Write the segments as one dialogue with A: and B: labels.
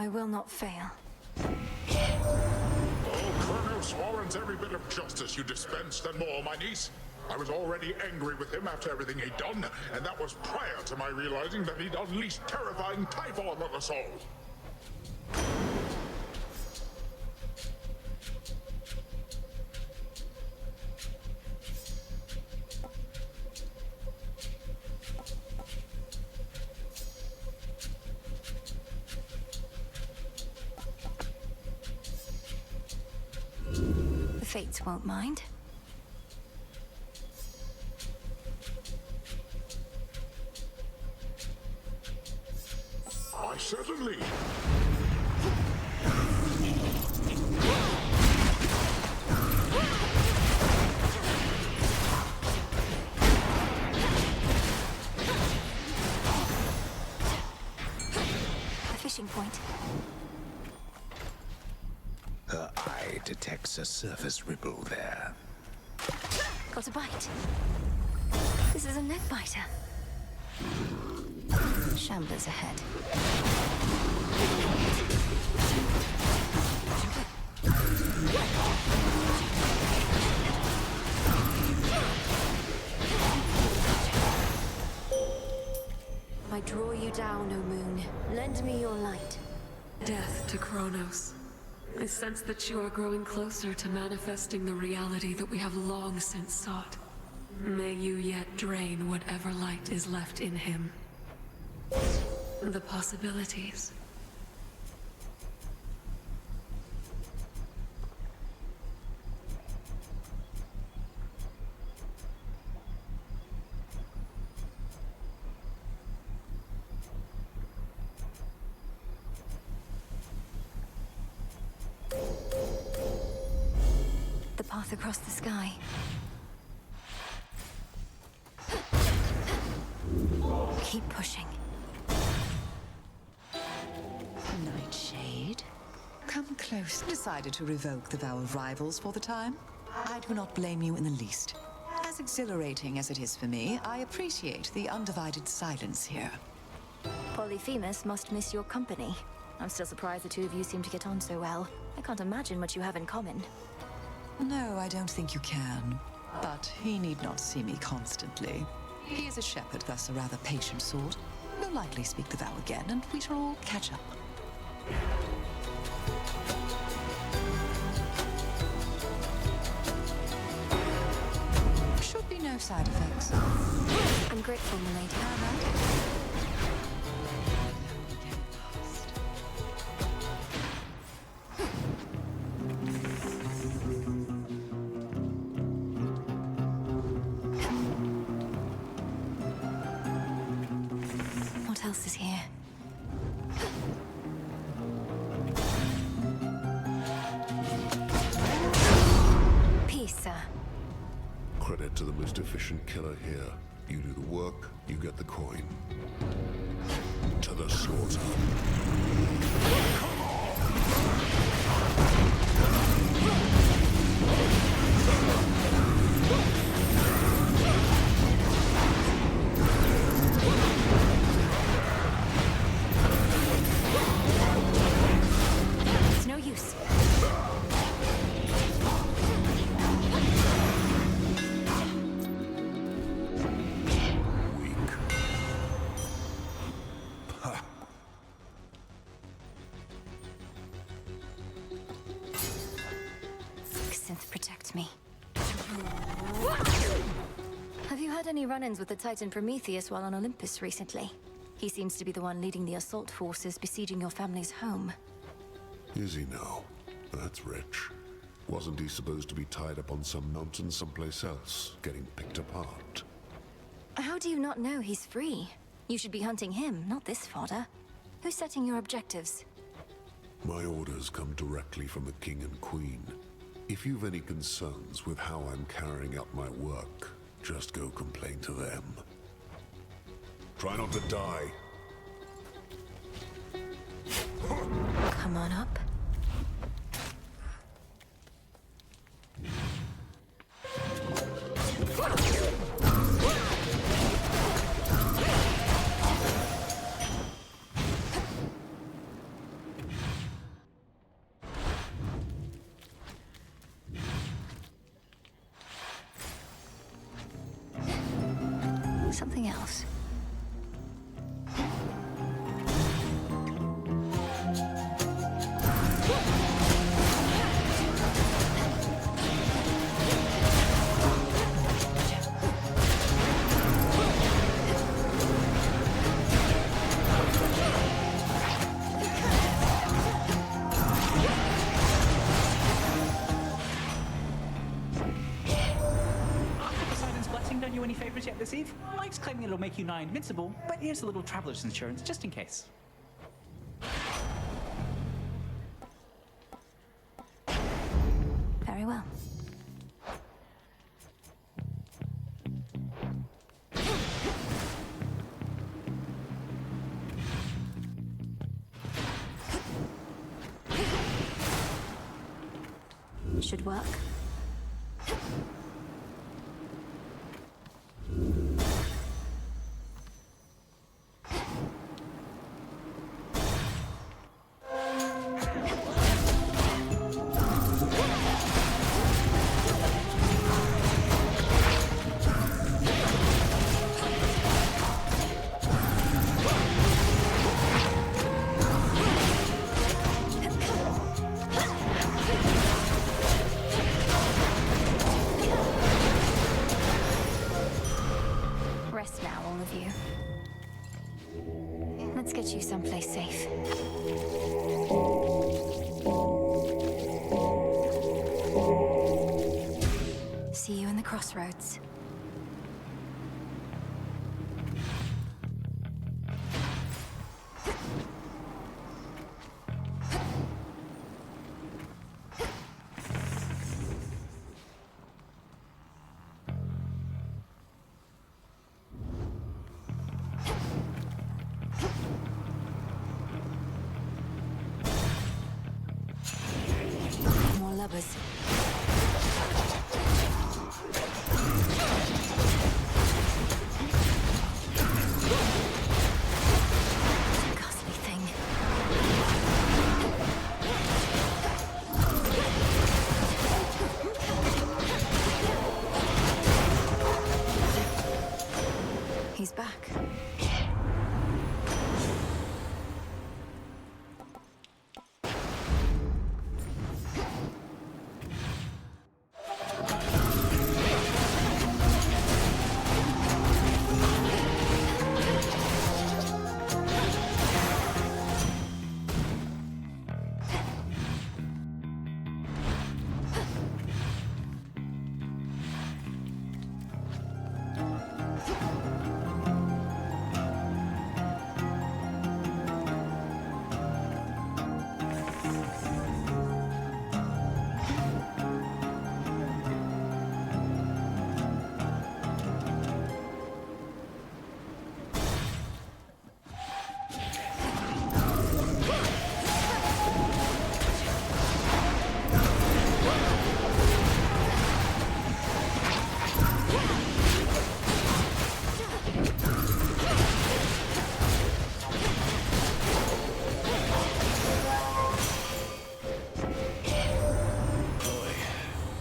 A: I will not fail.
B: Oh, Kronos warrants every bit of justice you dispensed and more, my niece. I was already angry with him after everything he'd done, and that was prior to my realizing that he'd unleashed terrifying Typhon on us all.
A: The Fates won't mind.
B: Why, certainly.
A: A fishing point.
C: Her eye detects a surface ripple there.
A: Got a bite. This is a neck biter. Shamblers ahead. I draw you down, O moon. Lend me your light.
D: Death to Kronos. I sense that you are growing closer to manifesting the reality that we have long since sought. May you yet drain whatever light is left in him. The possibilities.
A: The path across the sky. Keep pushing.
E: Nightshade? Come close. Decided to revoke the vow of rivals for the time? I do not blame you in the least. As exhilarating as it is for me, I appreciate the undivided silence here.
A: Polyphemus must miss your company. I'm still surprised the two of you seem to get on so well. I can't imagine what you have in common.
E: No, I don't think you can. But he need not see me constantly. He is a shepherd, thus a rather patient sort. We'll likely speak the vow again, and we shall all catch up. Should be no side effects.
A: I'm grateful, milady. What else is here? Peace, sir.
F: Credit to the most efficient killer here. You do the work, you get the coin. To the slaughter.
A: It's no use.
F: Weak. Ha!
A: Synth, protect me. Have you had any run-ins with the Titan Prometheus while on Olympus recently? He seems to be the one leading the assault forces besieging your family's home.
F: Is he now? That's rich. Wasn't he supposed to be tied up on some mountain someplace else, getting picked apart?
A: How do you not know he's free? You should be hunting him, not this fodder. Who's setting your objectives?
F: My orders come directly from the King and Queen. If you've any concerns with how I'm carrying out my work, just go complain to them. Try not to die.
A: Come on up. something else.
G: Poseidon's blessing done you any favors yet this eve? Mike's claiming it'll make you nigh invincible, but here's a little traveler's insurance just in case.
A: Very well. Should work. Rest now, all of you. Let's get you someplace safe. See you in the crossroads. More lovers. Ghastly thing. He's back.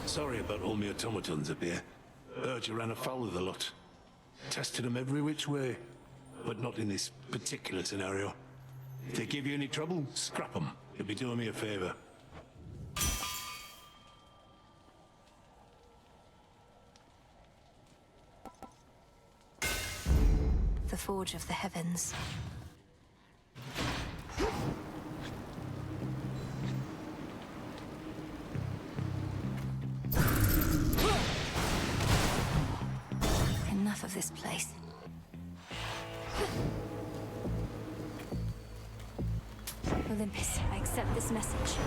C: Sorry about all my automatons up here. Heard you ran afoul of the lot. Tested them every which way, but not in this particular scenario. If they give you any trouble, scrap them. You'll be doing me a favor.
A: The Forge of the Heavens. Enough of this place. Olympus, I accept this message.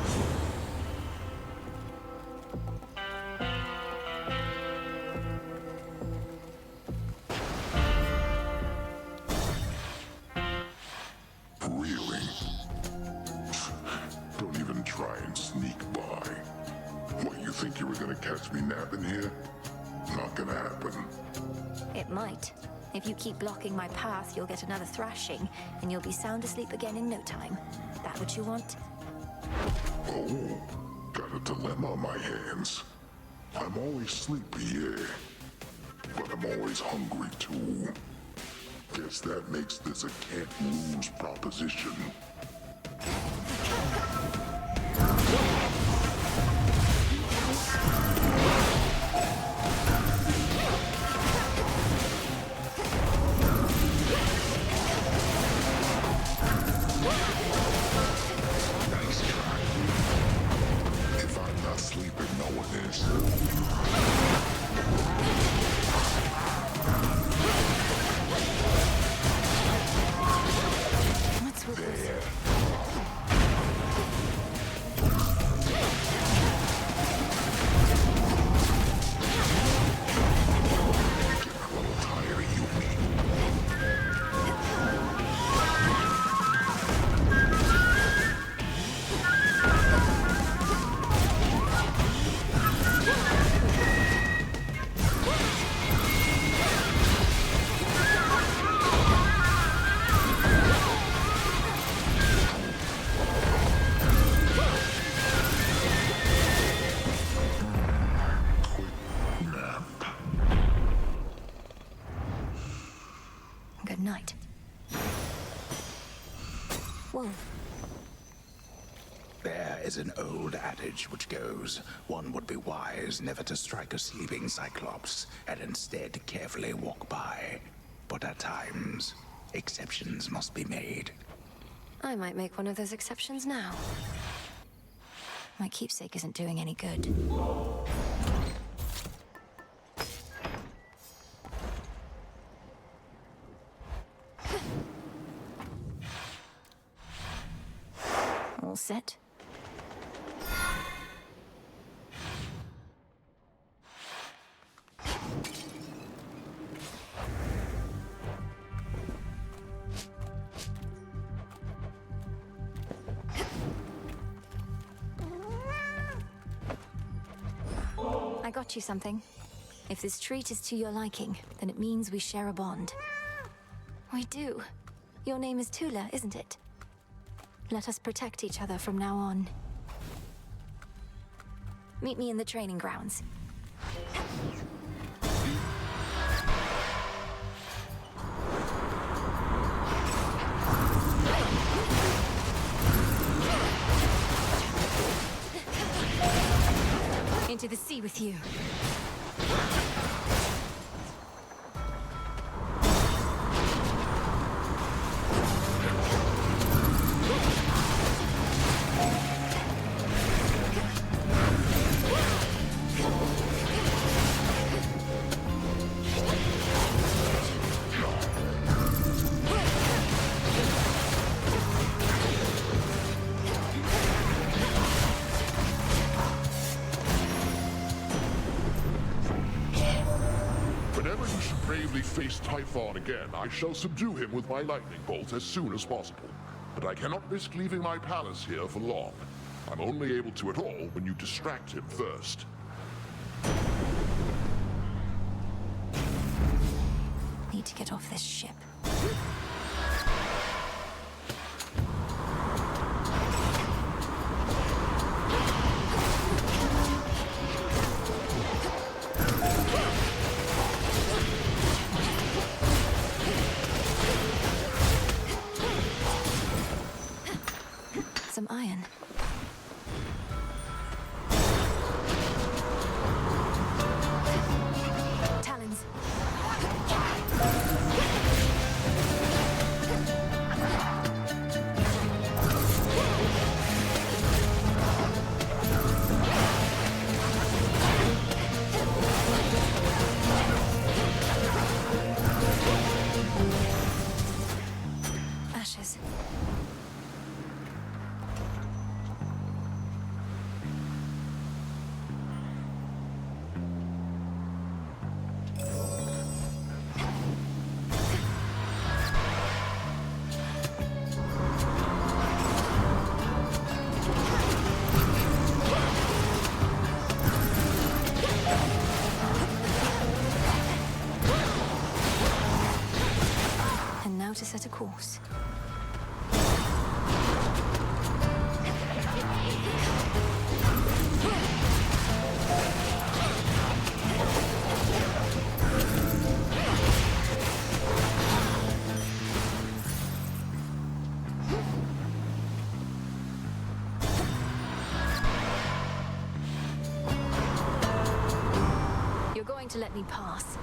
B: Really? Don't even try and sneak by. What, you think you were gonna catch me napping here? Not gonna happen.
A: It might. If you keep blocking my path, you'll get another thrashing, and you'll be sound asleep again in no time. That what you want?
B: Oh, got a dilemma on my hands. I'm always sleepy, yeah. But I'm always hungry, too. Guess that makes this a can't-lose proposition. Nice try. If I'm not sleeping, no one is.
A: What's with this?
B: Getting a little tired of you. Quick nap.
A: Good night. Wolf.
H: There is an old adage which goes, one would be wise never to strike a sleeping cyclops, and instead carefully walk by. But at times, exceptions must be made.
A: I might make one of those exceptions now. My keepsake isn't doing any good. All set? I got you something. If this treat is to your liking, then it means we share a bond. We do. Your name is Tula, isn't it? Let us protect each other from now on. Meet me in the training grounds. Into the sea with you.
B: Whenever you should bravely face Typhon again, I shall subdue him with my lightning bolt as soon as possible. But I cannot risk leaving my palace here for long. I'm only able to at all when you distract him first.
A: Need to get off this ship. Some iron. Talons. Ashes. And now to set a course. to let me pass.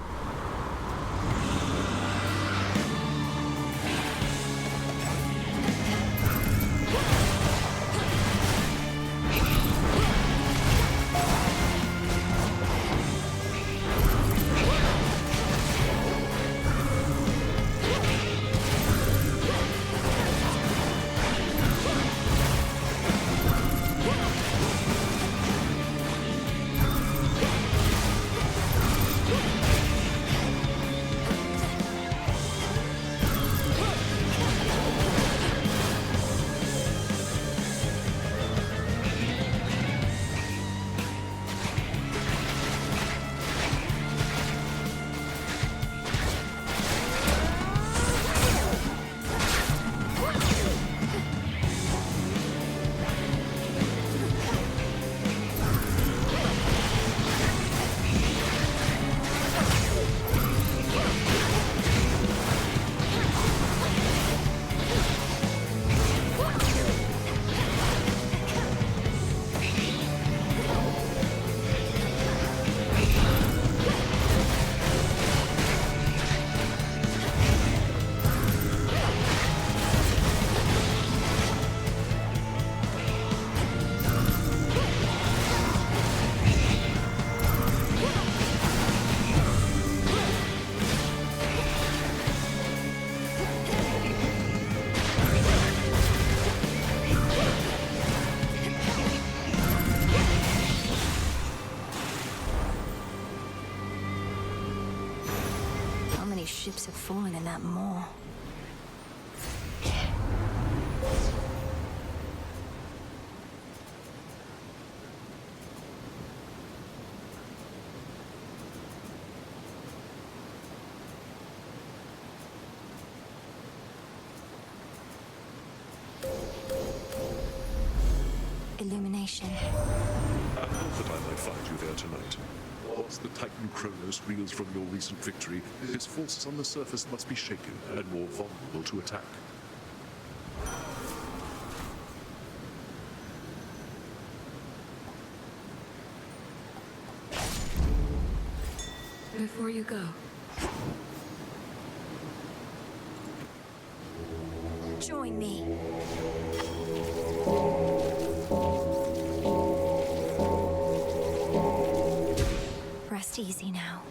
A: Ships have fallen in that maw. Illumination.
I: I thought that I might find you there tonight. Once the Titan Kronos reels from your recent victory, his forces on the surface must be shaken and more vulnerable to attack.
D: Before you go,
A: Join me. Rest easy now.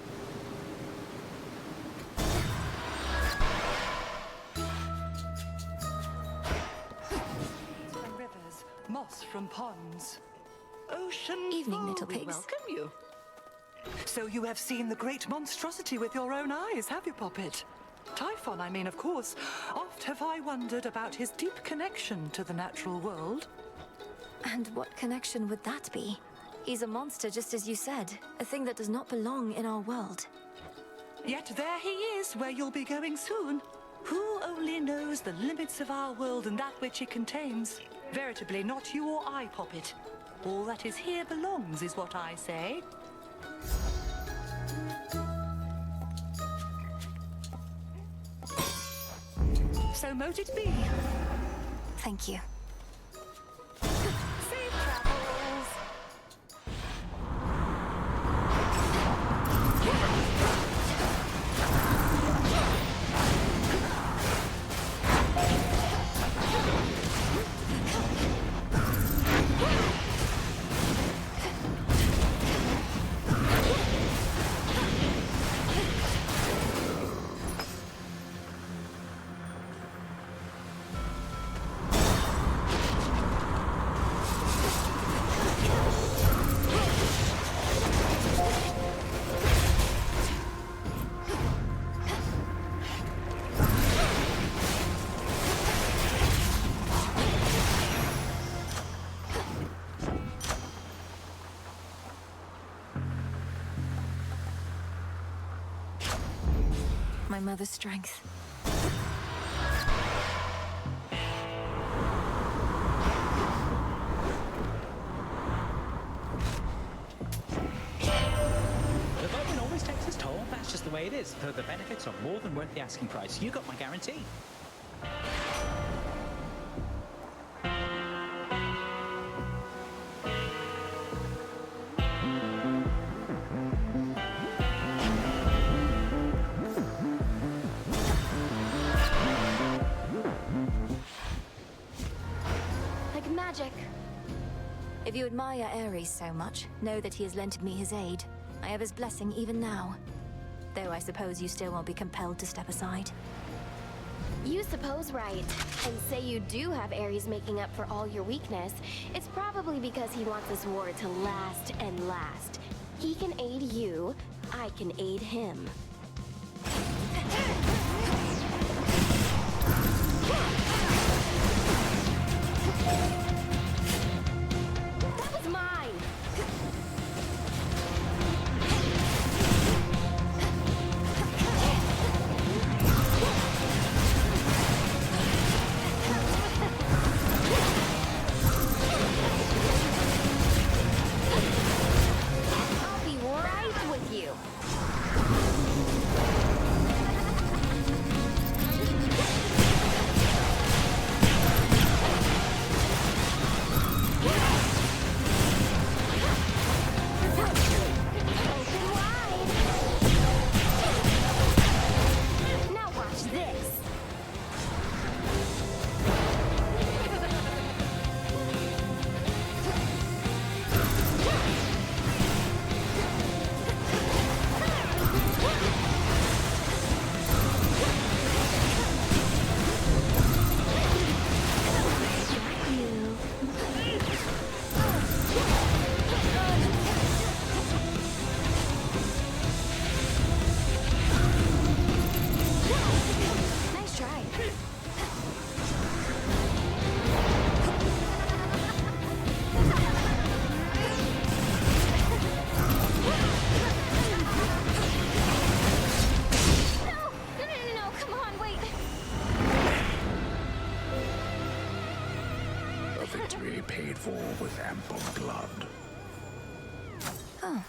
E: From rivers, moss from ponds. Ocean
A: Evening,
E: flow,
A: little
E: we
A: pigs.
E: welcome you. So you have seen the great monstrosity with your own eyes, have you, Poppet? Typhon, I mean, of course. Oft have I wondered about his deep connection to the natural world.
A: And what connection would that be? He's a monster, just as you said. A thing that does not belong in our world.
E: Yet there he is, where you'll be going soon. Who only knows the limits of our world and that which it contains? Veritably, not you or I, Poppet. All that is here belongs, is what I say. So mote it be.
A: Thank you.
E: Safe travels.
A: My mother's strength.
G: The Bowman always takes his toll. That's just the way it is. Though the benefits are more than worth the asking price. You got my guarantee.
J: like magic.
A: If you admire Ares so much, know that he has lent me his aid. I have his blessing even now. Though I suppose you still won't be compelled to step aside.
J: You suppose right, and say you do have Ares making up for all your weakness. It's probably because he wants this war to last and last. He can aid you, I can aid him. That was mine! I'll be right with you. Open wide. Now watch this. Nice try. No, come on, wait.
H: A victory paid for with ample blood.
A: Oh.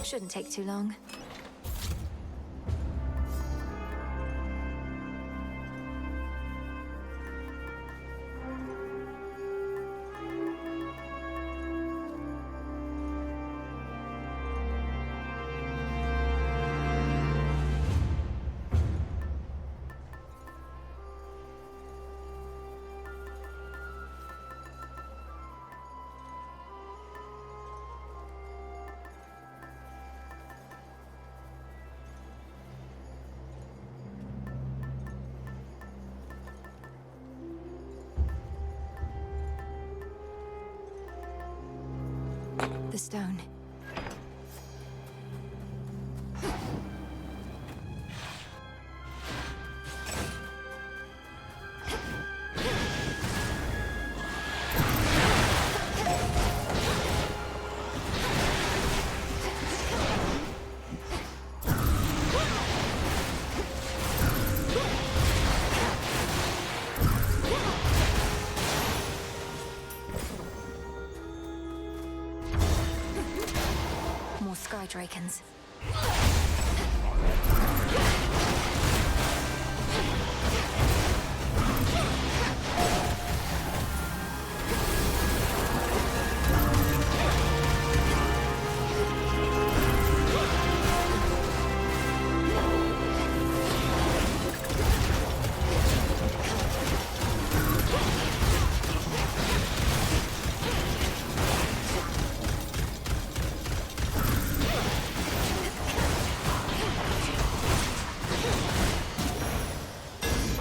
A: Shouldn't take too long. The stone. More sky drakens.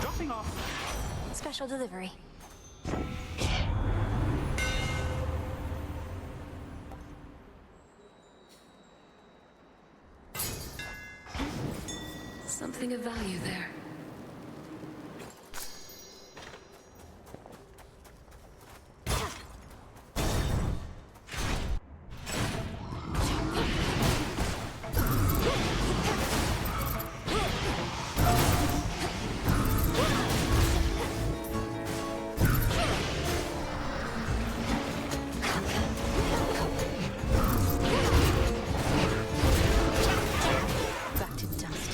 G: Dropping off.
A: Special delivery.
D: Something of value there.
A: Back to dust.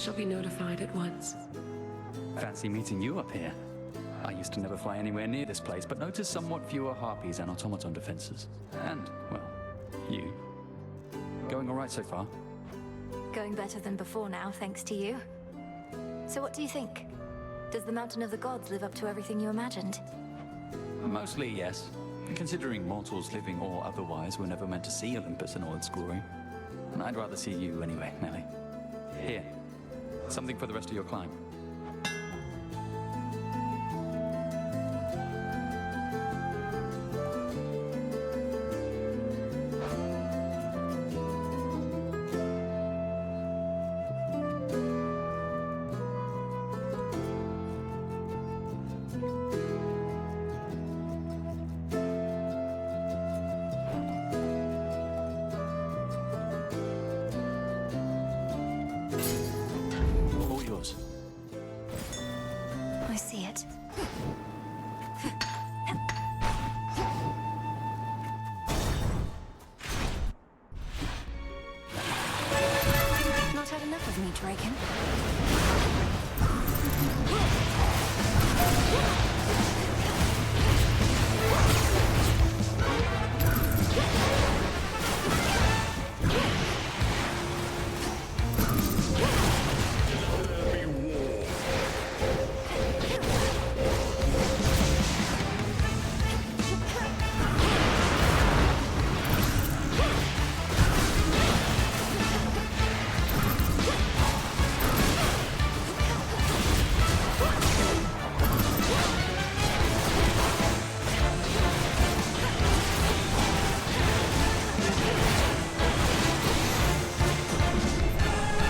D: shall be notified at once.
K: Fancy meeting you up here. I used to never fly anywhere near this place, but noticed somewhat fewer harpies and automaton defenses. And, well, you. Going all right so far?
A: Going better than before now, thanks to you. So what do you think? Does the Mountain of the Gods live up to everything you imagined?
K: Mostly, yes. Considering mortals, living or otherwise, were never meant to see Olympus in all its glory. And I'd rather see you anyway, Nelly. Here. Something for the rest of your climb. All yours.
A: I see it. Not had enough of me, Draken.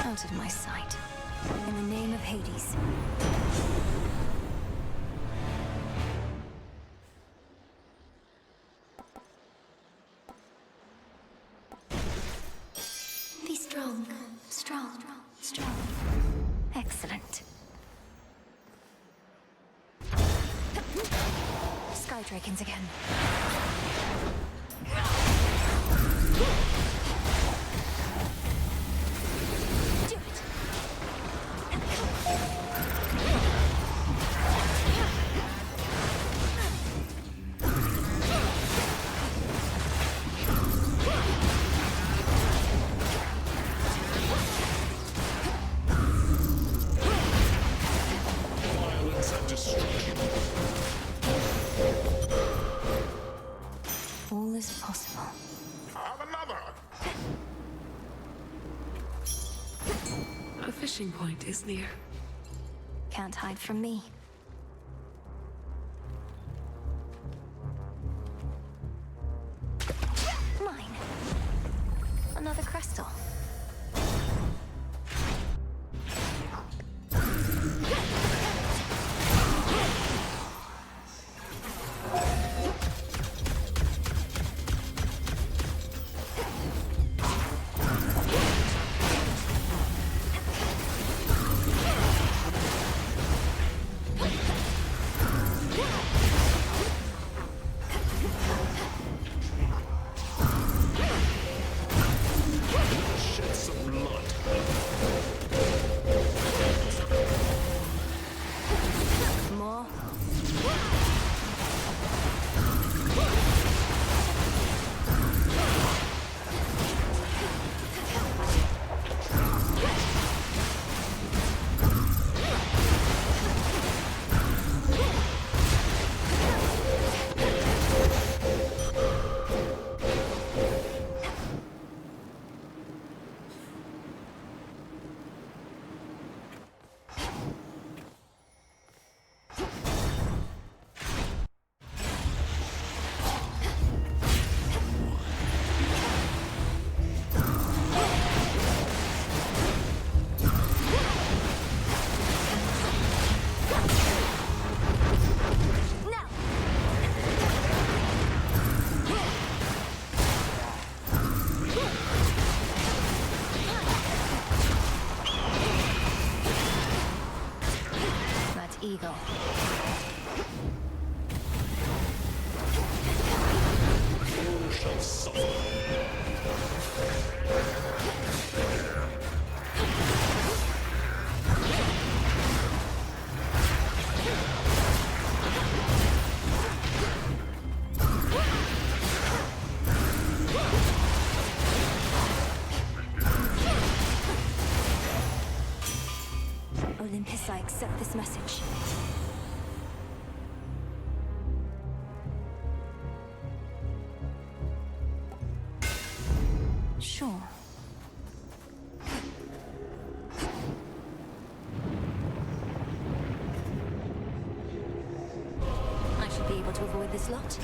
A: Out of my sight. In the name of Hades. Be strong. Strong. Strong. Excellent. Sky Drakens again. Do it.
I: Violence and destruction.
A: All is possible.
B: Have another!
D: A fishing point is near.
A: Can't hide from me. Mine. Another crystal.
I: Shed some blood.
A: More. Eagle.
I: All shall suffer.
A: accept this message. Sure. I should be able to avoid this lot.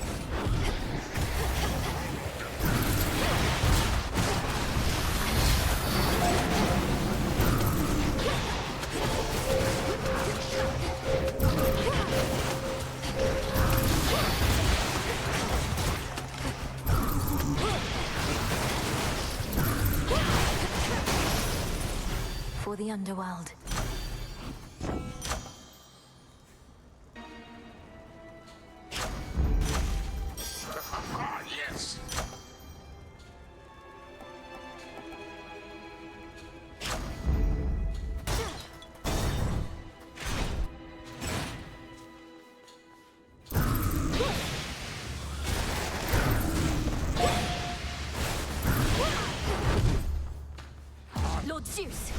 A: For the underworld.
B: Ah, yes!
A: Lord Zeus!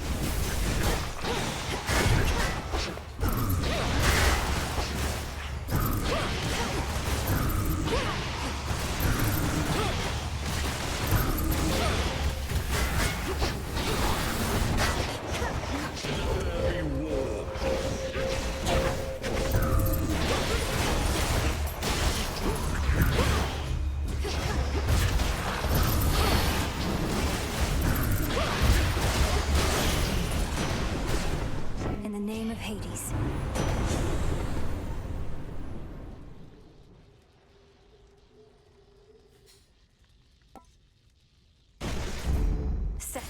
A: In the name of Hades. Set.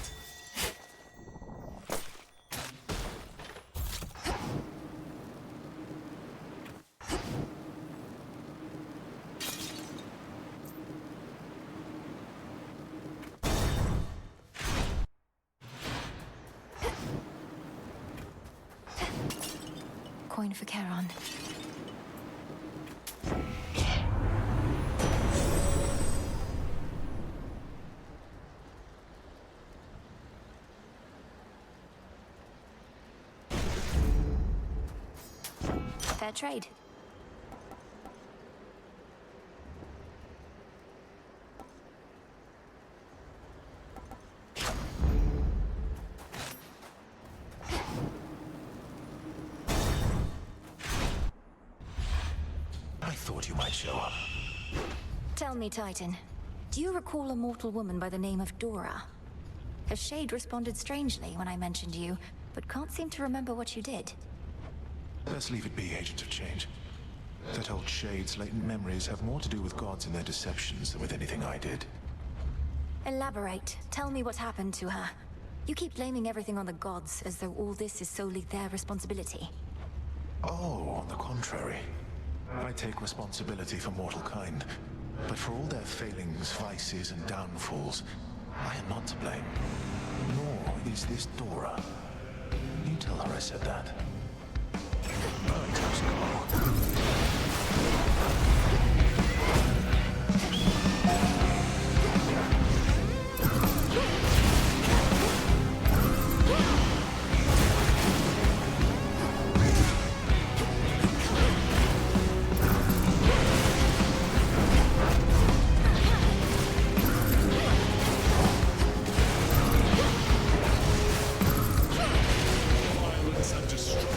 A: Coin for Charon. Fair trade.
H: I thought you might show up.
A: Tell me, Titan, do you recall a mortal woman by the name of Dora? Her shade responded strangely when I mentioned you, but can't seem to remember what you did.
L: Let's leave it be, Agent of Change. That old shade's latent memories have more to do with gods and their deceptions than with anything I did.
A: Elaborate. Tell me what happened to her. You keep blaming everything on the gods, as though all this is solely their responsibility.
L: Oh, on the contrary. I take responsibility for mortal kind. But for all their failings, vices, and downfalls, I am not to blame. Nor is this Dora. You tell her I said that.
B: Violence and destruction.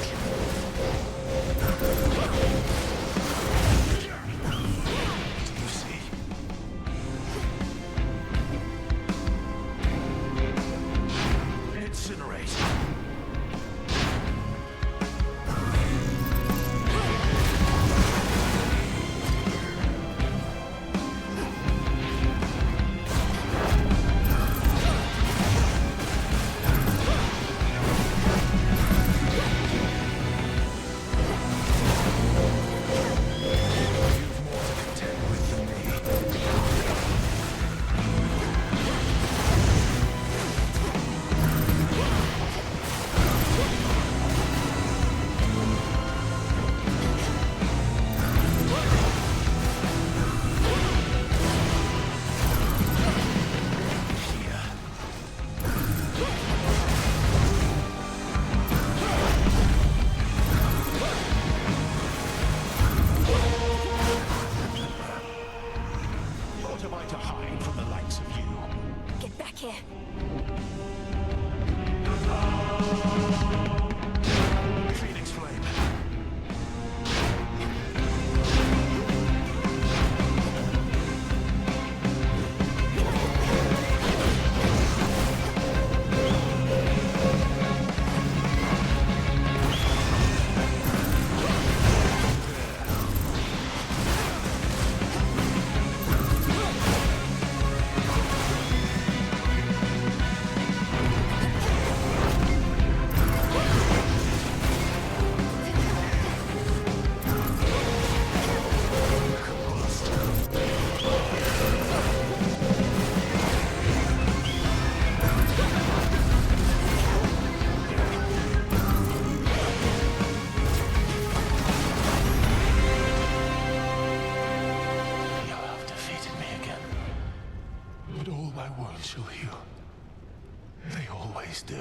L: always do.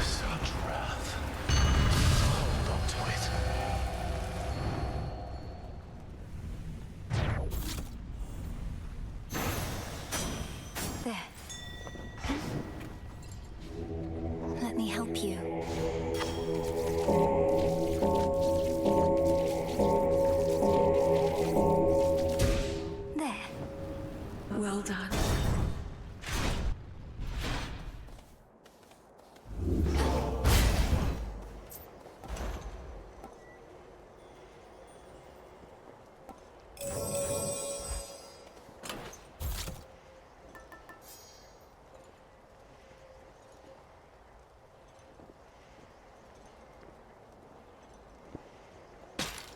L: Such wrath. Hold on to it.
A: There. Let me help you. There.
D: Well done.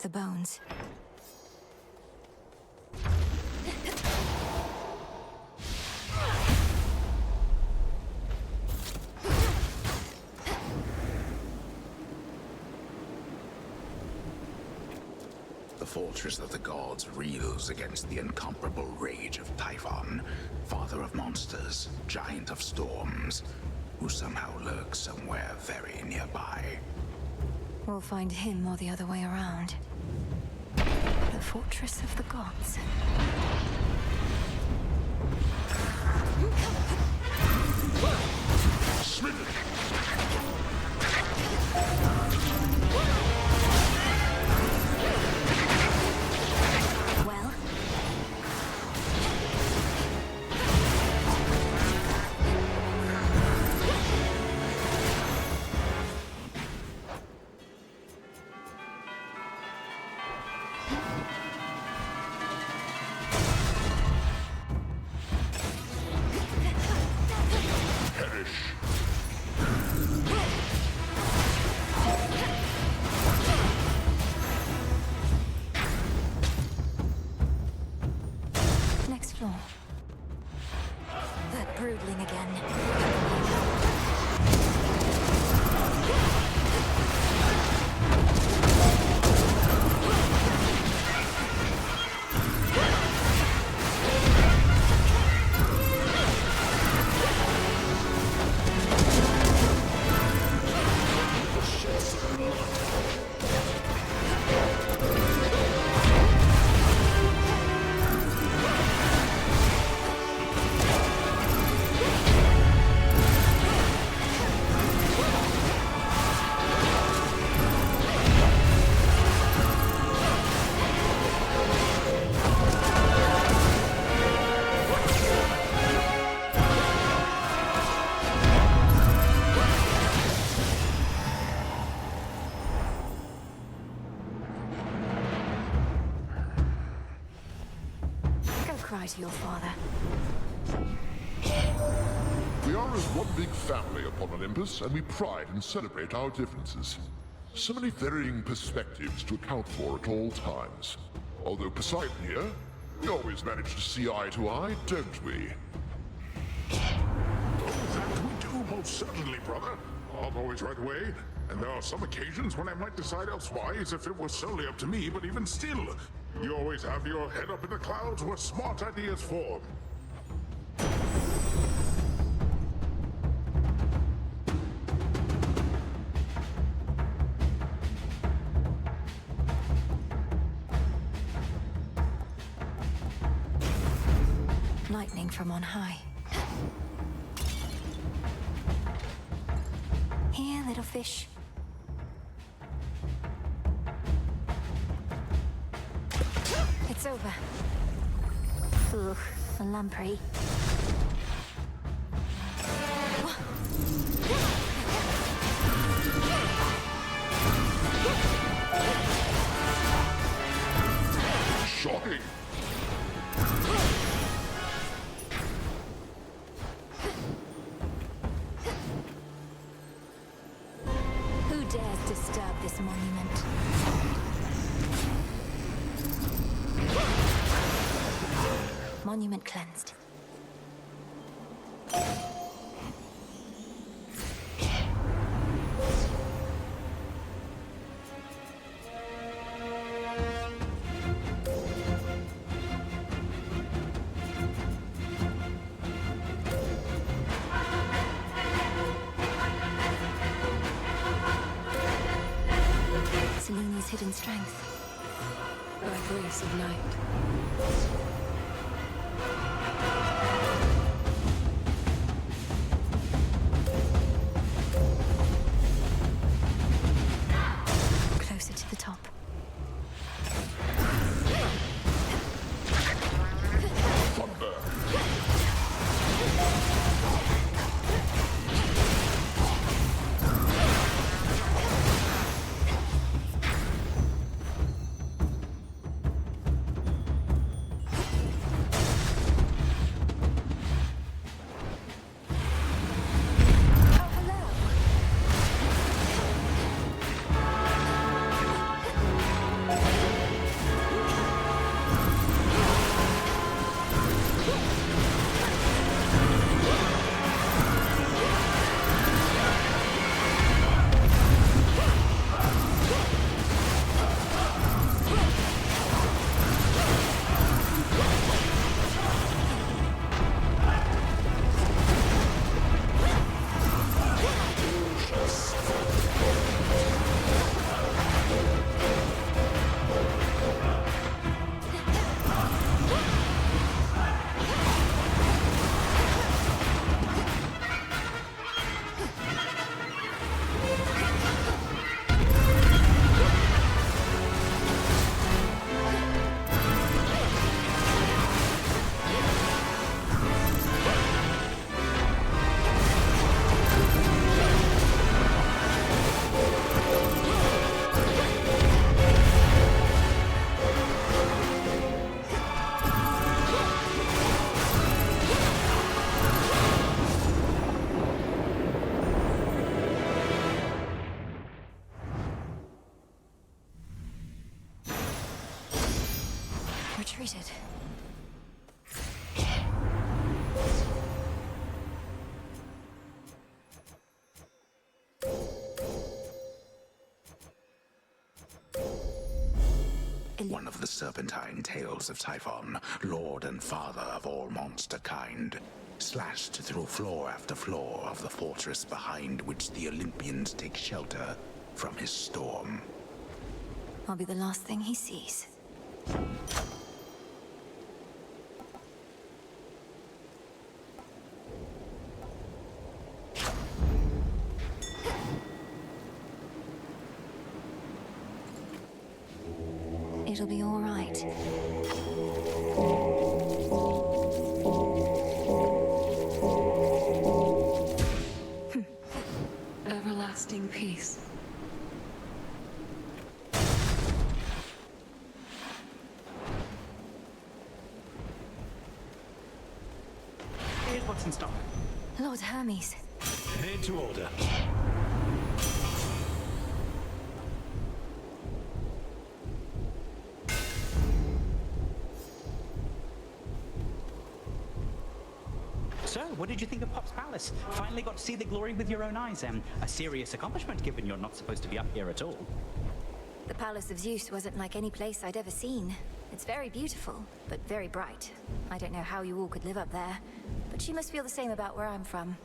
A: The bones.
H: The fortress of the gods reels against the incomparable rage of Typhon, father of monsters, giant of storms, who somehow lurks somewhere very nearby.
A: We'll find him or the other way around. The fortress of the gods.
B: Smitten!
A: Well?
B: Perish!
A: Next floor. That broodling again. Go cry to your father.
B: We are as one big family upon Olympus, and we pride and celebrate our differences. So many varying perspectives to account for at all times. Although Poseidon here, we always manage to see eye to eye, don't we? Oh, that we do, most certainly, brother. Not always right away, and there are some occasions when I might decide elsewise if it was solely up to me, but even still, you always have your head up in the clouds where smart ideas form.
A: Lightning from on high. Here, little fish. It's over. Ugh, a lamprey.
B: Shocking!
A: Who dares disturb this monument? Monument cleansed. to Luna's hidden strength?
D: By grace of night.
A: Closer to the top. Retreated.
H: One of the serpentine tales of Typhon, lord and father of all monster kind, slashed through floor after floor of the fortress behind which the Olympians take shelter from his storm.
A: I'll be the last thing he sees. It'll be all right.
D: Everlasting peace.
G: Here's what's in stock.
A: Lord Hermes.
C: Made to order.
G: So, what did you think of Pop's Palace? Finally got to see the glory with your own eyes. A serious accomplishment, given you're not supposed to be up here at all.
A: The Palace of Zeus wasn't like any place I'd ever seen. It's very beautiful, but very bright. I don't know how you all could live up there, but you must feel the same about where I'm from.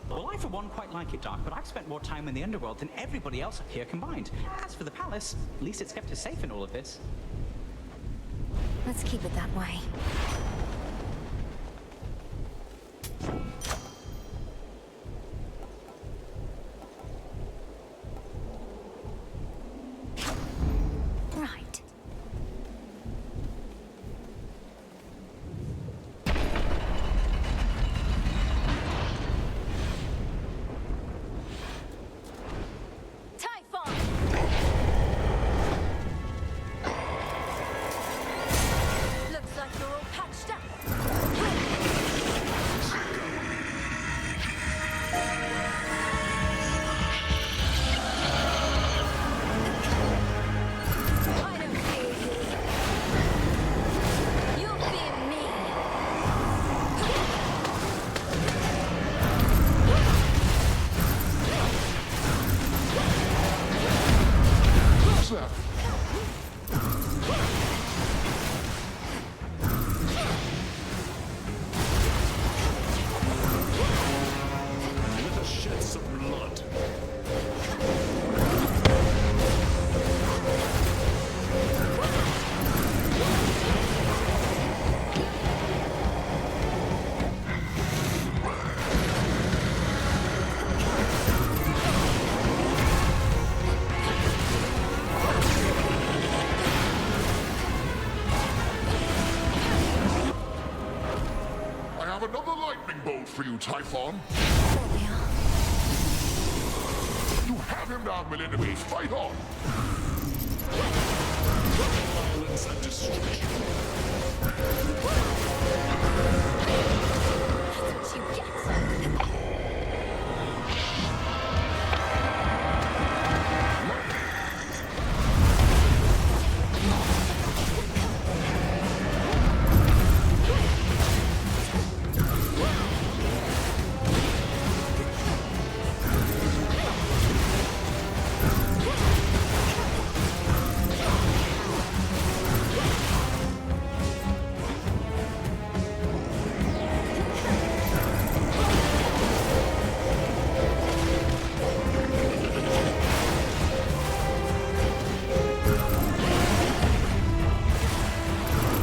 G: Well, I for one quite like it, Doc, but I've spent more time in the underworld than everybody else up here combined. As for the palace, at least it's kept us safe in all of this.
A: Let's keep it that way. Right. Typhon! Looks like you're all patched
B: lightning bolt for you, Typhon.
A: There we are.
B: You have him now, Melinoe. Fight on.
I: Violence and destruction.
A: That's what you get.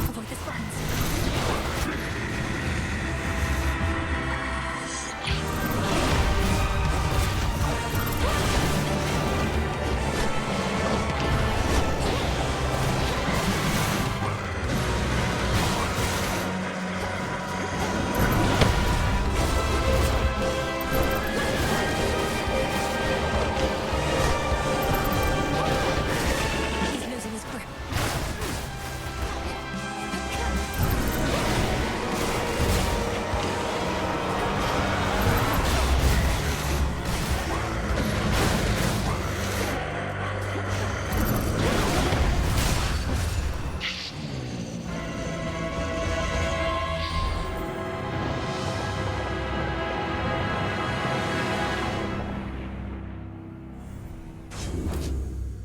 A: Avoid the spines. He's losing his grip.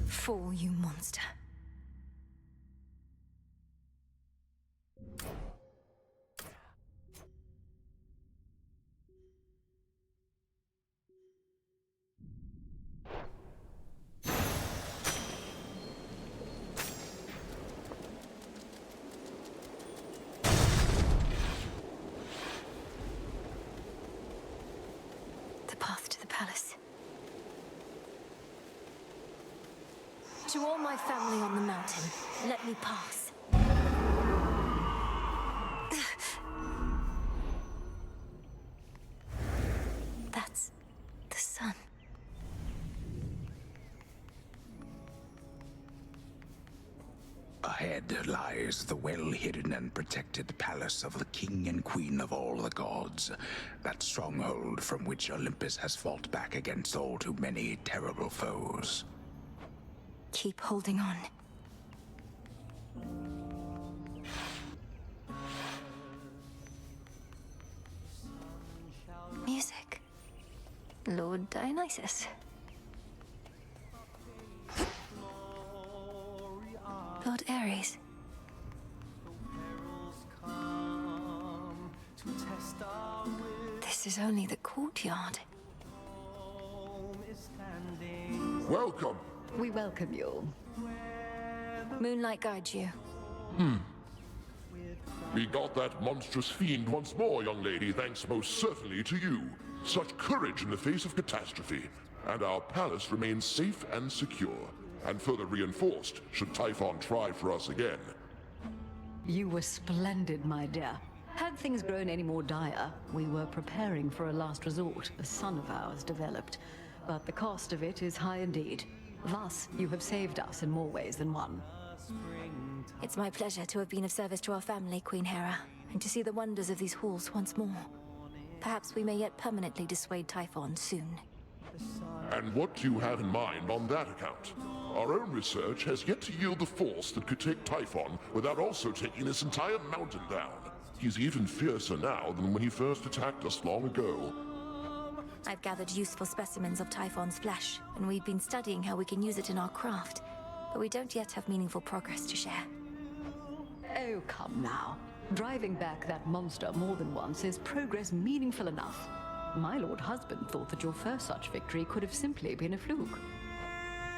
A: Fall, you monster. The path to the palace. To all my family on the mountain, let me pass. That's the sun.
H: Ahead lies the well-hidden and protected palace of the king and queen of all the gods. That stronghold from which Olympus has fought back against all too many terrible foes.
A: Keep holding on. Music. Lord Dionysus. Lord Ares. This is only the courtyard.
B: Welcome.
E: We welcome you.
A: Moonlight guides you.
B: We got that monstrous fiend once more, young lady, thanks most certainly to you. Such courage in the face of catastrophe. And our palace remains safe and secure, and further reinforced should Typhon try for us again.
E: You were splendid, my dear. Had things grown any more dire, we were preparing for a last resort a son of ours developed. But the cost of it is high indeed. Thus, you have saved us in more ways than one.
A: It's my pleasure to have been of service to our family, Queen Hera, and to see the wonders of these halls once more. Perhaps we may yet permanently dissuade Typhon soon.
B: And what do you have in mind on that account? Our own research has yet to yield the force that could take Typhon without also taking this entire mountain down. He's even fiercer now than when he first attacked us long ago.
A: I've gathered useful specimens of Typhon's flesh, and we've been studying how we can use it in our craft. But we don't yet have meaningful progress to share.
E: Oh, come now. Driving back that monster more than once is progress meaningful enough. My lord husband thought that your first such victory could have simply been a fluke.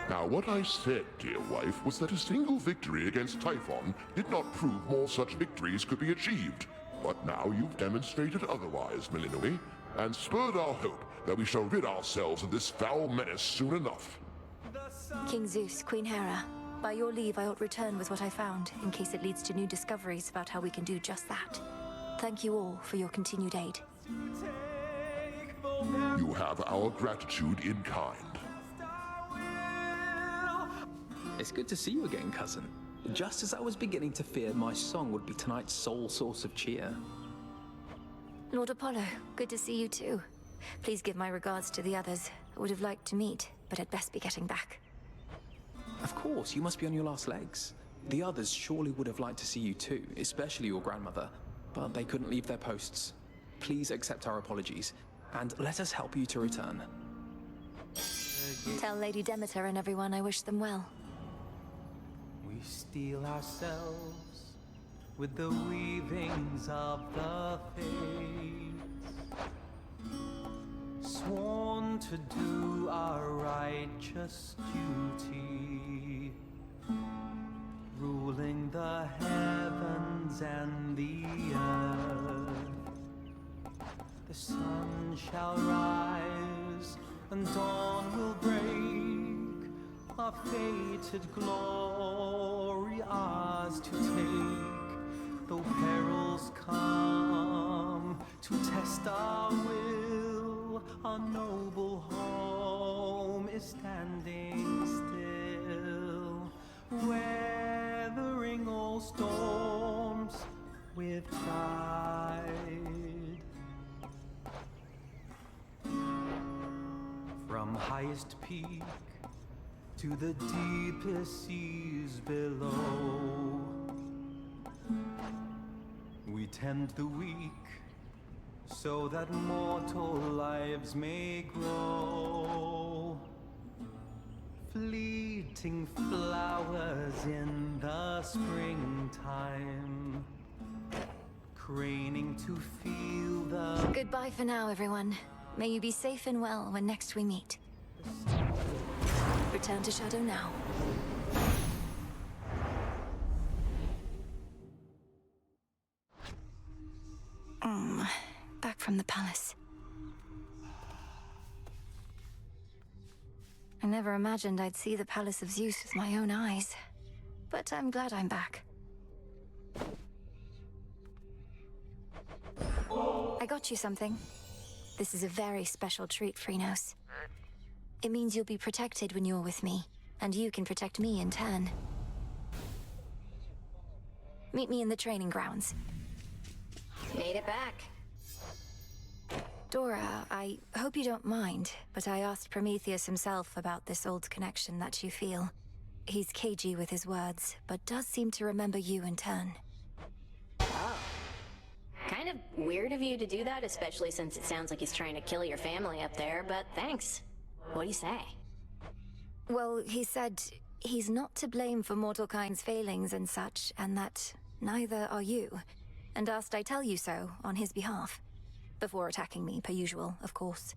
B: Now, what I said, dear wife, was that a single victory against Typhon did not prove more such victories could be achieved. But now you've demonstrated otherwise, Melinoe, and spurred our hope that we shall rid ourselves of this foul menace soon enough.
A: King Zeus, Queen Hera, by your leave I ought return with what I found, in case it leads to new discoveries about how we can do just that. Thank you all for your continued aid.
B: You have our gratitude in kind.
M: It's good to see you again, cousin. Just as I was beginning to fear my song would be tonight's sole source of cheer.
A: Lord Apollo, good to see you too. Please give my regards to the others. I would have liked to meet, but I'd best be getting back.
M: Of course, you must be on your last legs. The others surely would have liked to see you too, especially your grandmother, but they couldn't leave their posts. Please accept our apologies, and let us help you to return.
A: Tell Lady Demeter and everyone I wish them well.
N: We steel ourselves with the weavings of the fates, sworn to do our righteous duty, ruling the heavens and the earth. The sun shall rise and dawn will break, our fated glory ours to take, though perils come to test our will, our noble home is standing still, weathering all storms with pride. From highest peak to the deepest seas below, we tend the weak so that mortal lives may grow. Fleeting flowers in the springtime, craning to feel the...
A: Goodbye for now, everyone. May you be safe and well when next we meet. Return to Shadow now. Back from the palace. I never imagined I'd see the Palace of Zeus with my own eyes. But I'm glad I'm back. I got you something. This is a very special treat, Phrynos. It means you'll be protected when you're with me, and you can protect me in turn. Meet me in the training grounds.
J: Made it back.
A: Dora, I hope you don't mind, but I asked Prometheus himself about this old connection that you feel. He's cagey with his words, but does seem to remember you in turn.
J: Oh. Kind of weird of you to do that, especially since it sounds like he's trying to kill your family up there, but thanks. What do you say?
A: Well, he said he's not to blame for mortal kind's failings and such, and that neither are you, and asked I tell you so on his behalf. Before attacking me, per usual, of course.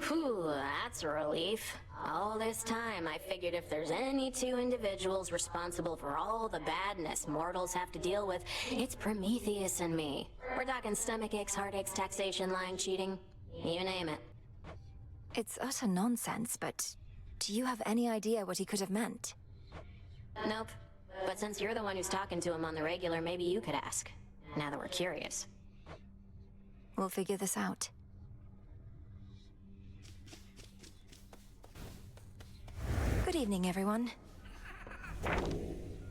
J: Whew, that's a relief. All this time, I figured if there's any two individuals responsible for all the badness mortals have to deal with, it's Prometheus and me. We're talking stomach aches, heartaches, taxation, lying, cheating. You name it.
A: It's utter nonsense, but do you have any idea what he could have meant?
J: Nope. But since you're the one who's talking to him on the regular, maybe you could ask. Now that we're curious.
A: We'll figure this out. Good evening, everyone.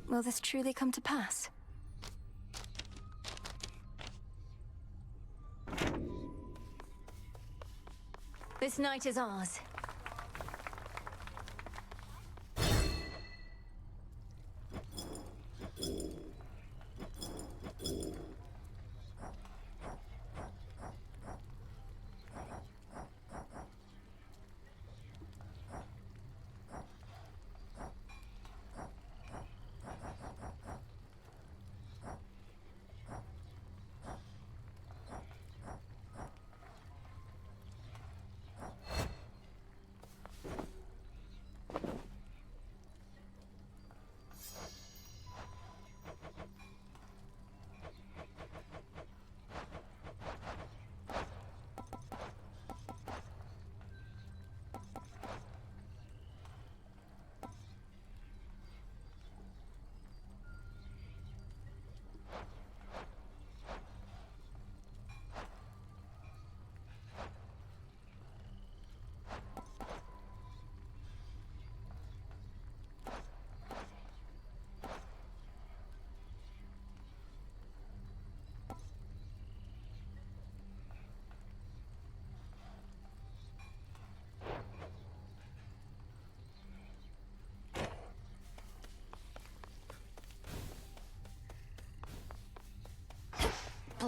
A: Will this truly come to pass? This night is ours.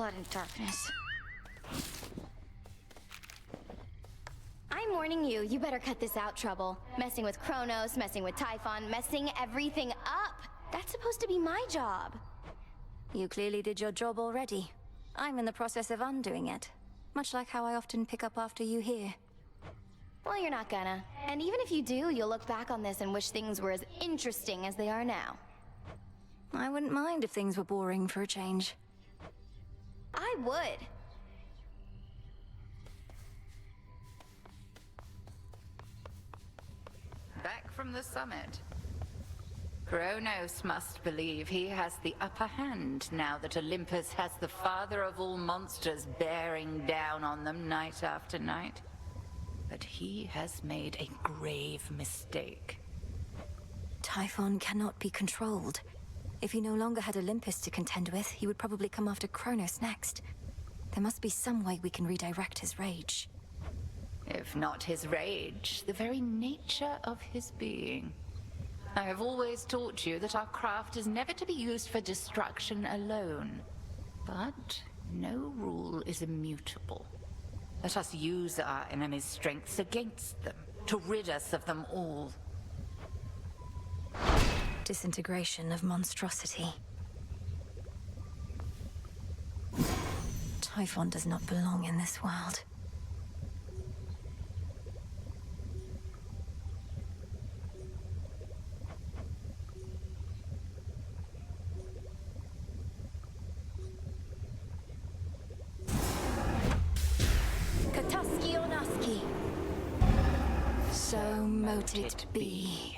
A: blood and darkness.
J: I'm warning you, you better cut this out, Trouble. Messing with Kronos, messing with Typhon, messing everything up. That's supposed to be my job.
A: You clearly did your job already. I'm in the process of undoing it. Much like how I often pick up after you here.
J: Well, you're not gonna. And even if you do, you'll look back on this and wish things were as interesting as they are now.
A: I wouldn't mind if things were boring for a change.
J: I would.
O: Back from the summit. Kronos must believe he has the upper hand now that Olympus has the father of all monsters bearing down on them night after night. But he has made a grave mistake.
A: Typhon cannot be controlled. If he no longer had Olympus to contend with, he would probably come after Kronos next. There must be some way we can redirect his rage.
O: If not his rage, the very nature of his being. I have always taught you that our craft is never to be used for destruction alone. But no rule is immutable. Let us use our enemy's strengths against them, to rid us of them all.
A: Disintegration of monstrosity. Typhon does not belong in this world. So mote it be.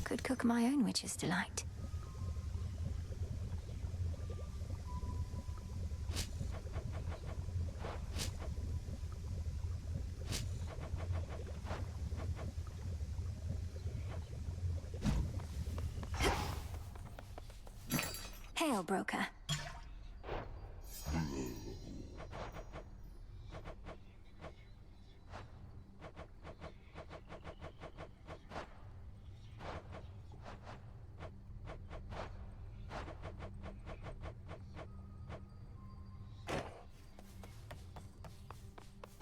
A: Could cook my own witch's delight. Hail, broker.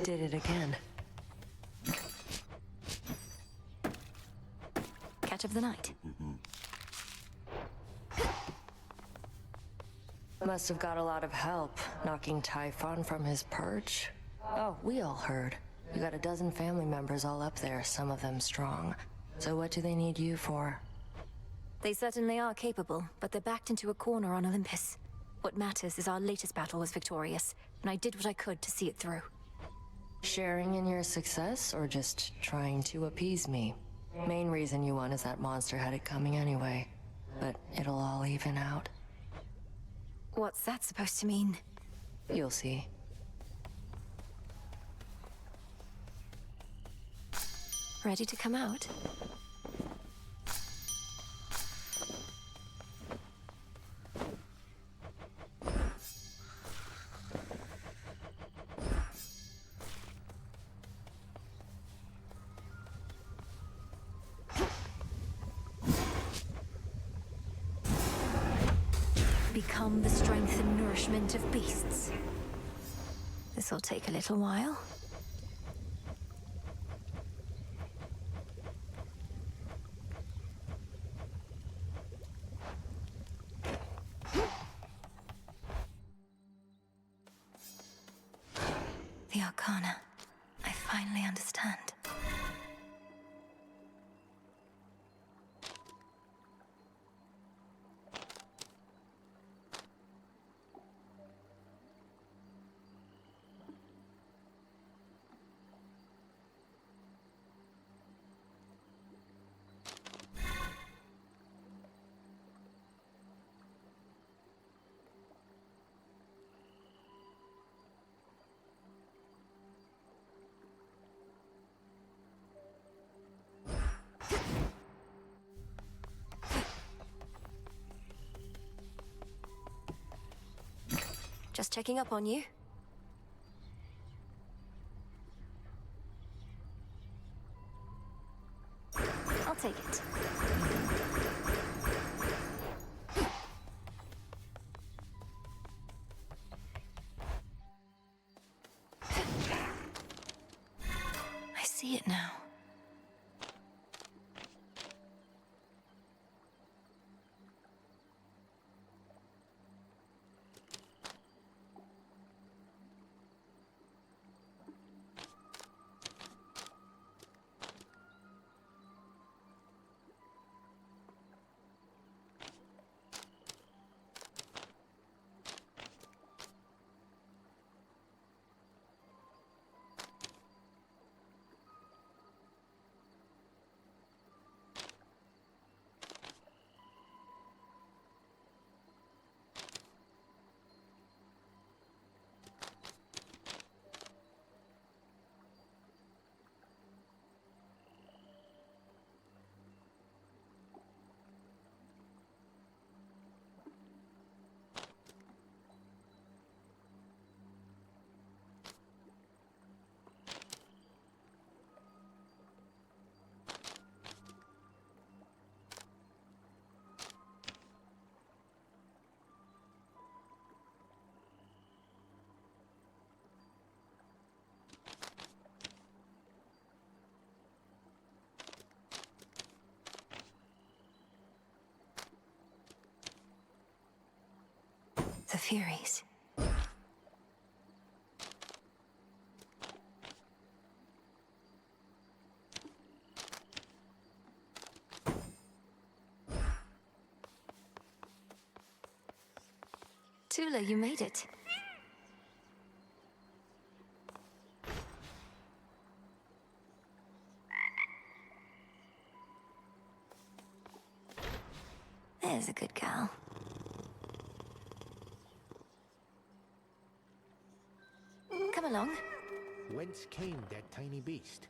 P: Did it again.
A: Catch of the night.
P: Must have got a lot of help, knocking Typhon from his perch. Oh, we all heard. You got a dozen family members all up there, some of them strong. So what do they need you for?
A: They certainly are capable, but they're backed into a corner on Olympus. What matters is our latest battle was victorious, and I did what I could to see it through.
P: Sharing in your success, or just trying to appease me? Main reason you won is that monster had it coming anyway. But it'll all even out.
A: What's that supposed to mean?
P: You'll see.
A: Ready to come out? Become the strength and nourishment of beasts. This'll take a little while. The arcana. I finally understand. Just checking up on you. I'll take it. see it now. The Furies. Tula, you made it. There's a good gal. Come along.
Q: Whence came that tiny beast?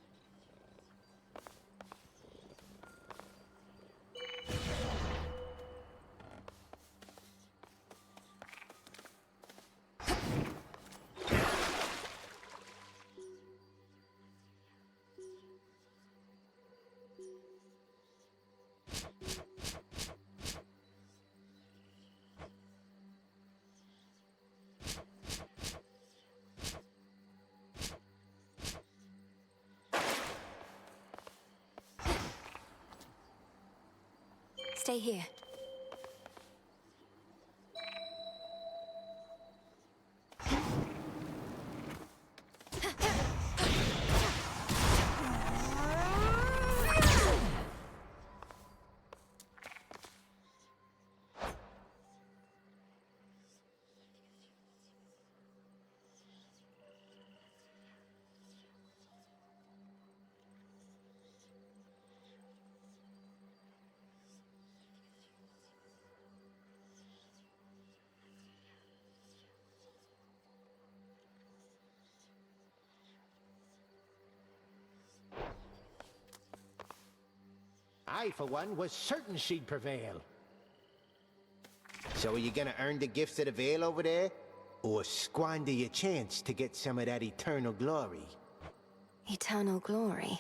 A: Stay here.
Q: I, for one, was certain she'd prevail. So are you gonna earn the gifts of the Veil over there? Or squander your chance to get some of that eternal glory?
A: Eternal glory.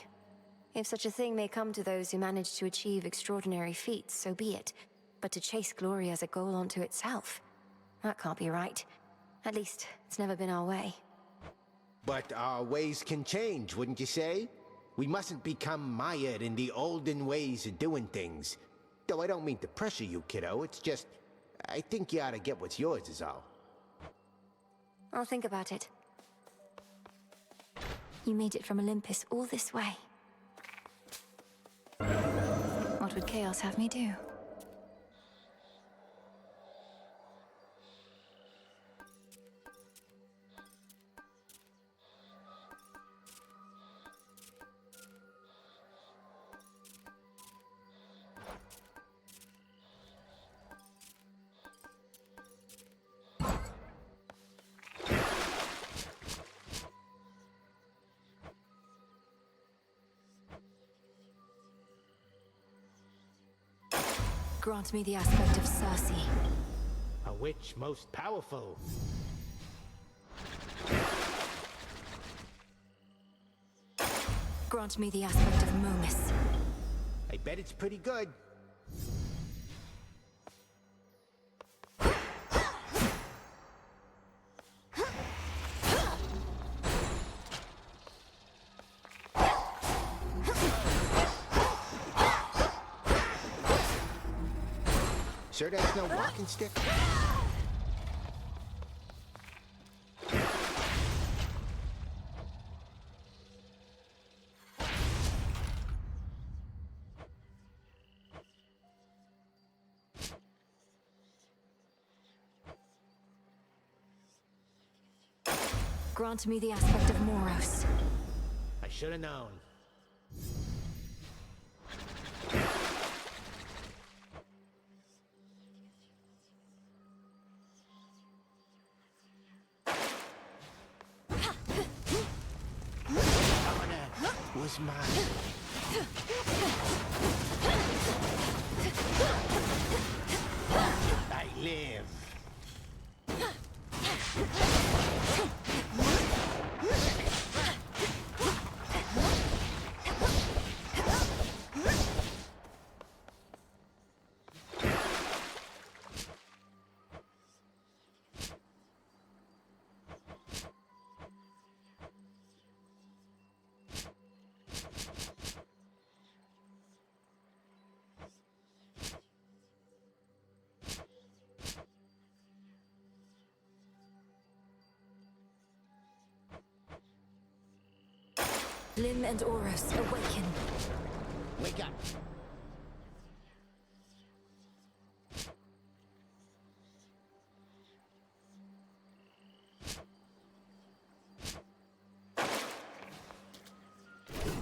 A: If such a thing may come to those who manage to achieve extraordinary feats, so be it. But to chase glory as a goal unto itself, that can't be right. At least, it's never been our way.
Q: But our ways can change, wouldn't you say? We mustn't become mired in the olden ways of doing things. Though I don't mean to pressure you, kiddo. It's just, I think you ought to get what's yours is all.
A: I'll think about it. You made it from Olympus all this way. What would Chaos have me do? Grant me the aspect of Circe.
Q: A witch most powerful.
A: Grant me the aspect of Momus.
Q: I bet it's pretty good. Sure that's no walking stick?
A: Grant me the aspect of Moros.
Q: I should have known. Was mine. I live.
A: Lim and Oros, awaken.
Q: Wake up.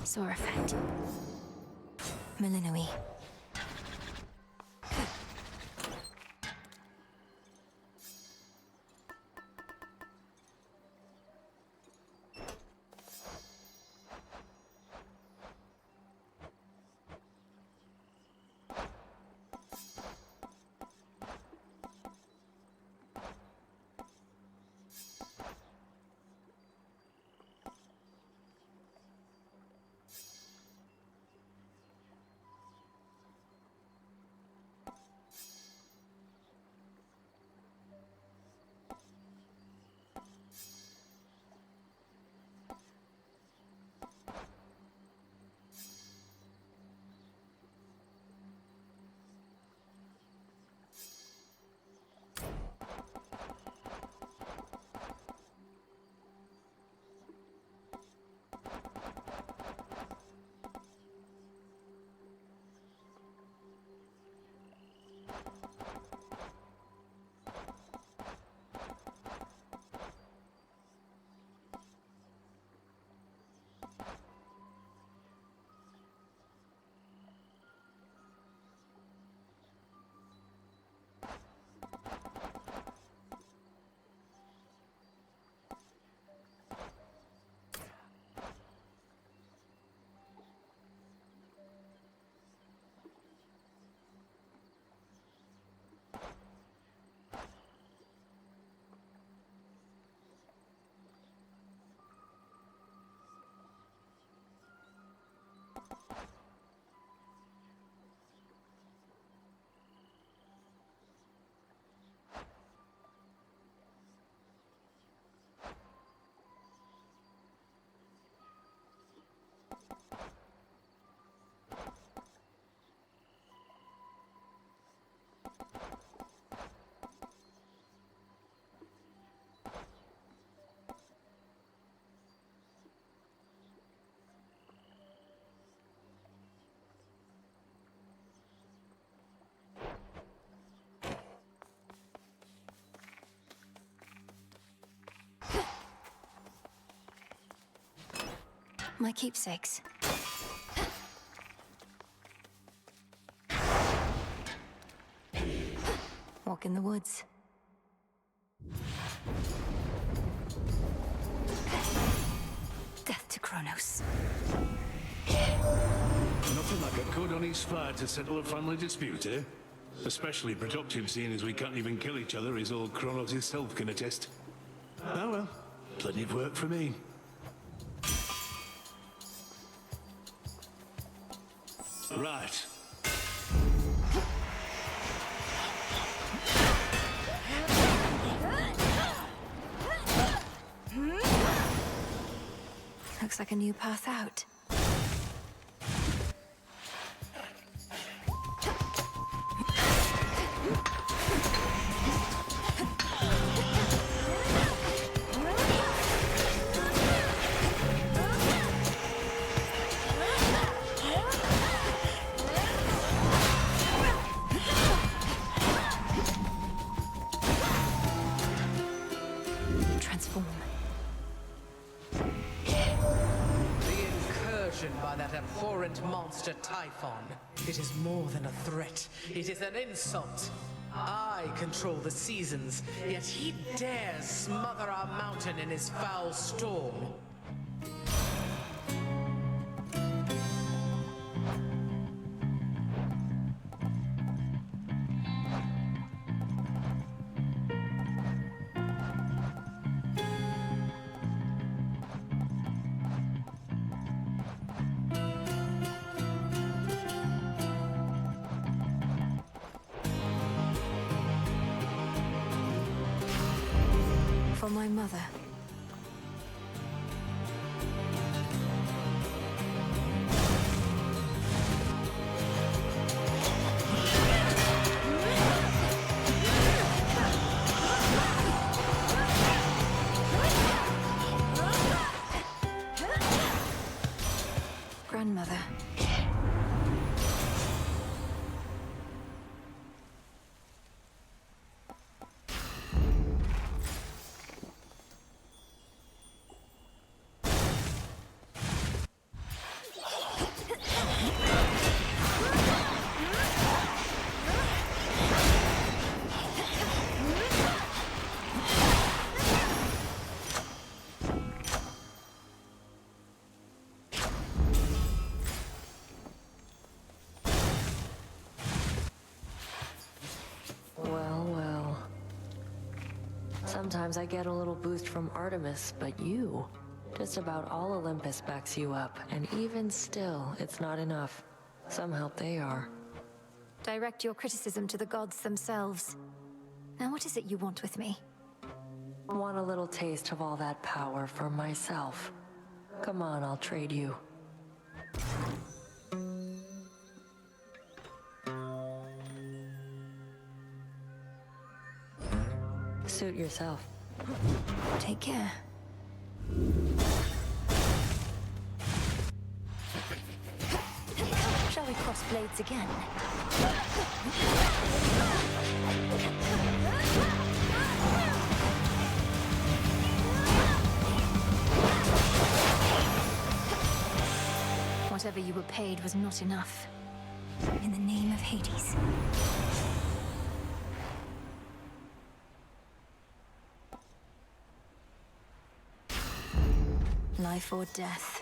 A: Saw effect. Melinoi. My keepsakes. Walk in the woods. Death to Kronos.
C: Nothing like a good honest fight to settle a family dispute, eh? Especially productive, seeing as we can't even kill each other, as old Kronos himself can attest. Oh well, plenty of work for me. Right.
A: Looks like a new path out.
R: by that abhorrent monster Typhon. It is more than a threat. It is an insult. I control the seasons, yet he dares smother our mountain in his foul storm.
A: For my mother. Grandmother.
P: Well. Sometimes I get a little boost from Artemis, but you... Just about all Olympus backs you up, and even still, it's not enough. Some help they are.
A: Direct your criticism to the gods themselves. Now what is it you want with me?
P: Want a little taste of all that power for myself. Come on, I'll trade you. Suit yourself.
A: Take care. Shall we cross blades again? Whatever you were paid was not enough. In the name of Hades. Life or death.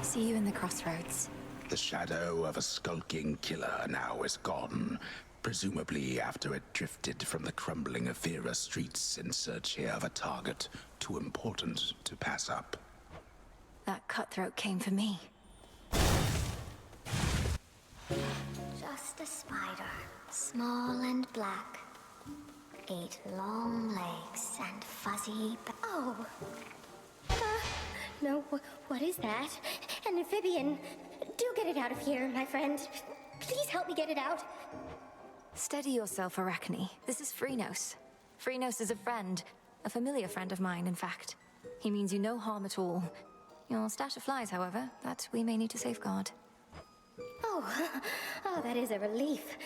A: See you in the crossroads.
H: The shadow of a skulking killer now is gone, presumably after it drifted from the crumbling Athera streets in search here of a target too important to pass up.
A: That cutthroat came for me.
J: Just a spider, small and black. 8 long legs and fuzzy Oh! No, what is that? An amphibian. Do get it out of here, my friend. Please help me get it out.
A: Steady yourself, Arachne. This is Phrynos. Phrynos is a friend. A familiar friend of mine, in fact. He means you no harm at all. Your stash of flies, however, that we may need to safeguard.
J: Oh, that is a relief.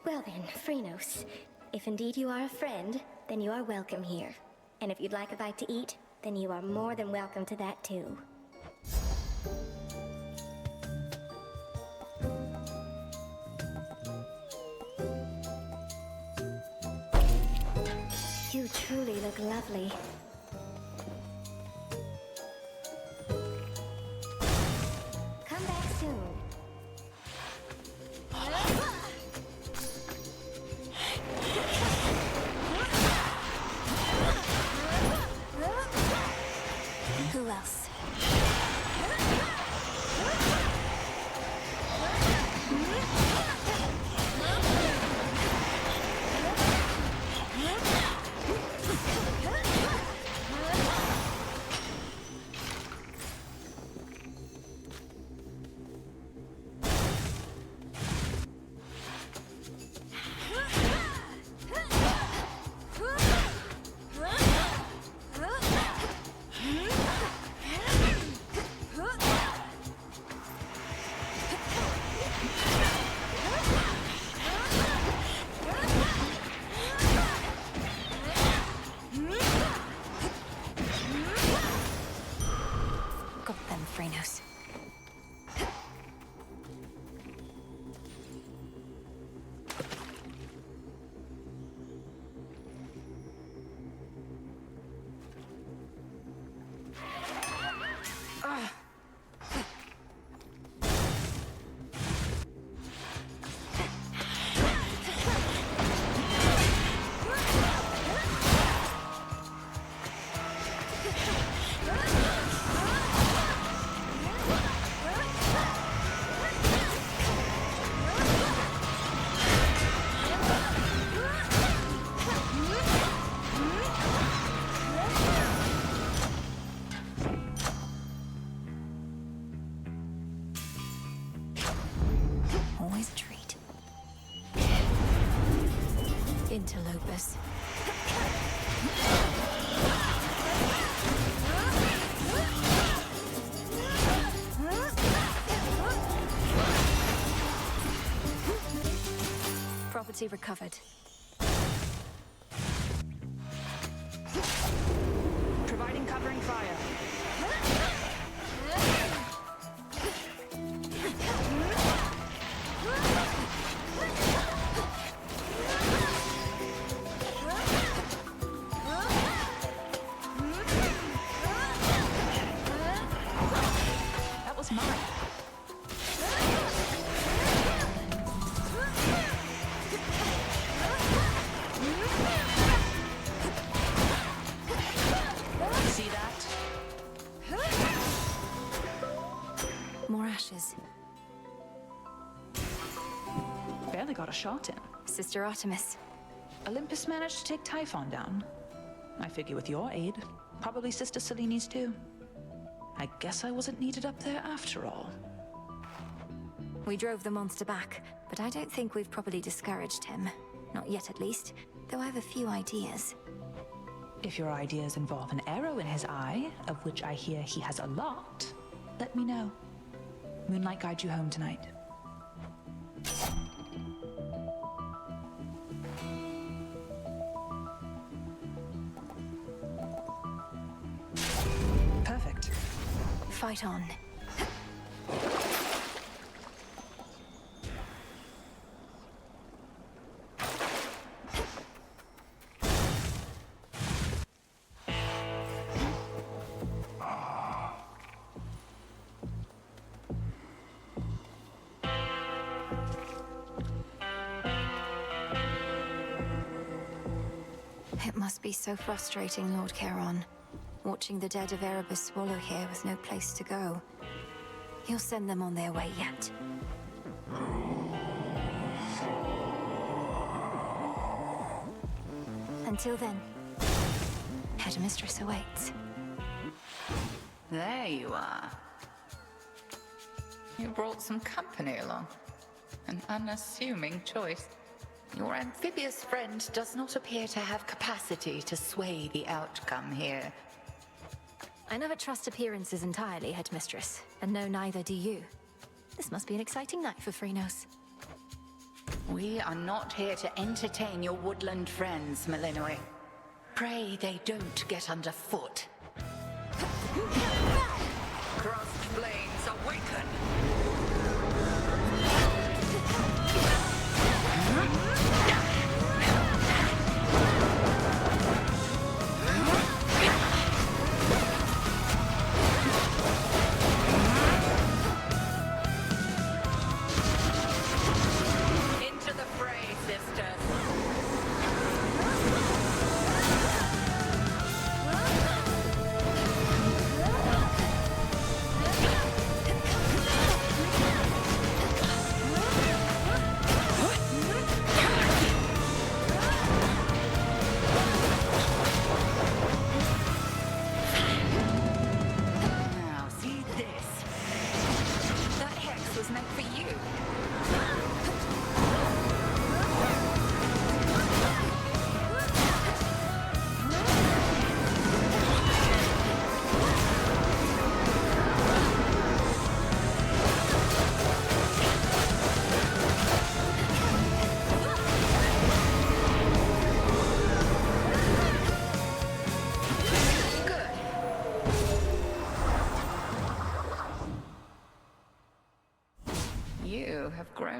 J: Well then, Phrynos, if indeed you are a friend, then you are welcome here. And if you'd like a bite to eat, then you are more than welcome to that too. You truly look lovely. Come back soon.
A: Who else? got them, Phrynos. Always a treat. Interlopers. Property recovered.
E: Providing covering fire.
O: That was mine. See that?
A: More ashes.
S: Barely got a shot in.
A: Sister Artemis.
S: Olympus managed to take Typhon down. I figure with your aid, probably Sister Selene's too. I guess I wasn't needed up there after all.
A: We drove the monster back, but I don't think we've properly discouraged him. Not yet, at least, though I have a few ideas.
S: If your ideas involve an arrow in his eye, of which I hear he has a lot, let me know. Moonlight guide you home tonight. Perfect.
A: Fight on. It must be so frustrating, Lord Charon. Watching the dead of Erebus swallow here with no place to go. He'll send them on their way yet. Until then, Headmistress awaits.
O: There you are. You brought some company along. An unassuming choice. Your amphibious friend does not appear to have capacity to sway the outcome here.
A: I never trust appearances entirely, Headmistress, and no, neither do you. This must be an exciting night for Phrynos.
O: We are not here to entertain your woodland friends, Melinoi. Pray they don't get underfoot. Crossed flames awaken! Into the fray, sisters.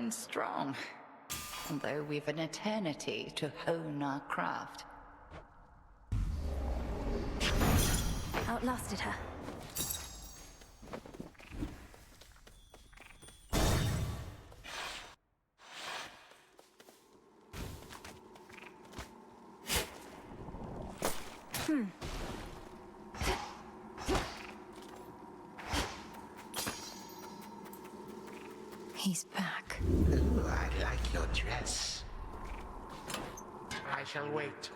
O: grown strong. Although we've an eternity to hone our craft.
A: Outlasted her. He's back.
H: Ooh, I like your dress. I shall wait.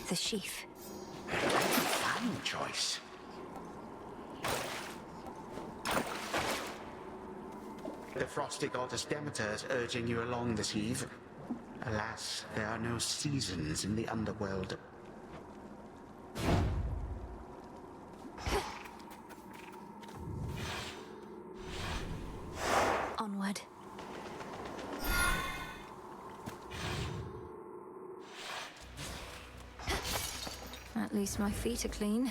A: The sheaf.
H: Fine choice. The frosty goddess Demeter is urging you along this eve. Alas, there are no seasons in the underworld.
A: Onward. At least my feet are clean.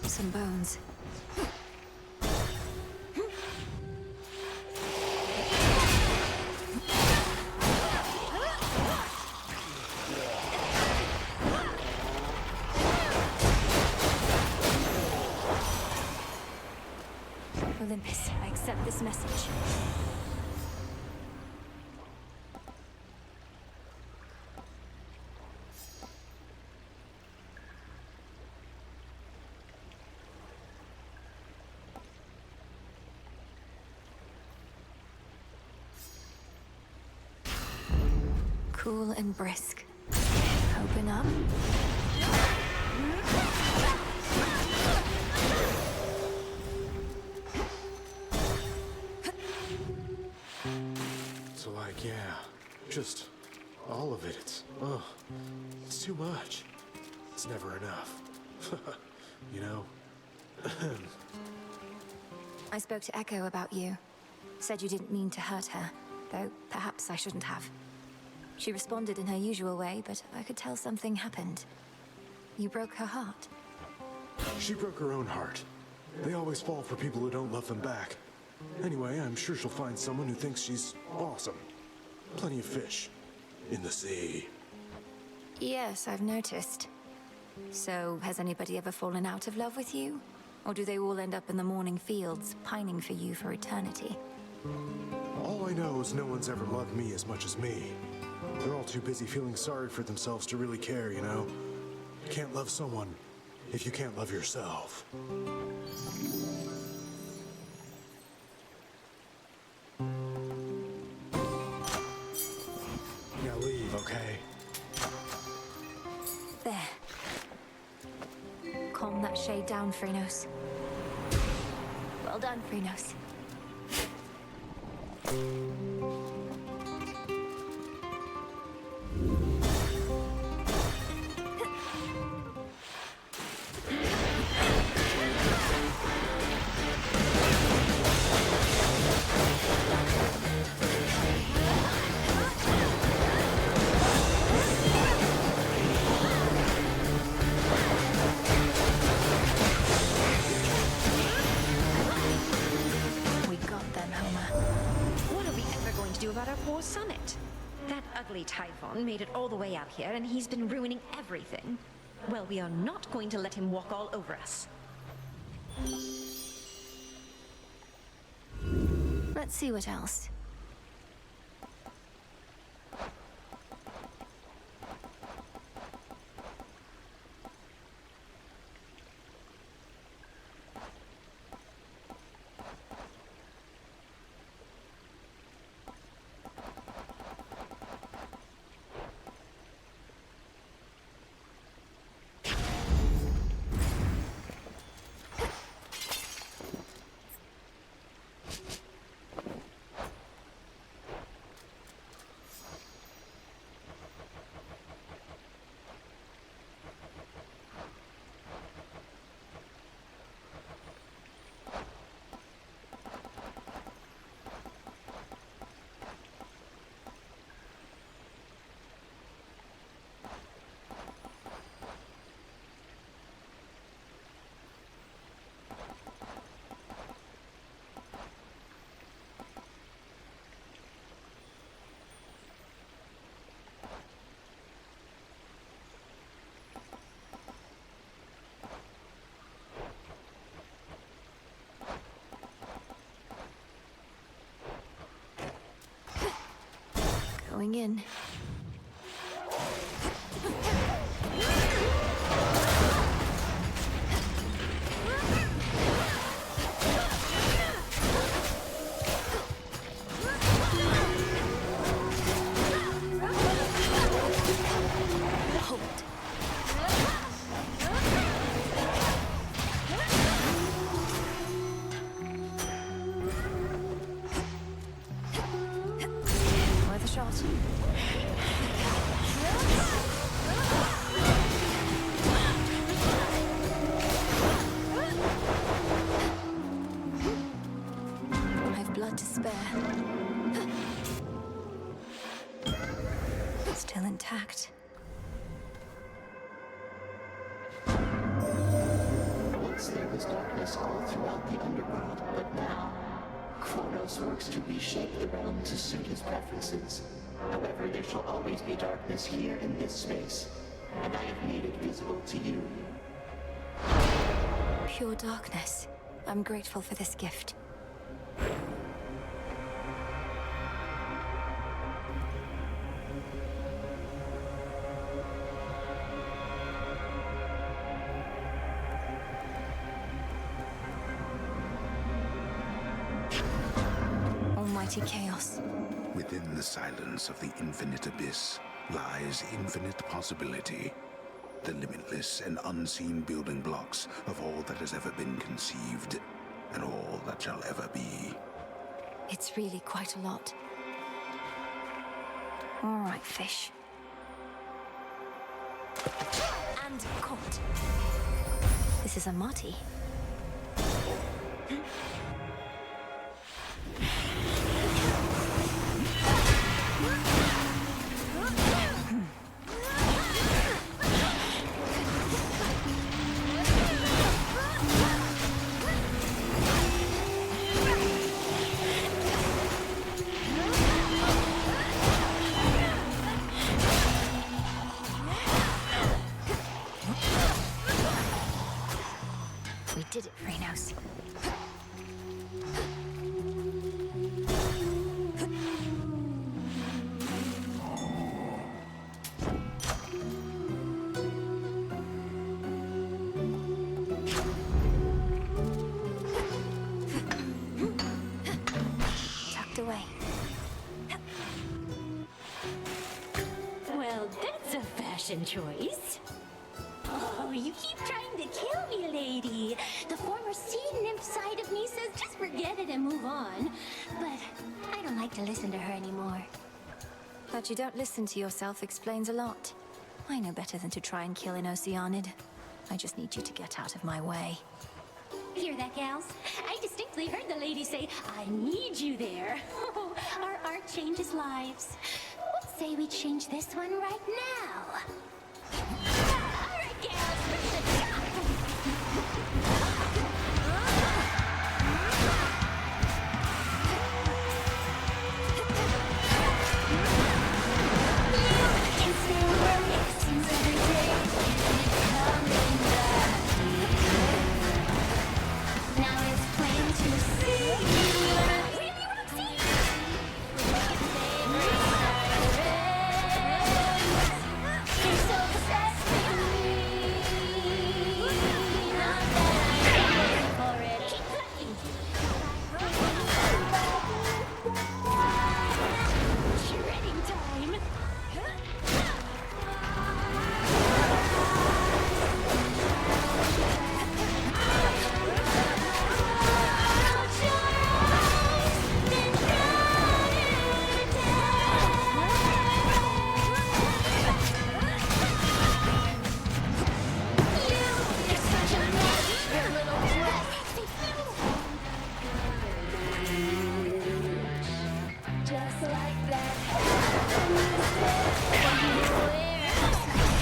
A: Some bones. Olympus, I accept this message. Cool and brisk. Open up.
L: So like, yeah, just all of it. It's too much. It's never enough. You know?
A: I spoke to Echo about you. Said you didn't mean to hurt her, though perhaps I shouldn't have. She responded in her usual way, but I could tell something happened. You broke her heart.
L: She broke her own heart. They always fall for people who don't love them back. Anyway, I'm sure she'll find someone who thinks she's awesome. Plenty of fish in the sea.
A: Yes, I've noticed. So, has anybody ever fallen out of love with you? Or do they all end up in the morning fields, pining for you for eternity?
L: All I know is no one's ever loved me as much as me. They're all too busy feeling sorry for themselves to really care, you know? You can't love someone if you can't love yourself. Now leave, okay?
A: There. Calm that shade down, Phrynos. Well done, Phrynos.
T: Summit. That ugly Typhon made it all the way out here, and he's been ruining everything. Well, we are not going to let him walk all over us.
A: Let's see what else. Going in. Worth a shot. I've blood to spare. Still intact.
U: Once there was darkness all throughout the underworld, but now Kronos works to reshape the realm to suit his preferences. However, there shall always be darkness here in this space, and I have made it visible to you.
A: Pure darkness. I'm grateful for this gift. Almighty chaos.
H: Within the silence of the infinite abyss lies infinite possibility. The limitless and unseen building blocks of all that has ever been conceived, and all that shall ever be.
A: It's really quite a lot. All right, fish. And caught. This is a Marty. We did it, Frenos. Tucked away.
V: Well, that's a fashion choice. Oh, you keep trying to kill me, lady. The former sea nymph side of me says just forget it and move on. But I don't like to listen to her anymore.
A: That you don't listen to yourself explains a lot. I know better than to try and kill an Oceanid. I just need you to get out of my way.
V: Hear that, gals? I distinctly heard the lady say, I need you there. Oh, our art changes lives. Let's say we change this one right now. All right, gals, bring the top. Now it's plain to see. You're so obsessed with me. Not that I'm for it. Keep playing. Shredding time. Just like that.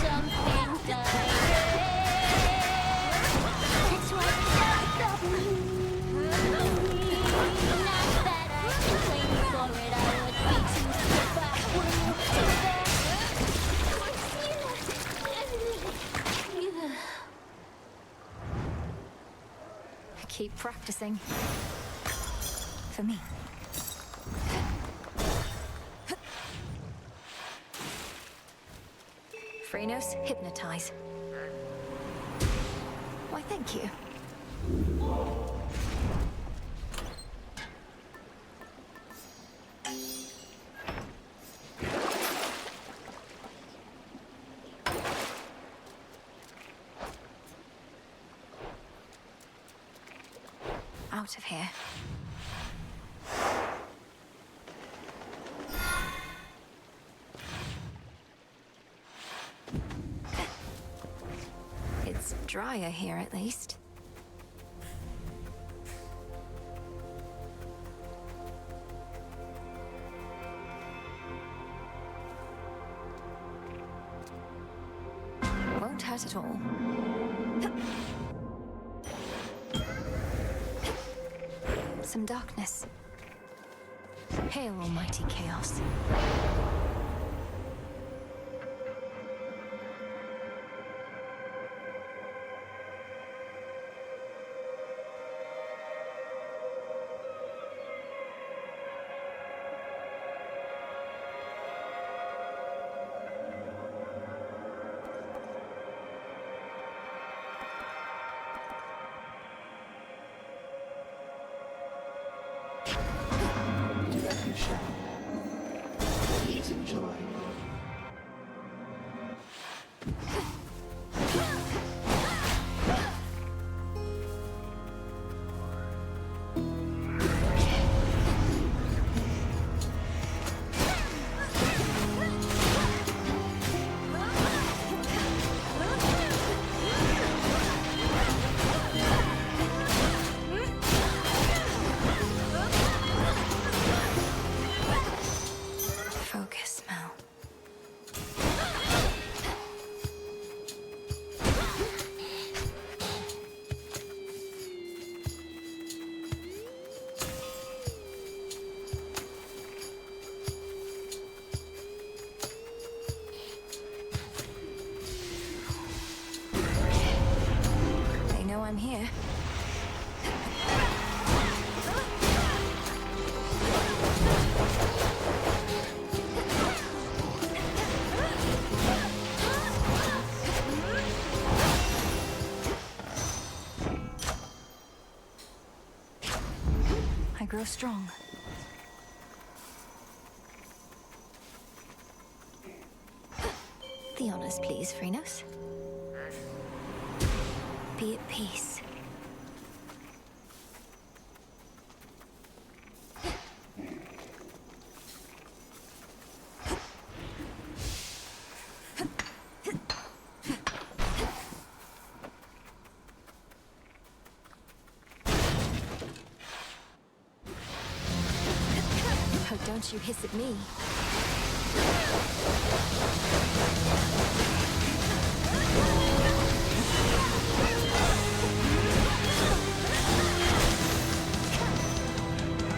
V: Something direct. It's what does me. Not that I can wait for it. I would be too if I wouldn't do that.
A: Keep practicing. For me. Phrenos, hypnotize. Why, thank you. Out of here. It's drier here, at least. Won't hurt at all. Some darkness. Hail, almighty chaos.
U: Please enjoy.
A: Focus, Mel. They know I'm here. I grow strong. The honors, please, Phrenos. Be at peace. Oh, don't you hiss at me.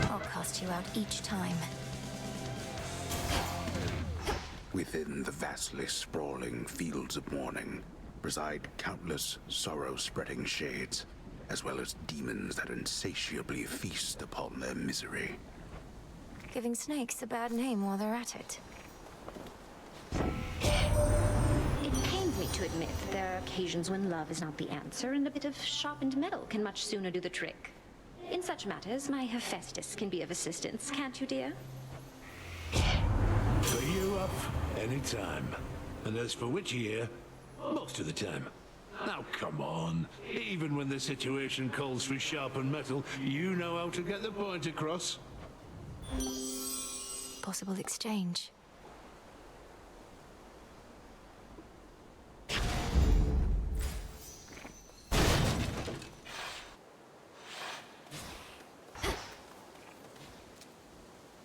A: I'll cast you out each time.
H: Within the vastly sprawling fields of morning reside countless sorrow-spreading shades, as well as demons that insatiably feast upon their misery.
A: Giving snakes a bad name while they're at it.
T: It pains me to admit that there are occasions when love is not the answer, and a bit of sharpened metal can much sooner do the trick. In such matters, my Hephaestus can be of assistance, can't you, dear?
C: For you up any time. And as for Witchy here, most of the time. Now come on. Even when the situation calls for sharpened metal, you know how to get the point across.
A: Possible exchange.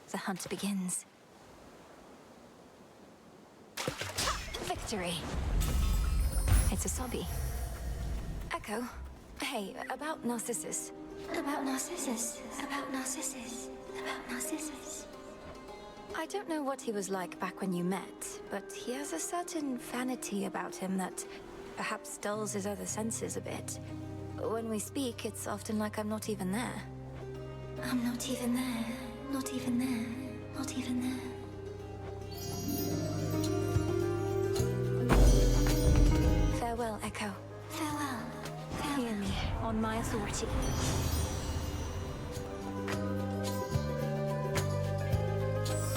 A: The hunt begins. Victory! It's a sobby. Echo. Hey, about Narcissus.
V: About Narcissus. About Narcissus. About Narcissus.
A: I don't know what he was like back when you met, but he has a certain vanity about him that perhaps dulls his other senses a bit. When we speak, it's often like I'm not even there.
V: I'm not even there. Not even there. Not even there.
A: on my authority.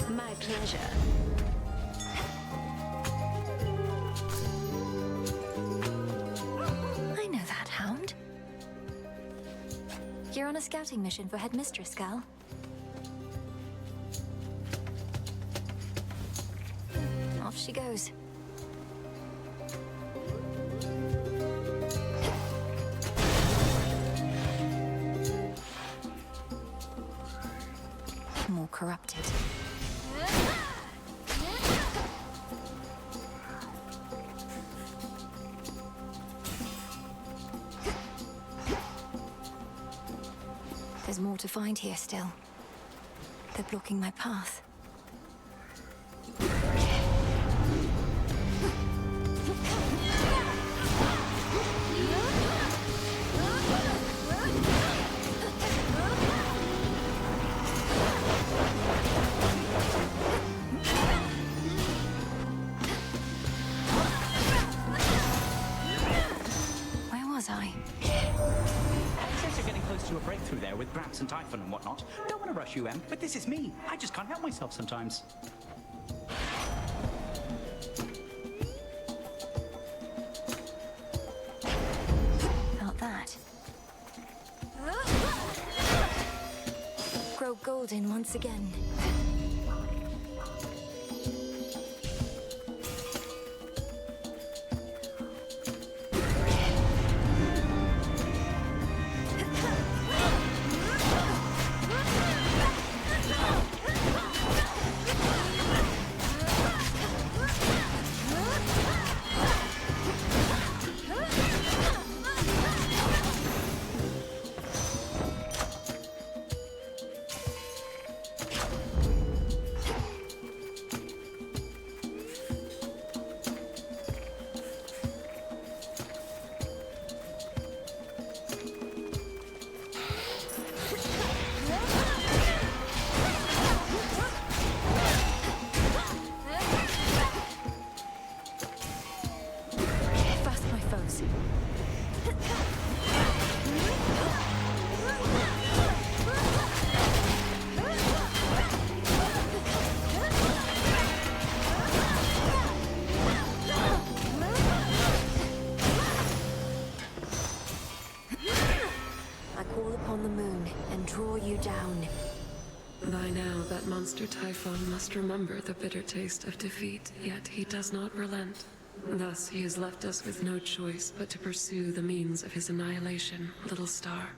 T: My pleasure.
A: I know that hound. You're on a scouting mission for Headmistress, gal. Off she goes. More corrupted. There's more to find here still. They're blocking my path. Where was I?
G: Since you're getting close to a breakthrough there with Gramps and Typhon and whatnot, don't want to rush you, Em, but this is me. I just can't help myself sometimes.
A: Felt that. Grow golden once again. Fast my foes. I call upon the moon and draw you down.
D: By now, that monster Typhon must remember the bitter taste of defeat, yet he does not relent. Thus, he has left us with no choice but to pursue the means of his annihilation, little star.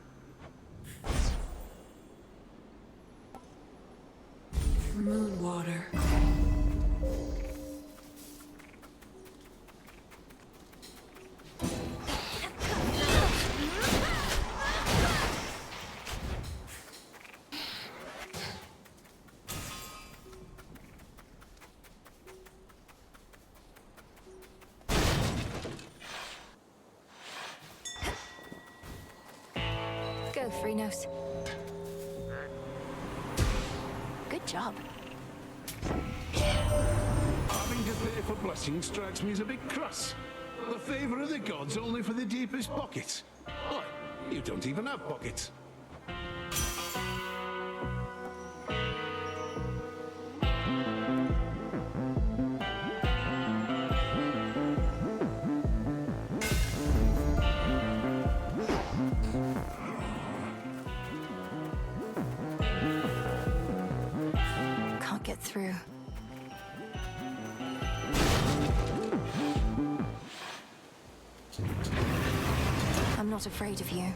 D: Moonwater.
A: Go, Freenos. Good job.
C: Having to pay for blessings strikes me as a bit crass. The favour of the gods only for the deepest pockets. Why, you don't even have pockets.
A: Can't get through. I'm not afraid of you.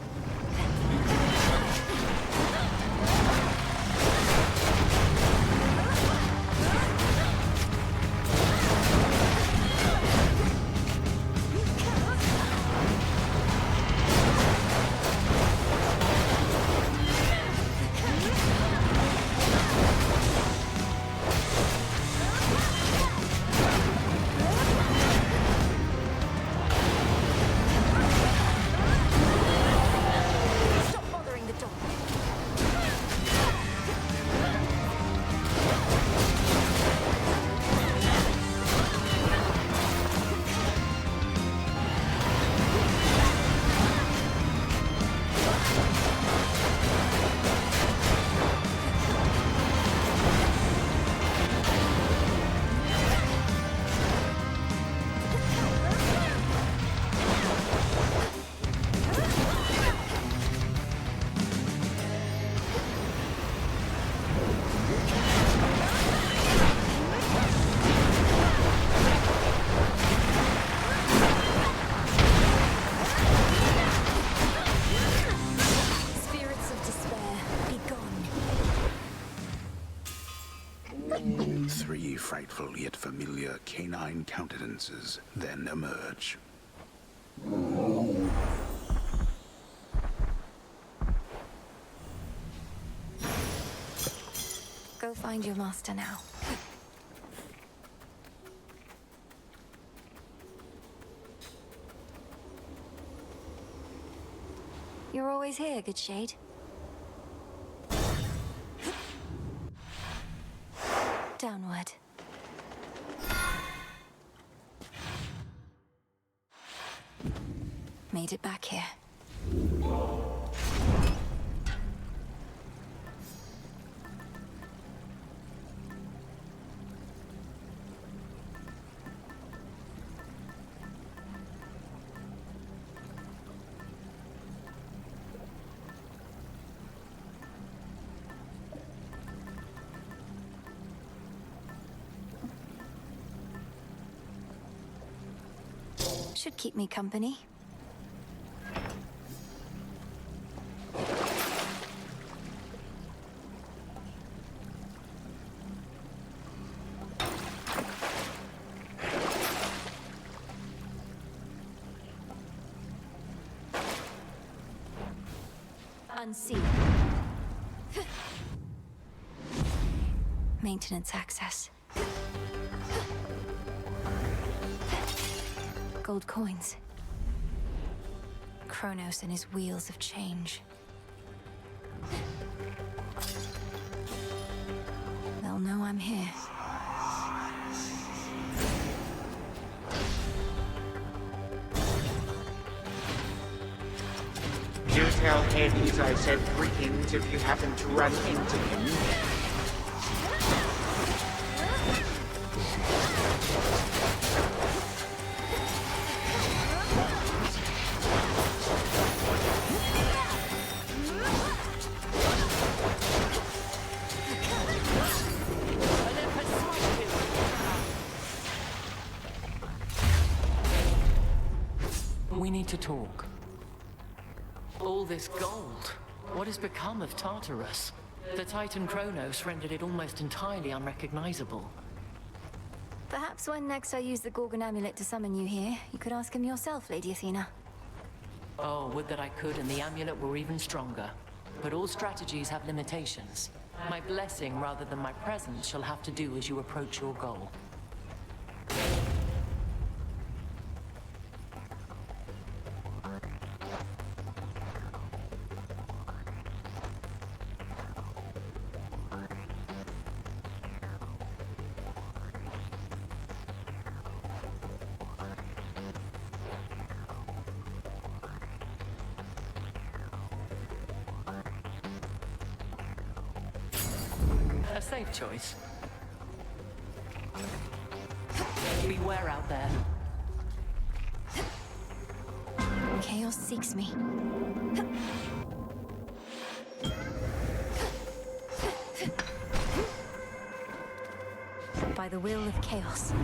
H: frightful yet familiar canine countenances then emerge.
A: Go find your master now. You're always here, good shade. Downward. Made it back here. Should keep me company. Unseen. Maintenance access. Gold coins. Kronos and his wheels of change. They'll know I'm here.
F: Do tell Hades I said greetings if you happen to run into him.
K: We need to talk. All this gold. What has become of Tartarus? The Titan Kronos rendered it almost entirely unrecognizable.
A: Perhaps when next I use the Gorgon amulet to summon you here, you could ask him yourself, Lady Athena.
K: Oh, would that I could, and the amulet were even stronger. But all strategies have limitations. My blessing rather than my presence shall have to do as you approach your goal. A safe choice. Beware out there.
A: Chaos seeks me. By the will of chaos.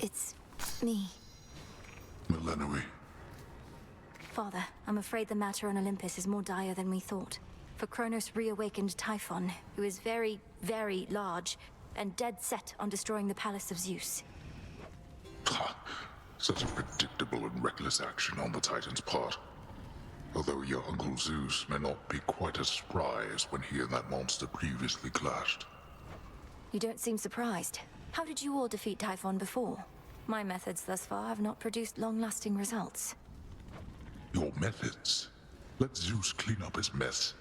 A: It's me.
B: Millenoi.
A: Father, I'm afraid the matter on Olympus is more dire than we thought. For Kronos reawakened Typhon, who is very, very large, and dead set on destroying the palace of Zeus.
B: Such a predictable and reckless action on the Titan's part. Although your Uncle Zeus may not be quite as spry as when he and that monster previously clashed.
A: You don't seem surprised. How did you all defeat Typhon before? My methods thus far have not produced long-lasting results.
B: Your methods? Let Zeus clean up his mess.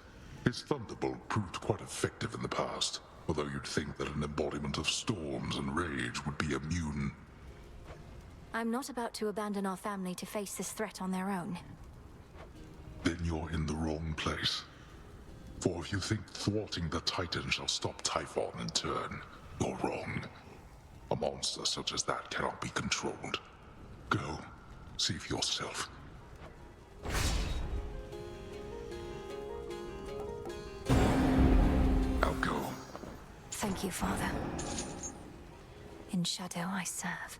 B: His thunderbolt proved quite effective in the past, although you'd think that an embodiment of storms and rage would be immune.
A: I'm not about to abandon our family to face this threat on their own.
B: Then you're in the wrong place. For if you think thwarting the Titan shall stop Typhon in turn, you're wrong. A monster such as that cannot be controlled. Go, see for yourself.
A: Thank Thank you, Father. In shadow I serve.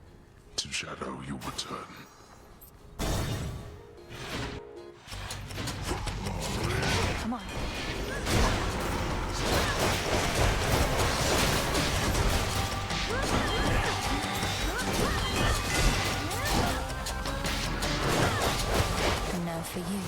B: To shadow you return.
A: Come on. And now for you.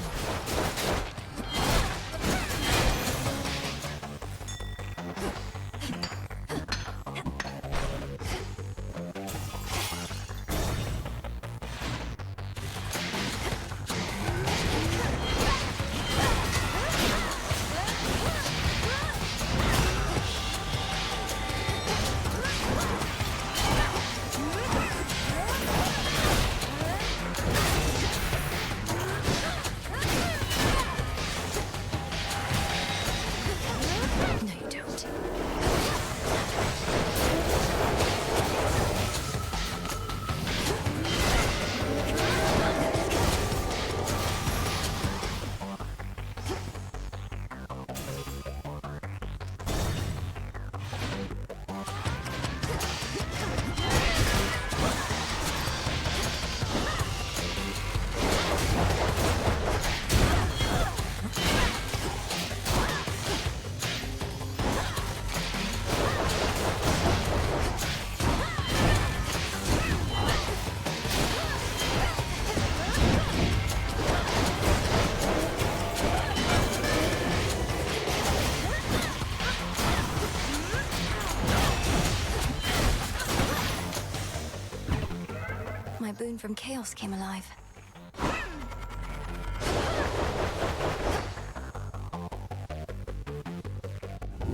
A: My boon from chaos came alive.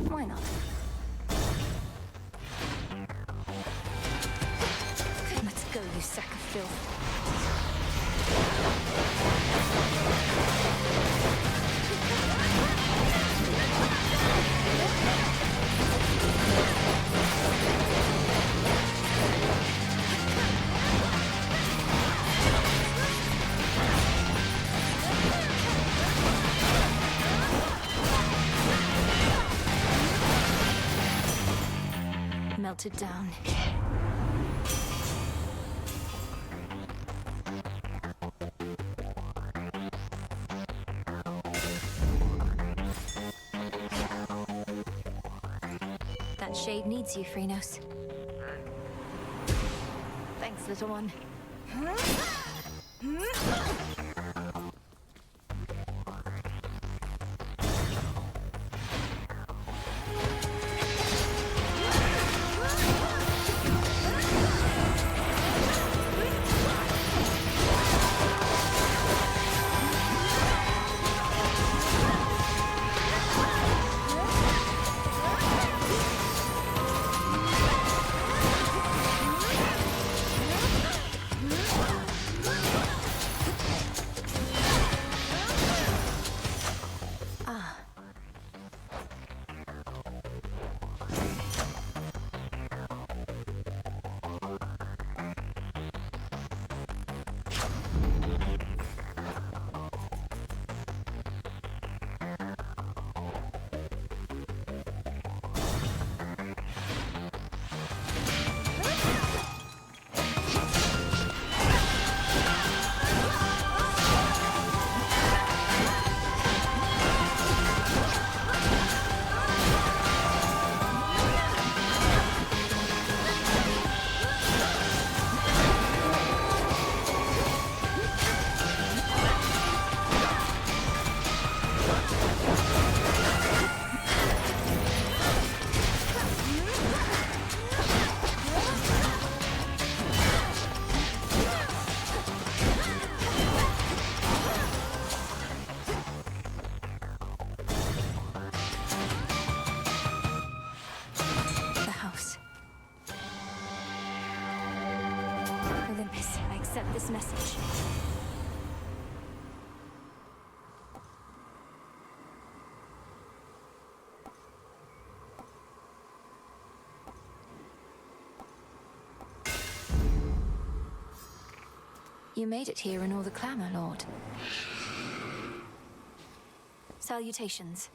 A: Why not? Let's go, you sack of filth. Melted down. That shade needs you, Phrynos. Thanks, little one. This message. You made it here in all the clamor, Lord. Salutations.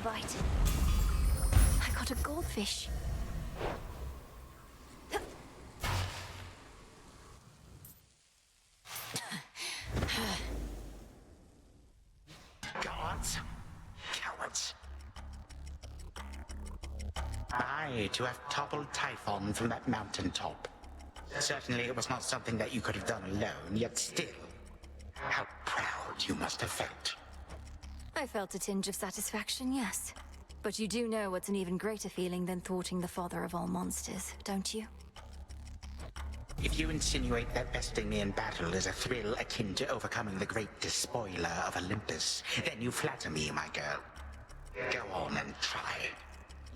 A: bite. I got a goldfish.
F: Gods. Cowards. I, to have toppled Typhon from that mountaintop. Certainly it was not something that you could have done alone, yet still. How proud you must have felt.
A: I felt a tinge of satisfaction, yes. But you do know what's an even greater feeling than thwarting the father of all monsters, don't you?
F: If you insinuate that besting me in battle is a thrill akin to overcoming the great despoiler of Olympus, then you flatter me, my girl. Go on and try,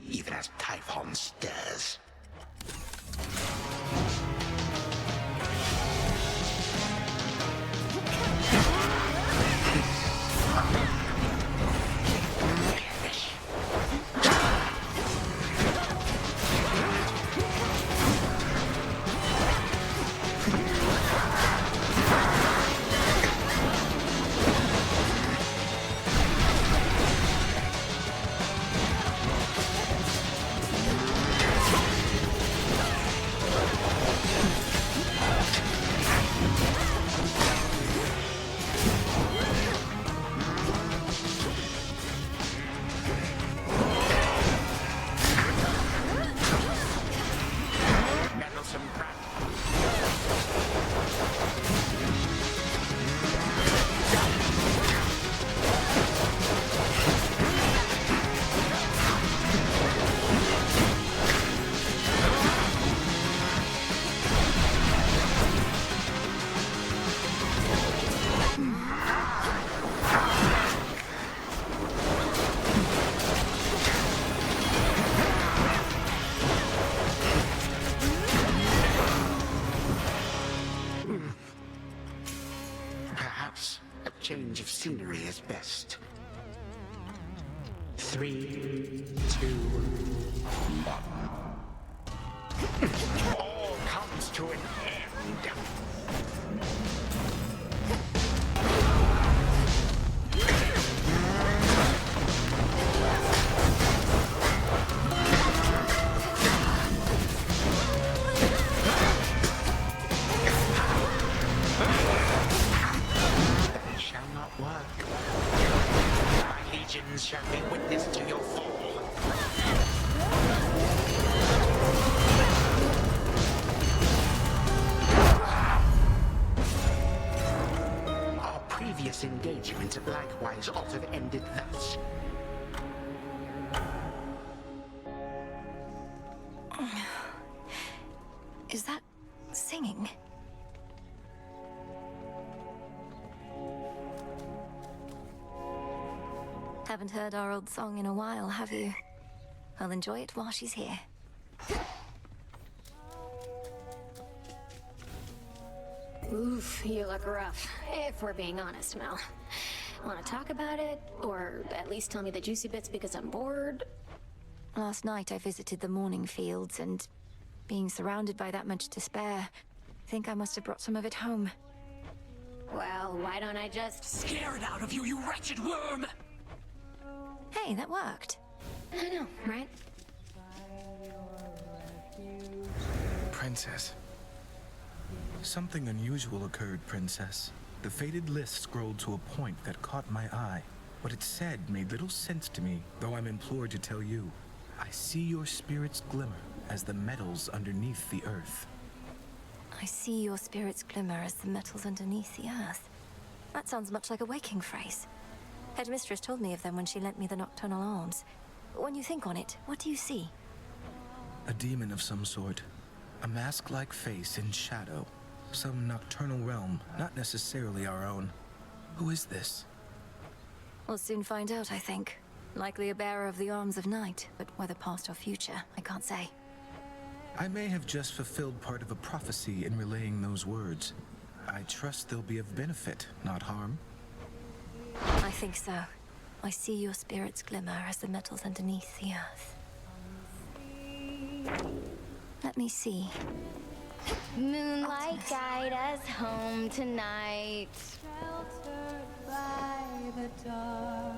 F: even as Typhon stirs. Change of scenery is best. 3, 2, 1. All comes to an end. Shall be witness to your fall. Our previous engagement likewise ought to have ended thus.
A: Is that singing? Haven't heard our old song in a while, have you? I'll enjoy it while she's here.
J: Oof, you look rough, if we're being honest, Mel. Want to talk about it? Or at least tell me the juicy bits because I'm bored?
A: Last night I visited the mourning fields, and being surrounded by that much despair, I think I must have brought some of it home.
J: Well, why don't I just...
K: Scare it out of you, you wretched worm!
A: Hey, that worked.
J: I know, right?
I: Princess. Something unusual occurred, Princess. The faded list scrolled to a point that caught my eye. What it said made little sense to me, though I'm implored to tell you. I see your spirits glimmer as the metals underneath the earth.
A: I see your spirits glimmer as the metals underneath the earth. That sounds much like a waking phrase. Headmistress told me of them when she lent me the nocturnal arms. When you think on it, what do you see?
I: A demon of some sort. A mask-like face in shadow. Some nocturnal realm, not necessarily our own. Who is this?
A: We'll soon find out, I think. Likely a bearer of the arms of night, but whether past or future, I can't say.
I: I may have just fulfilled part of a prophecy in relaying those words. I trust they'll be of benefit, not harm.
A: I think so. I see your spirits glimmer as the metals underneath the earth. Let me see.
J: Moonlight guide us home tonight.
N: Sheltered by the dark,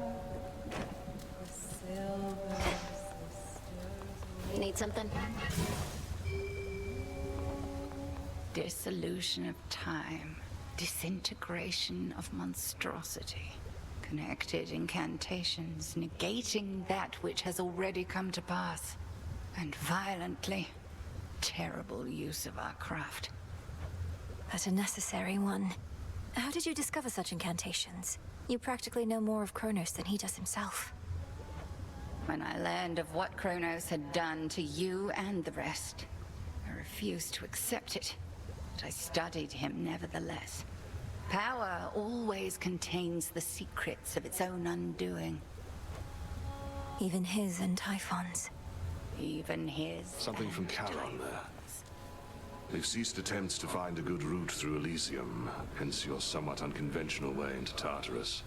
N: the
T: Need something?
O: Dissolution of time. Disintegration of monstrosity. Connected incantations, negating that which has already come to pass. And violently, terrible use of our craft.
A: But a necessary one. How did you discover such incantations? You practically know more of Kronos than he does himself.
O: When I learned of what Kronos had done to you and the rest, I refused to accept it, but I studied him nevertheless. Power always contains the secrets of its own undoing.
A: Even his and Typhon's.
O: Even his.
M: Something from Charon there. They've ceased attempts to find a good route through Elysium, hence your somewhat unconventional way into Tartarus.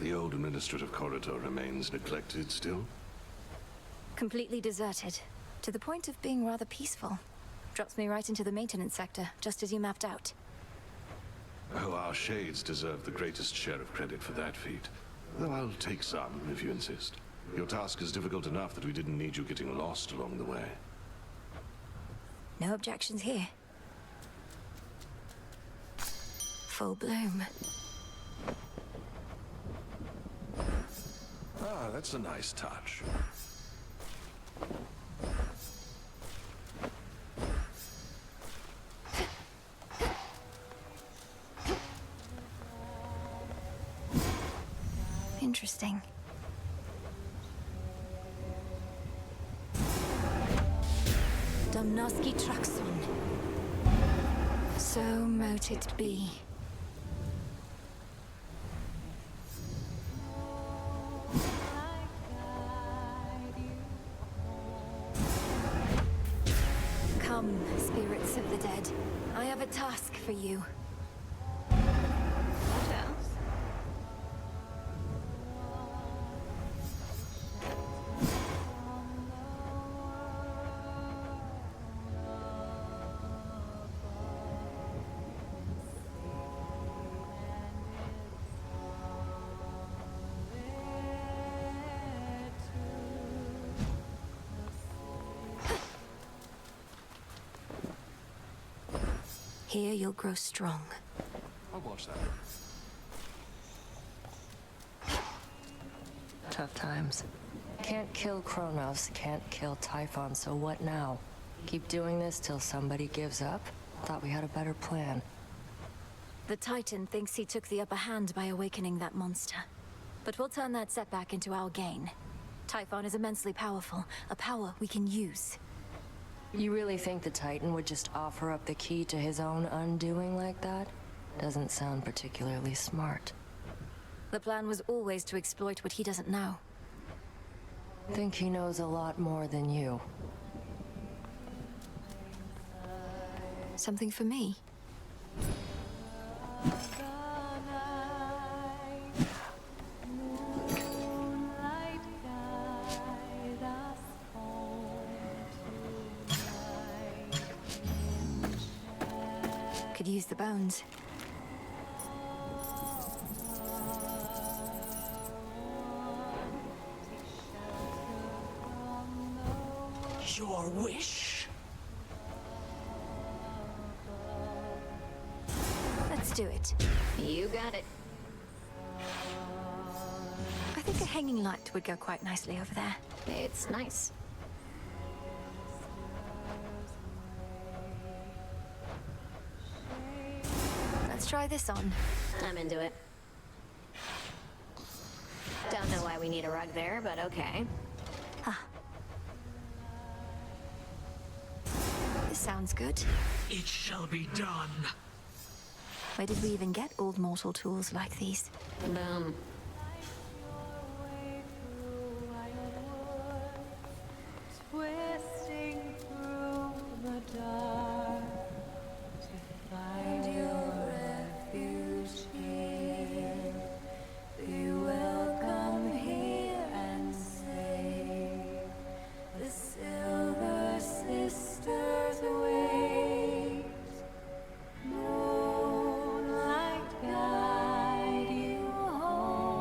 M: The old administrative corridor remains neglected still?
A: Completely deserted, to the point of being rather peaceful. Drops me right into the maintenance sector, just as you mapped out.
M: Oh, our shades deserve the greatest share of credit for that feat. Though I'll take some, if you insist. Your task is difficult enough that we didn't need you getting lost along the way.
A: No objections here. Full bloom.
M: Ah, that's a nice touch.
A: Interesting. Domnoski Traxon. So mote it be. Come, spirits of the dead. I have a task for you.
O: What else?
A: Here you'll grow strong.
M: I'll watch that.
P: Tough times. Can't kill Kronos, can't kill Typhon, so what now? Keep doing this till somebody gives up? Thought we had a better plan.
A: The Titan thinks he took the upper hand by awakening that monster. But we'll turn that setback into our gain. Typhon is immensely powerful, a power we can use.
P: You really think the Titan would just offer up the key to his own undoing like that? Doesn't sound particularly smart.
A: The plan was always to exploit what he doesn't know.
P: Think he knows a lot more than you.
A: Something for me? Could use the bones.
R: Your wish.
A: Let's do it.
T: You got it.
A: I think a hanging light would go quite nicely over there.
T: It's nice.
A: Let's try this on.
T: I'm into it. Don't know why we need a rug there, but okay.
A: This sounds good.
R: It shall be done.
A: Where did we even get old mortal tools like these?
T: Boom.
N: Twisting through the dark to find your refuge here. Be welcome here and safe. The Silver Sisters wait. Moonlight guide you home.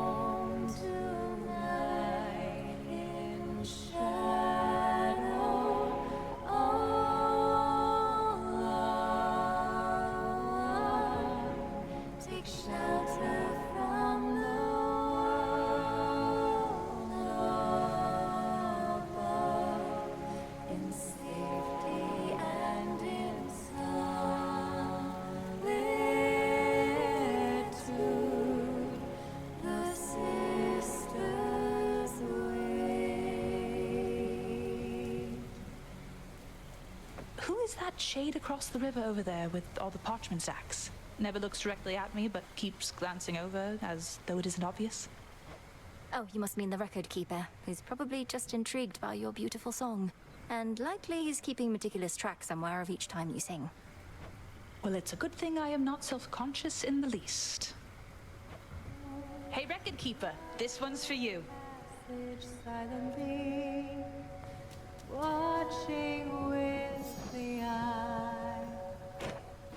S: is that shade across the river over there with all the parchment sacks? Never looks directly at me, but keeps glancing over as though it isn't obvious.
A: Oh, you must mean the record keeper, who's probably just intrigued by your beautiful song. And likely he's keeping meticulous track somewhere of each time you sing.
S: Well, it's a good thing I am not self-conscious in the least. Hey, record keeper, this one's for you.
N: Silently watching with the eye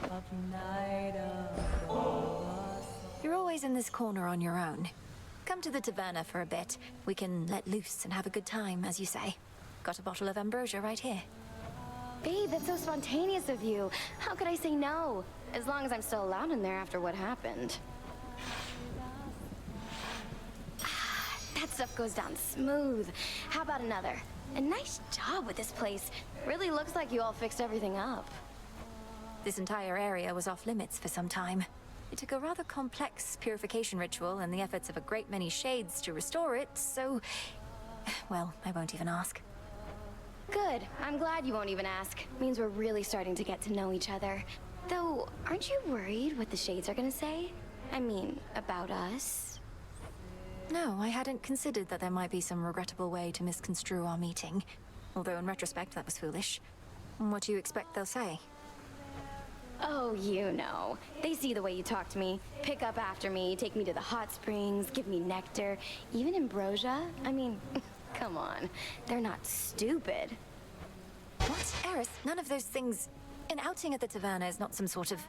N: of night of
A: You're always in this corner on your own. Come to the taverna for a bit. We can let loose and have a good time, as you say. Got a bottle of ambrosia right here.
J: Babe, that's so spontaneous of you. How could I say no? As long as I'm still allowed in there after what happened. That stuff goes down smooth. How about another? And nice job with this place. Really looks like you all fixed everything up.
A: This entire area was off limits for some time. It took a rather complex purification ritual and the efforts of a great many shades to restore it, so... well, I won't even ask.
J: Good. I'm glad you won't even ask. Means we're really starting to get to know each other. Though, aren't you worried what the shades are gonna say? I mean, about us?
A: No, I hadn't considered that there might be some regrettable way to misconstrue our meeting. Although in retrospect, that was foolish. What do you expect they'll say?
J: Oh, you know. They see the way you talk to me, pick up after me, take me to the hot springs, give me nectar, even ambrosia. I mean, come on. They're not stupid.
A: What? Eris, none of those things... An outing at the taverna is not some sort of...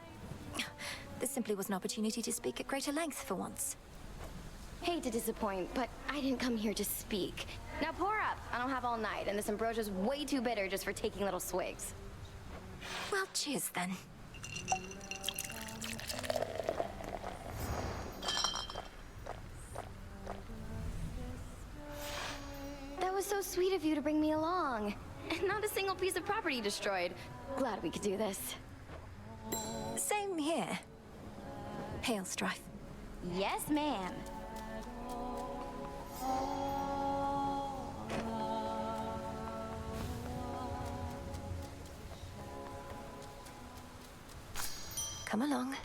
A: This simply was an opportunity to speak at greater length for once.
J: Hate to disappoint, but I didn't come here to speak. Now pour up. I don't have all night, and this ambrosia's way too bitter just for taking little swigs.
A: Well, cheers then.
J: That was so sweet of you to bring me along. And not a single piece of property destroyed. Glad we could do this.
A: Same here. Hail, Strife.
J: Yes, ma'am.
A: Come along.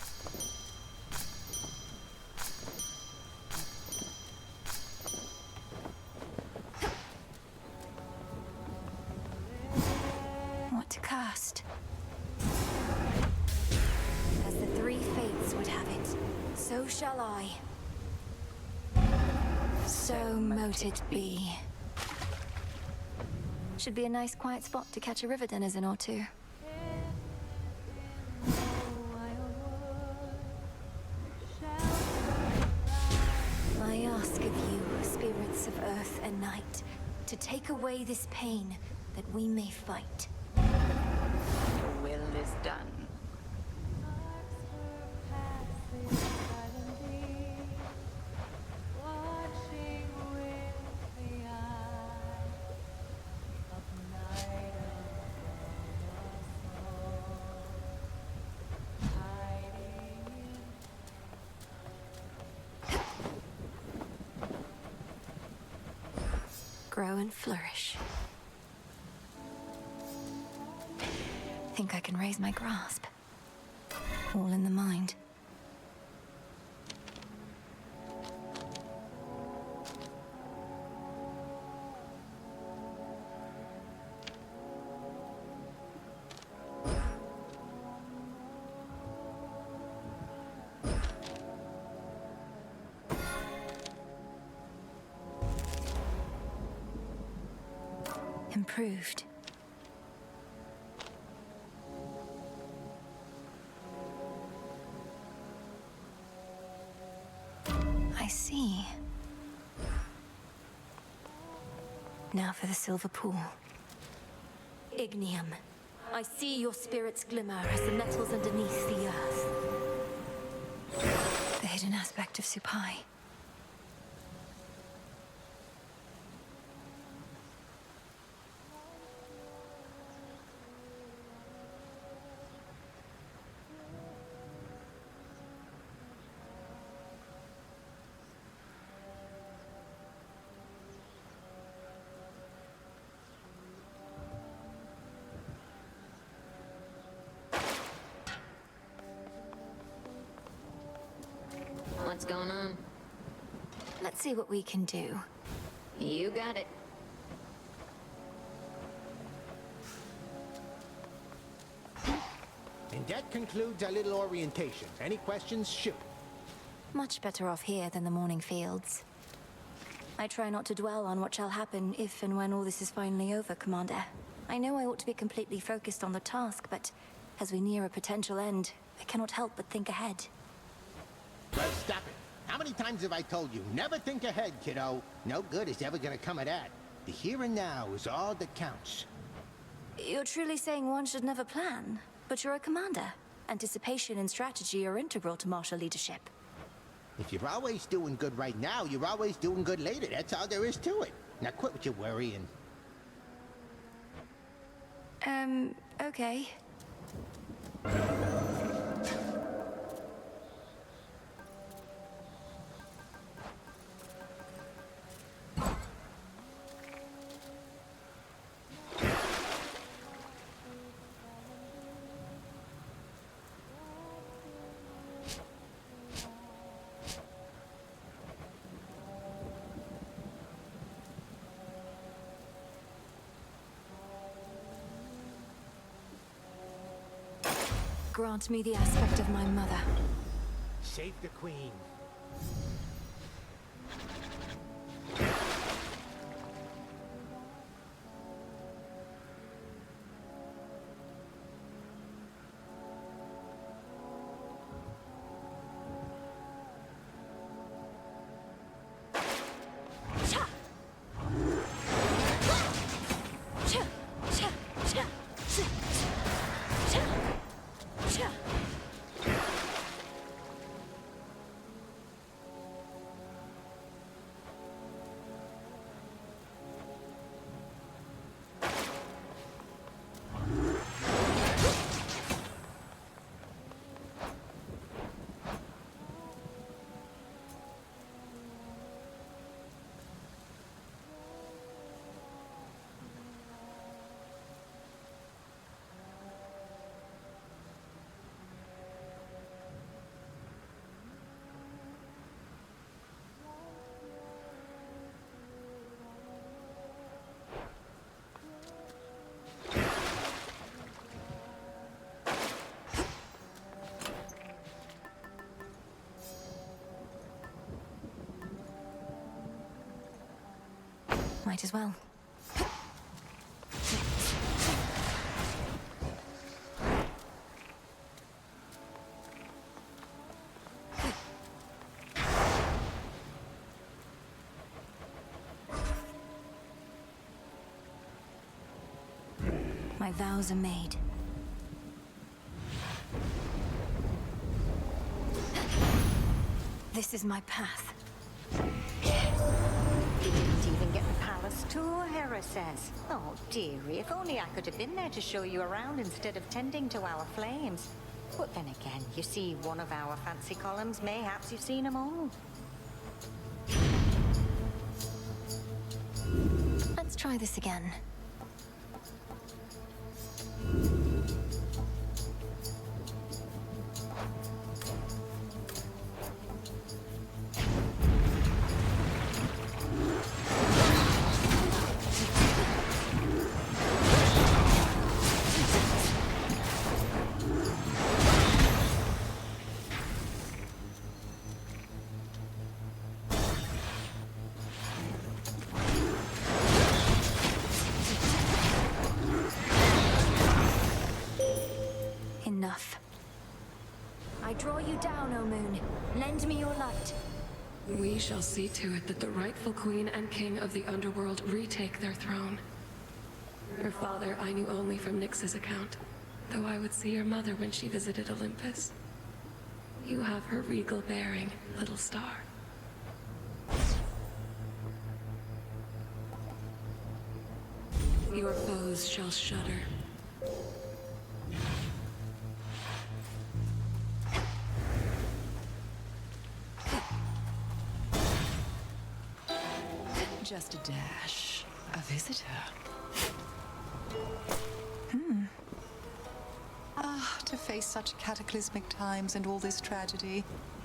A: What to cast? As the three fates would have it, so shall I. So mote it be. Should be a nice quiet spot to catch a river denizen or two. I ask of you, spirits of earth and night, to take away this pain that we may fight.
O: Your will is done.
A: Grow and flourish. Think I can raise my grasp. All in the mind. Improved. I see. Now for the silver pool. Ignium. I see your spirits glimmer as the metals underneath the earth. The hidden aspect of Supai.
T: What's going on?
A: Let's see what we can do.
T: You got it.
E: And that concludes our little orientation. Any questions? Shoot.
A: Much better off here than the morning fields. I try not to dwell on what shall happen if and when all this is finally over, Commander. I know I ought to be completely focused on the task, but as we near a potential end, I cannot help but think ahead.
E: Well, stop it. How many times have I told you, never think ahead, kiddo? No good is ever gonna come of that. The here and now is all that counts.
A: You're truly saying one should never plan, but you're a commander. Anticipation and strategy are integral to martial leadership.
E: If you're always doing good right now, you're always doing good later. That's all there is to it. Now quit with your worrying.
A: Okay. Grant me the aspect of my mother.
E: Save the queen. Might as well. My vows are made. This is my path.
Q: You didn't even get the palace tour, Hera says. Oh, dearie, if only I could have been there to show you around instead of tending to our flames. But then again, you see one of our fancy columns, mayhaps you've seen them all.
A: Let's try this again. Enough. I draw you down, O Moon. Lend me your light.
D: We shall see to it that the rightful queen and king of the underworld retake their throne. Her father I knew only from Nyx's account, though I would see your mother when she visited Olympus. You have her regal bearing, little star. Your foes shall shudder.
W: Just a dash. A visitor. To face
N: face such cataclysmic times and all this tragedy.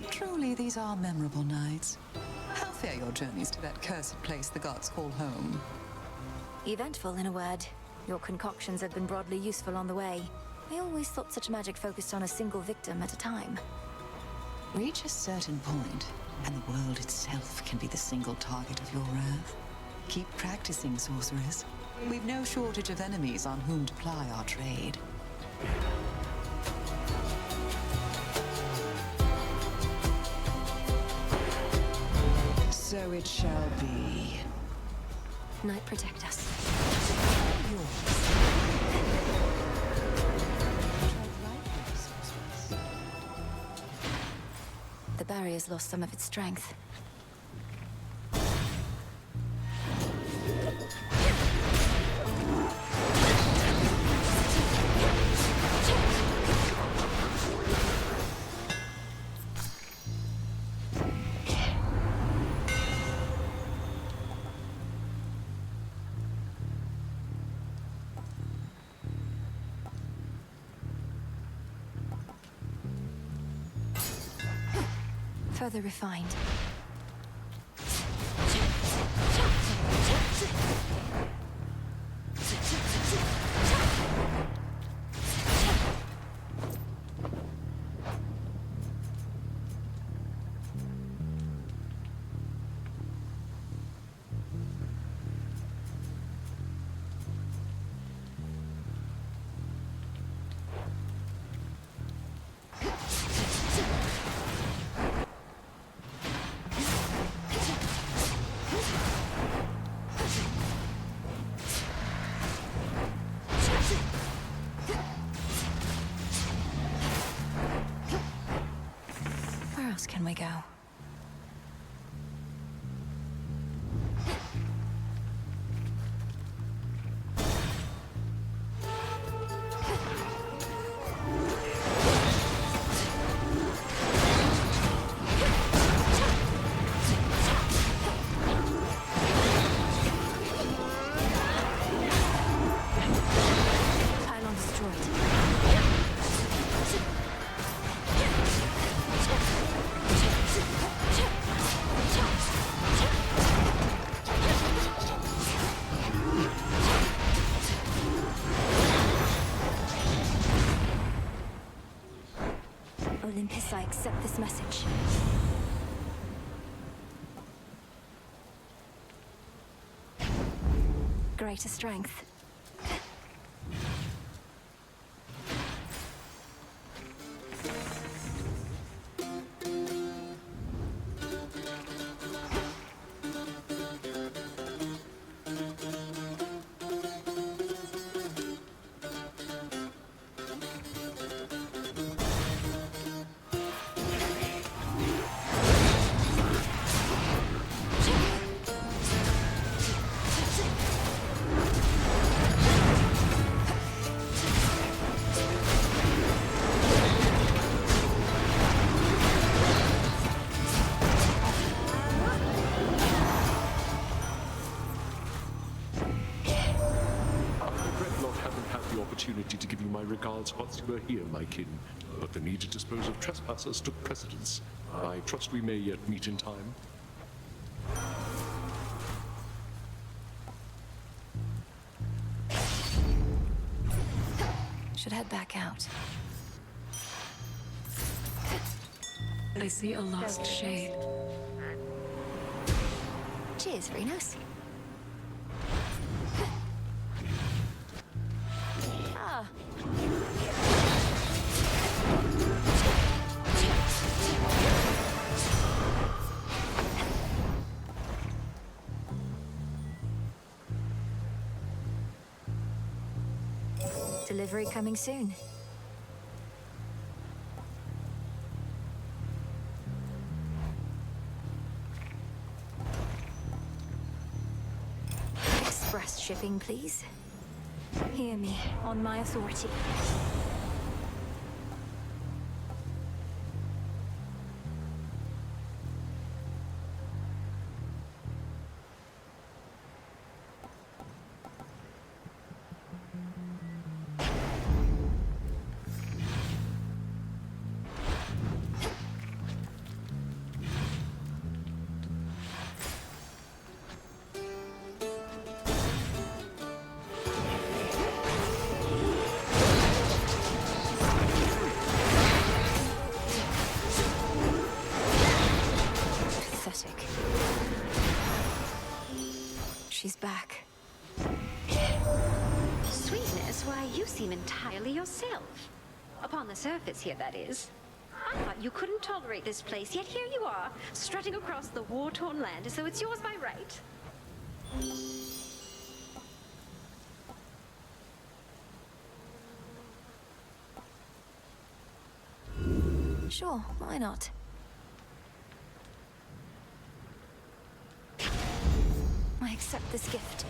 N: Truly, these are memorable nights. How fare your journeys to that cursed place the gods call home?
A: Eventful, in a word. Your concoctions have been broadly useful on the way. I always thought such magic focused on a single victim at a time.
N: Reach a certain point, and the world itself can be the single target of your wrath. Keep practicing, sorceress. We've no shortage of enemies on whom to ply our trade. So it shall be.
A: Night protect us. The barrier's lost some of its strength. Further refined. Where else can we go? Pylon destroyed. Olympus, I accept this message. Greater strength.
L: Opportunity to give you my regards whilst you were here, my kin. But the need to dispose of trespassers took precedence. I trust we may yet meet in time.
A: Should head back out.
D: I see a lost shade.
A: Cheers, Renos. Ah. Delivery coming soon. Express shipping, please. Hear me, on my authority.
T: You seem entirely yourself. Upon the surface here, that is. I thought you couldn't tolerate this place, yet here you are, strutting across the war-torn land as though it's yours by right.
A: Sure, why not? I accept this gift.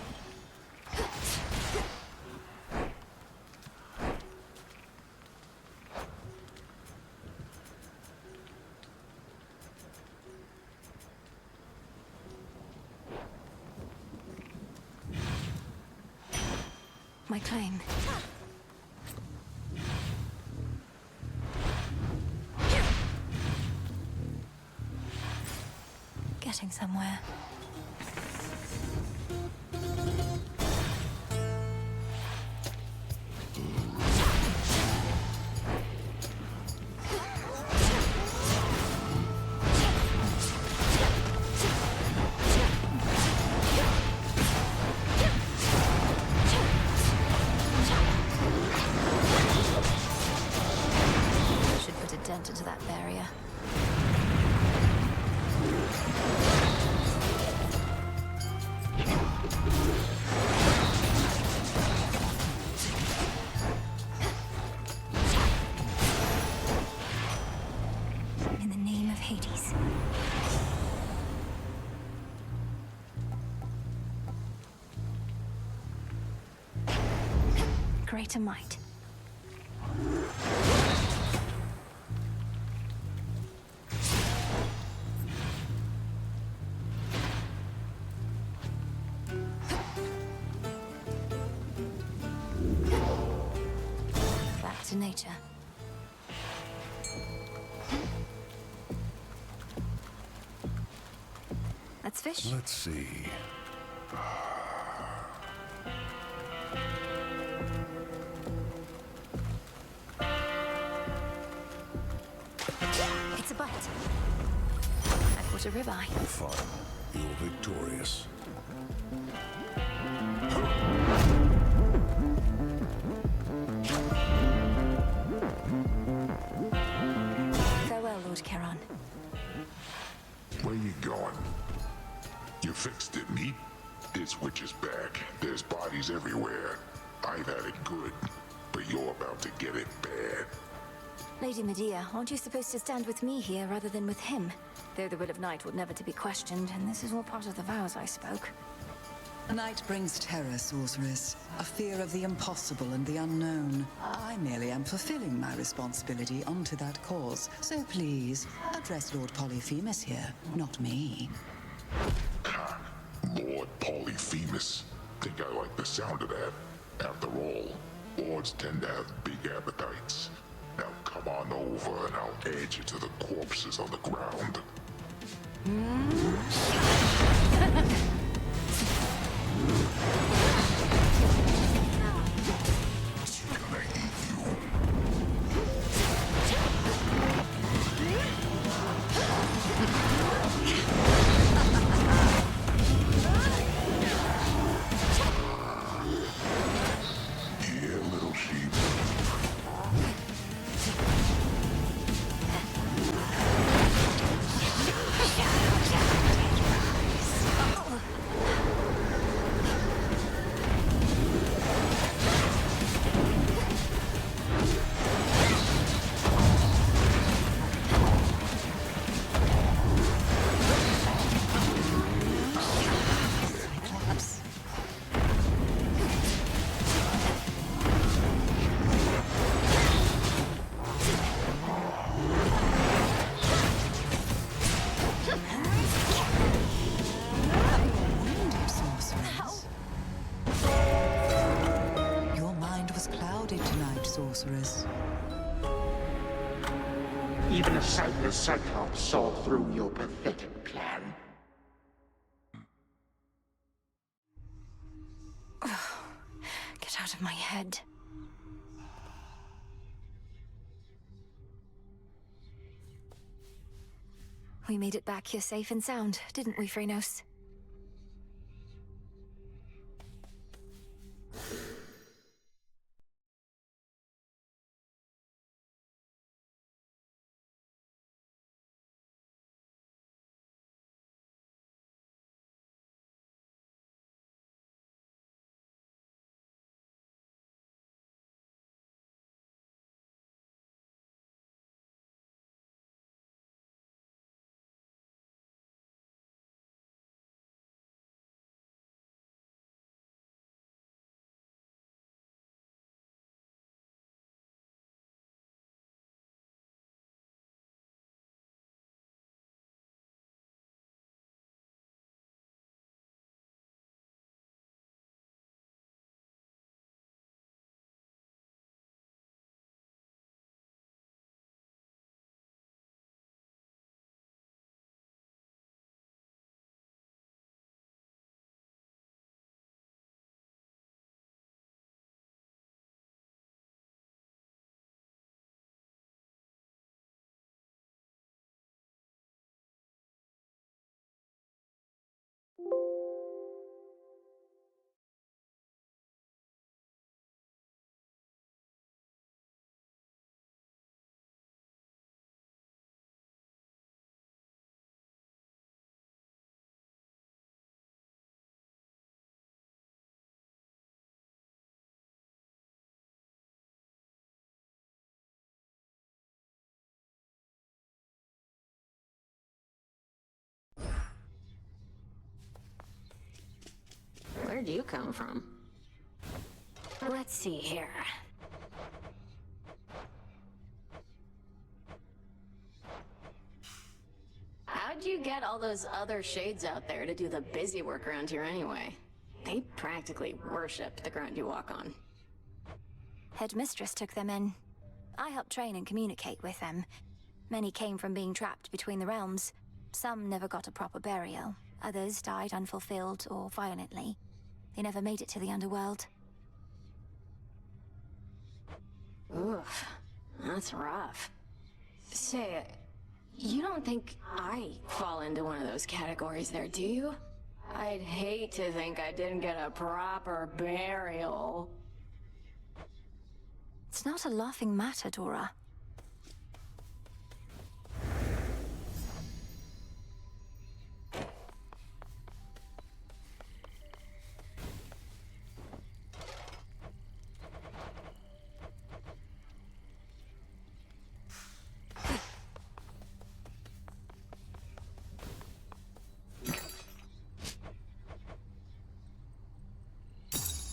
A: My claim. Getting somewhere. Should put a dent into that barrier. In the name of Hades. Greater might. Back to nature. Let's fish.
G: Let's see.
A: It's a bite. I caught a ribeye.
G: Fine. You're victorious.
A: Farewell, Lord Charon.
B: Where you going? You fixed it, meat? This witch is back. There's bodies everywhere. I've had it good, but you're about to get it bad.
A: Lady Medea, aren't you supposed to stand with me here rather than with him? Though the will of Night would never to be questioned, and this is all part of the vows I spoke.
N: Night brings terror, sorceress. A fear of the impossible and the unknown. I merely am fulfilling my responsibility unto that cause. So please, address Lord Polyphemus here, not me.
B: Lord Polyphemus. Think I like the sound of that. After all, lords tend to have big appetites. Now come on over and I'll add you to the corpses on the ground. Yeah, little sheep.
N: Your mind was clouded tonight, sorceress.
F: Even a sightless Cyclops saw through your pathetic plan.
A: Get out of my head. We made it back here safe and sound, didn't we, Phrenos?
C: Where'd you come from?
A: Let's see here.
C: How'd you get all those other shades out there to do the busy work around here anyway? They practically worship the ground you walk on.
A: Headmistress took them in. I helped train and communicate with them. Many came from being trapped between the realms. Some never got a proper burial. Others died unfulfilled or violently. They never made it to the underworld.
C: Oof, that's rough. Say, you don't think I fall into one of those categories there, do you? I'd hate to think I didn't get a proper burial.
A: It's not a laughing matter, Dora.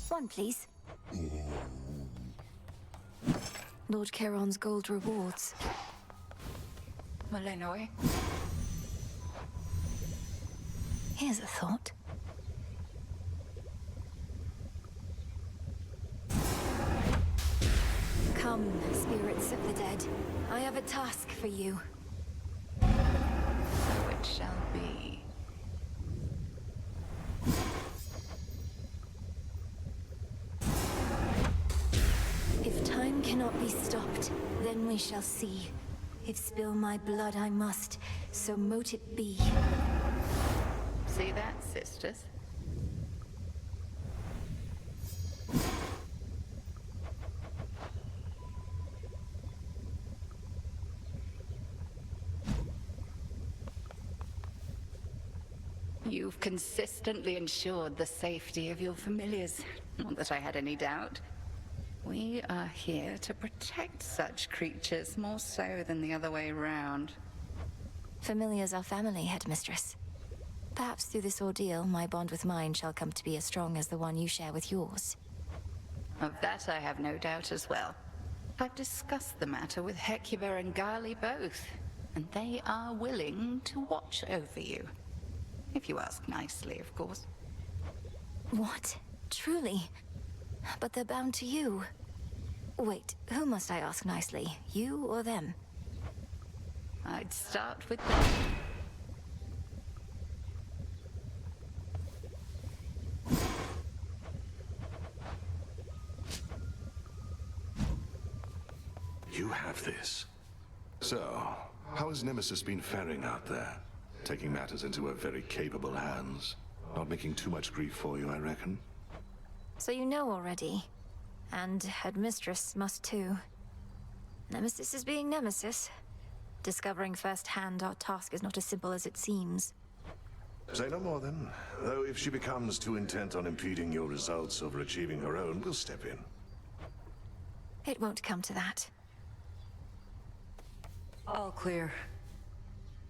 A: One, please. Lord Charon's gold rewards.
N: Malenoy.
A: Here's a thought. Come, spirits of the dead. I have a task for you.
N: So it shall be.
A: If time cannot be stopped, then we shall see. If spill my blood I must, so mote it be.
O: See that, sisters? You've consistently ensured the safety of your familiars. Not that I had any doubt. We are here to protect such creatures more so than the other way round.
A: Familiars are family, Headmistress. Perhaps through this ordeal, my bond with mine shall come to be as strong as the one you share with yours.
O: Of that I have no doubt as well. I've discussed the matter with Hecuba and Gali both, and they are willing to watch over you. If you ask nicely, of course.
A: What? Truly? But they're bound to you. Wait, who must I ask nicely? You or them?
O: I'd start with them.
M: You have this. So, how has Nemesis been faring out there? Taking matters into her very capable hands. Not making too much grief for you, I reckon.
A: So you know already. And Headmistress must too. Nemesis is being Nemesis. Discovering firsthand our task is not as simple as it seems.
M: Say no more then. Though if she becomes too intent on impeding your results over achieving her own, we'll step in.
A: It won't come to that.
P: All clear.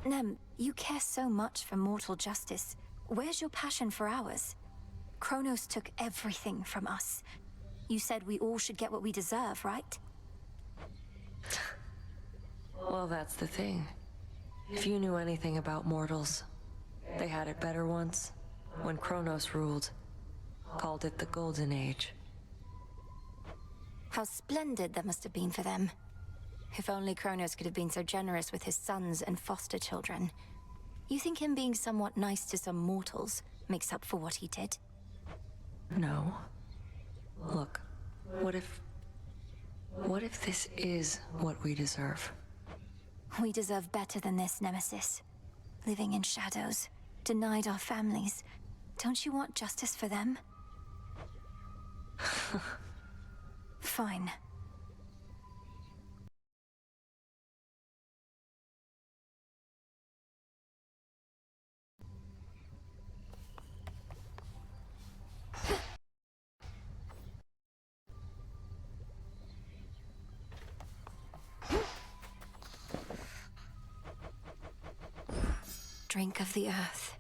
A: Nem, you care so much for mortal justice. Where's your passion for ours? Kronos took everything from us. You said we all should get what we deserve, right?
P: Well, that's the thing. If you knew anything about mortals, they had it better once, when Kronos ruled. Called it the Golden Age.
A: How splendid that must have been for them. If only Kronos could have been so generous with his sons and foster children. You think him being somewhat nice to some mortals makes up for what he did?
P: No. Look, what if this is what we deserve?
A: We deserve better than this, Nemesis. Living in shadows, denied our families. Don't you want justice for them? Fine. Drink of the earth.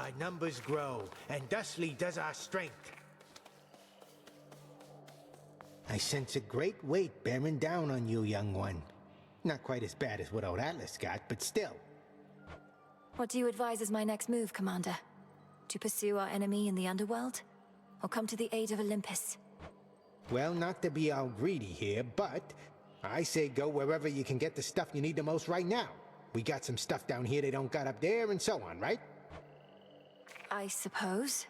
E: our numbers grow, and thusly does our strength. I sense a great weight bearing down on you, young one. Not quite as bad as what old Atlas got, but still.
A: What do you advise as my next move, Commander? To pursue our enemy in the underworld? Or come to the aid of Olympus?
E: Well, not to be all greedy here, but I say go wherever you can get the stuff you need the most right now. We got some stuff down here they don't got up there, and so on, right?
A: I suppose.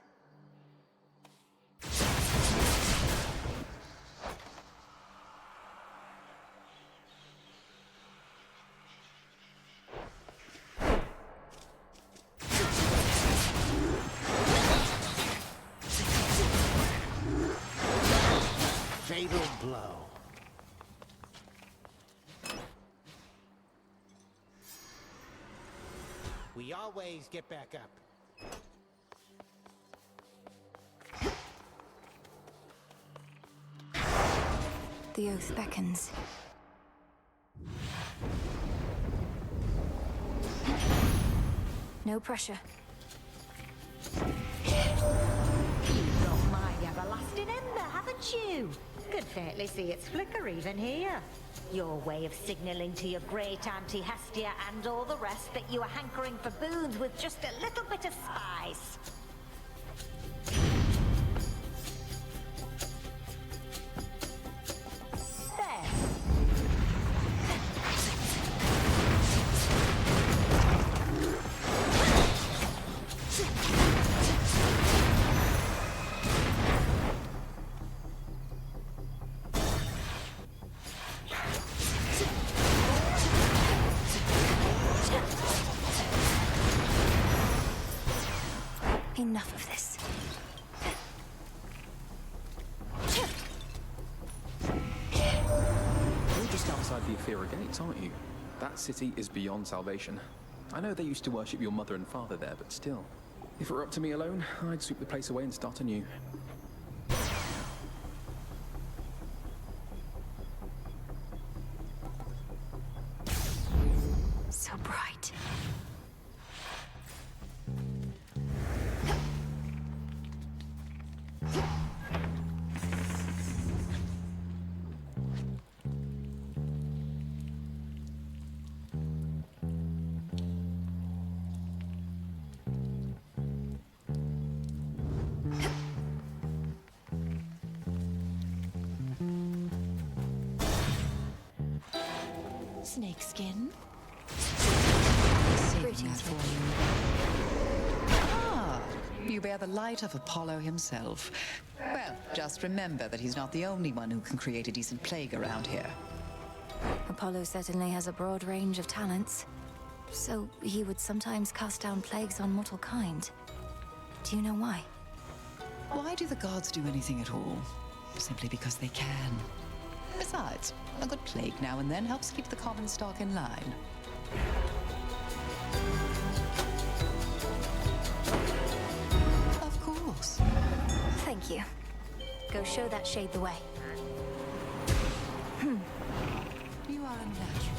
E: Fatal blow. We always get back up.
A: The oath beckons. No pressure.
Q: You've got my everlasting ember, haven't you? Could fairly see its flicker even here. Your way of signalling to your great auntie Hestia and all the rest that you are hankering for boons with just a little bit of spice. There.
A: Enough of this.
H: You're just outside the Aethera Gates, aren't you? That city is beyond salvation. I know they used to worship your mother and father there, but still. If it were up to me alone, I'd sweep the place away and start anew.
A: So bright.
N: Snakeskin?
A: Greetings,
N: Ah, you bear the light of Apollo himself. Well, just remember that he's not the only one who can create a decent plague around here.
A: Apollo certainly has a broad range of talents. So he would sometimes cast down plagues on mortal kind. Do you know why?
N: Why do the gods do anything at all? Simply because they can. Besides, a good plague now and then helps keep the common stock in line. Of course.
A: Thank you. Go show that shade the way.
N: You are a natural.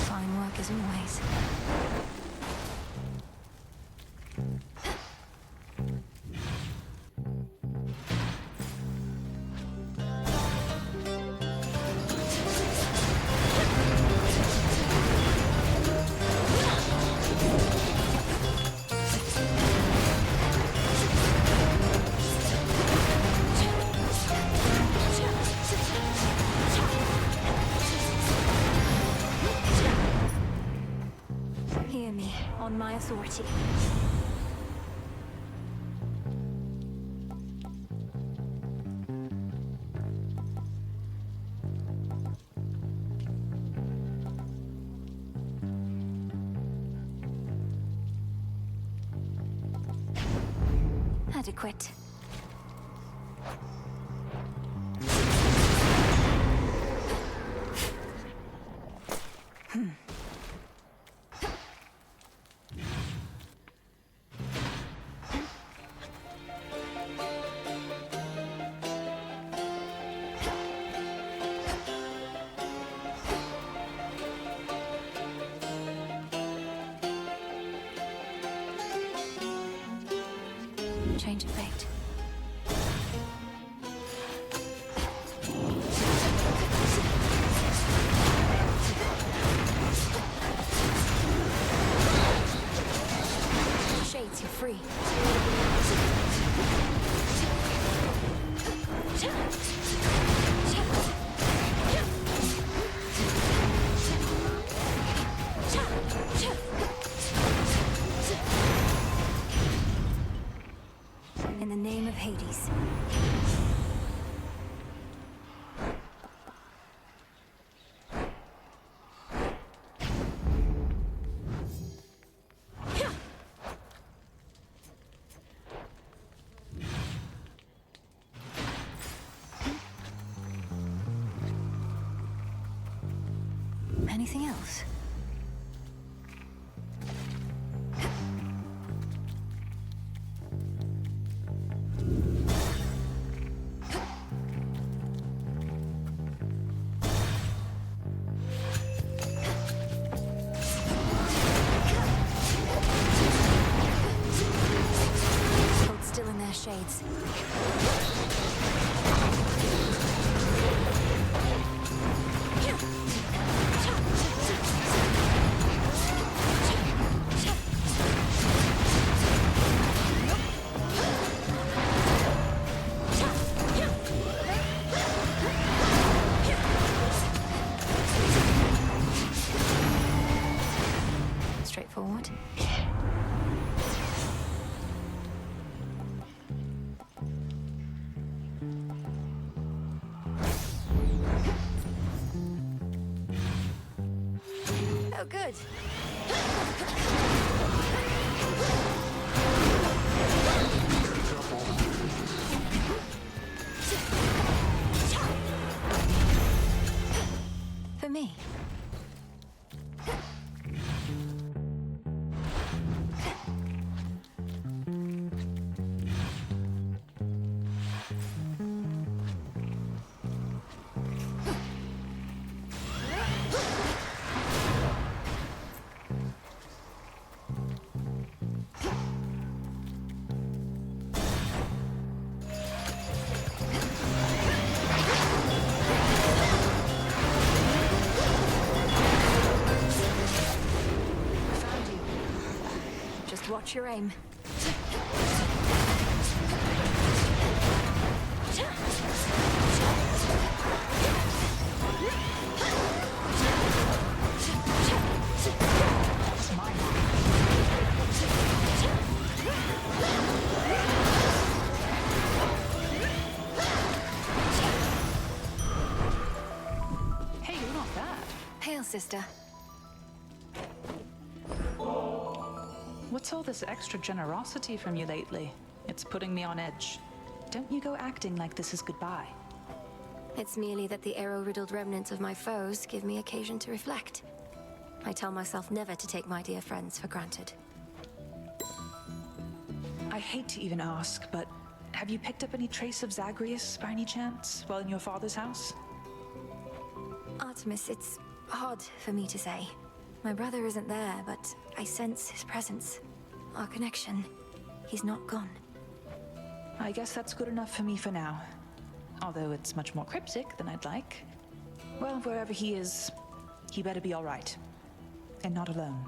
A: Fine work as always. Hear me, on my authority. Adequate. Change of fate. Shades, you're free. In the name of Hades. Anything else? Hold still in their shades. Straightforward. Oh, good. For me. Just watch your aim.
S: Hey, you're not bad.
A: Hail, sister.
S: What's all this extra generosity from you lately? It's putting me on edge. Don't you go acting like this is goodbye.
A: It's merely that the arrow-riddled remnants of my foes give me occasion to reflect. I tell myself never to take my dear friends for granted.
S: I hate to even ask, but have you picked up any trace of Zagreus by any chance while in your father's house?
A: Artemis, it's hard for me to say. My brother isn't there, but I sense his presence. Our connection. He's not gone.
S: I guess that's good enough for me for now. Although it's much more cryptic than I'd like. Well, wherever he is, he better be all right. And not alone.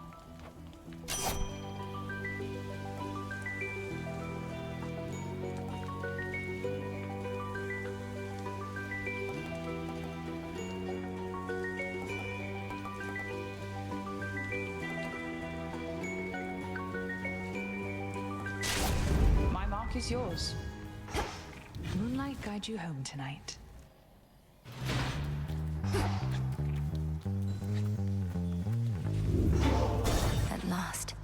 S: My mark is yours. Moonlight guide you home tonight.
A: At last.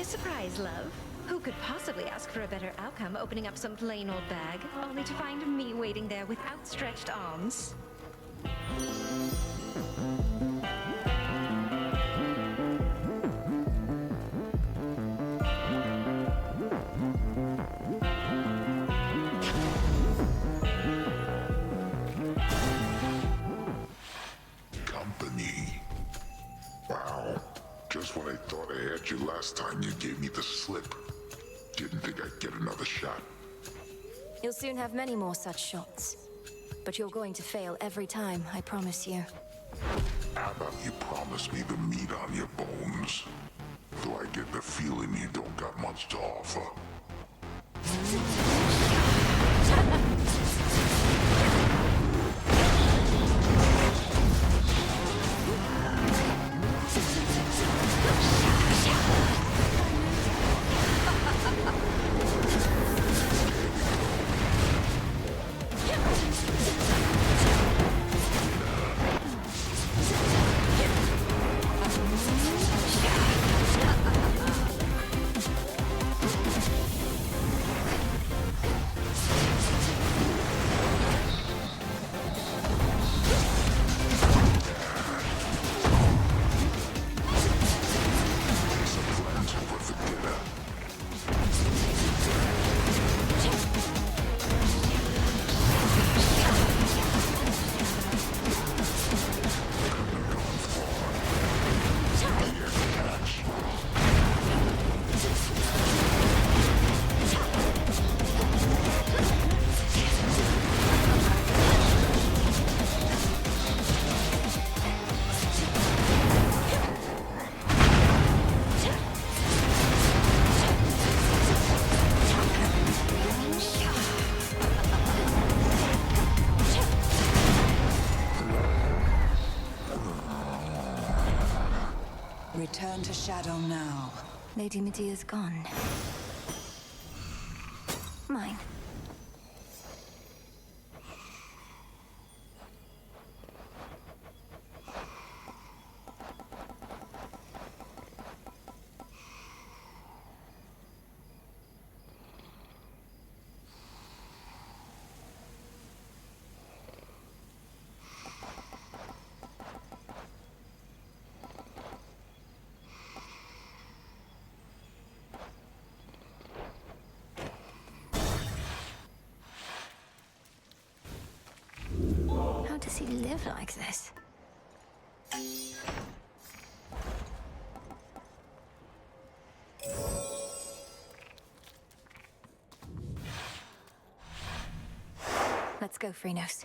T: surprise, love. Who could possibly ask for a better outcome opening up some plain old bag, only to find me waiting there with outstretched arms?
B: Company. Wow. Just when I thought I had you last time, you gave me the slip. Didn't think I'd get another shot.
A: You'll soon have many more such shots. But you're going to fail every time, I promise you.
B: How about you promise me the meat on your bones? Though I get the feeling you don't got much to offer.
N: Return to Shadow now.
A: Lady Medea's gone. Mine. How does he live like this? Let's go, Freenos.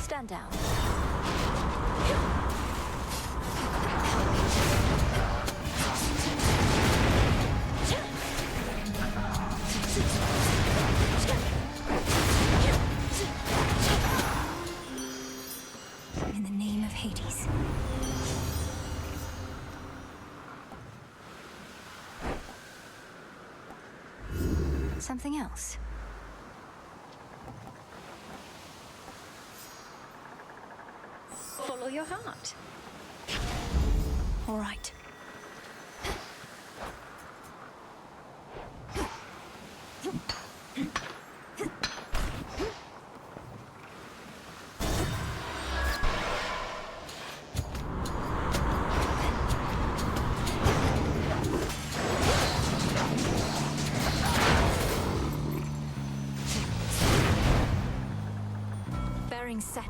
A: Stand down. In the name of Hades. Something else?
T: Follow your heart.
A: All right. Bearing set.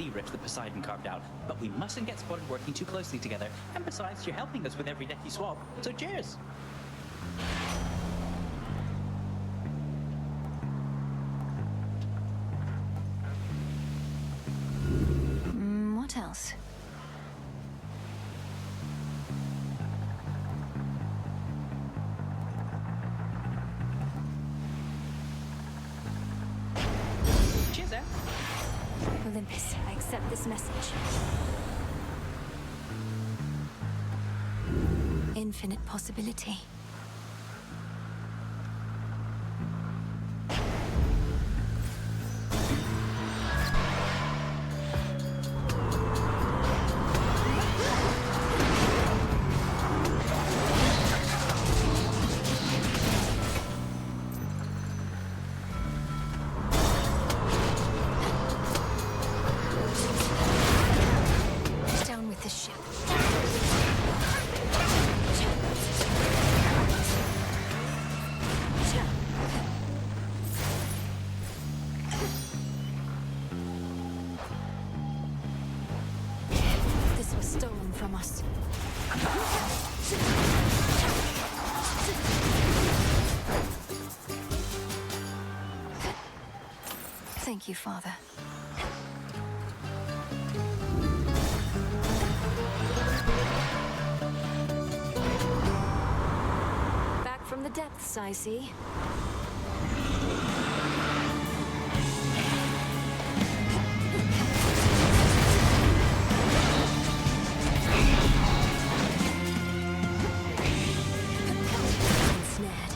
K: sea rift that Poseidon carved out, but we mustn't get spotted working too closely together. And besides, you're helping us with every deck you swap, so cheers!
A: What else?
K: Cheers, eh?
A: Olympus, I accept this message. Infinite possibility. Down with the ship. This was stolen from us. Thank you, Father. Back from the depths, I see. Ensnared.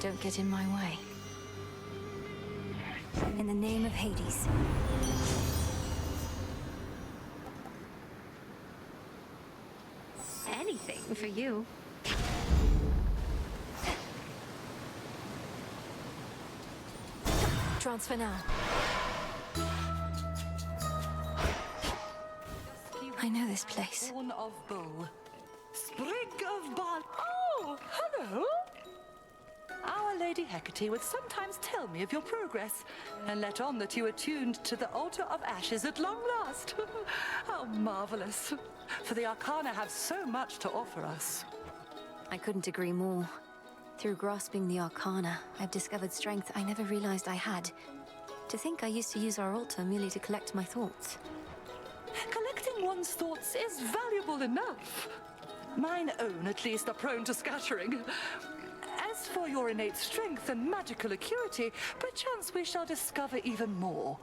A: Don't get in my way. In the name of Hades.
T: Anything for you.
A: Transfer now. I know this place.
U: Horn of Bull. Sprig of Bal. Oh, hello. Our Lady Hecate would sometimes tell me of your progress, and let on that you are tuned to the altar of ashes at long last. How marvelous. For the arcana have so much to offer us.
A: I couldn't agree more. Through grasping the arcana, I've discovered strength I never realized I had. To think I used to use our altar merely to collect my thoughts.
U: Collecting one's thoughts is valuable enough. Mine own, at least, are prone to scattering. As for your innate strength and magical acuity, perchance we shall discover even more.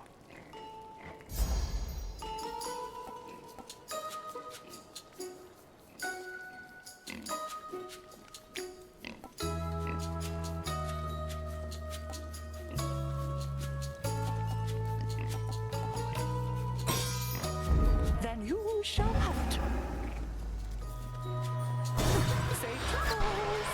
U: Then you shall have it. Safe travels!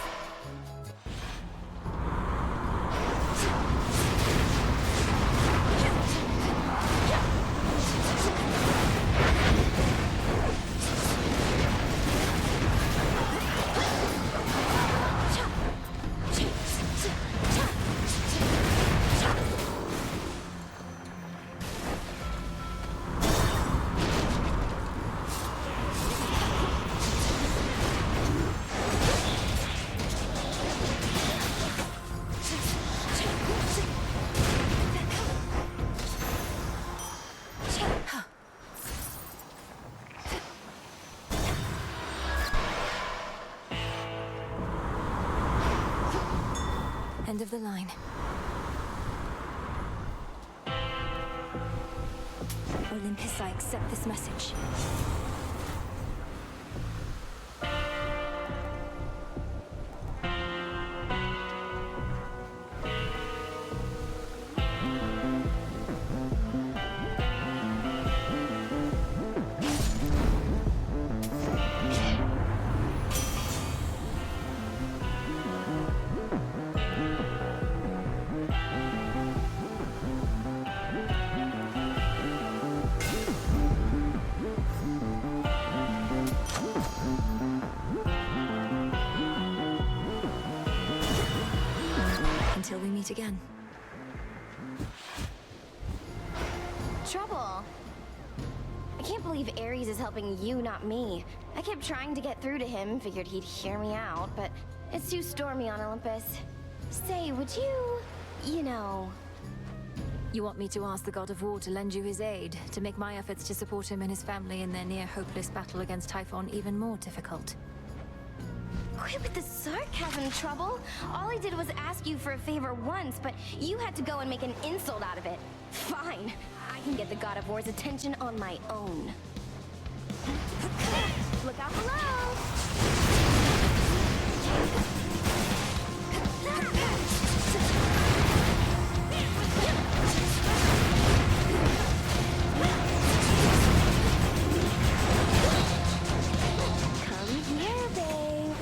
A: End of the line. Olympus, I accept this message. Until we meet again.
J: Trouble. I can't believe Ares is helping you, not me. I kept trying to get through to him, figured he'd hear me out, but it's too stormy on Olympus. Say, would you know...
A: You want me to ask the god of war to lend you his aid, to make my efforts to support him and his family in their near-hopeless battle against Typhon even more difficult?
J: Quit with the sarcasm, Trouble. All I did was ask you for a favor once, but you had to go and make an insult out of it. Fine. I can get the god of war's attention on my own. Look out below! Come here, babe.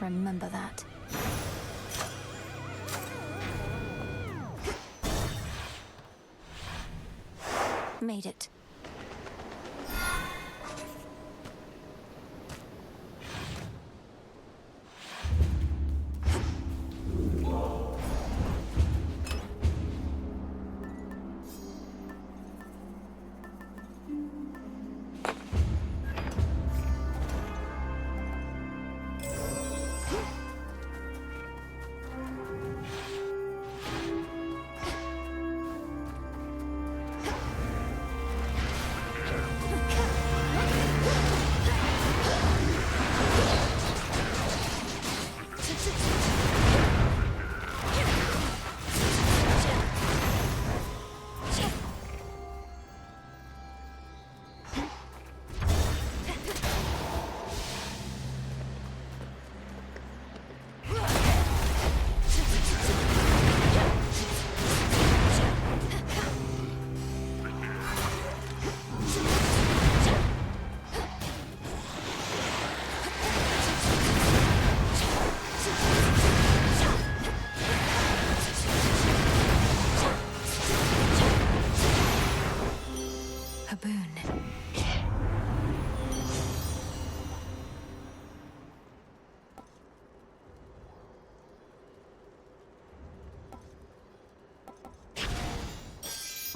A: Remember that. Made it.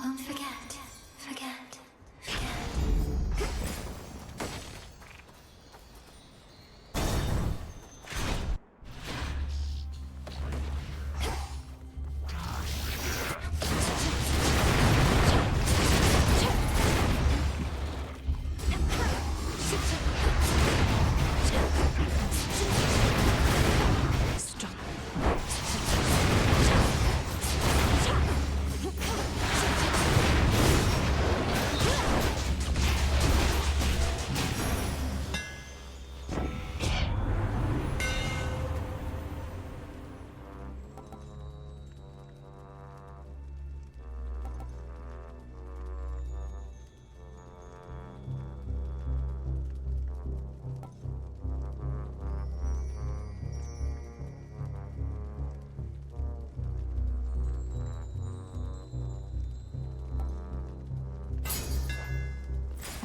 I: Won't forget, forget, forget.
A: Stop.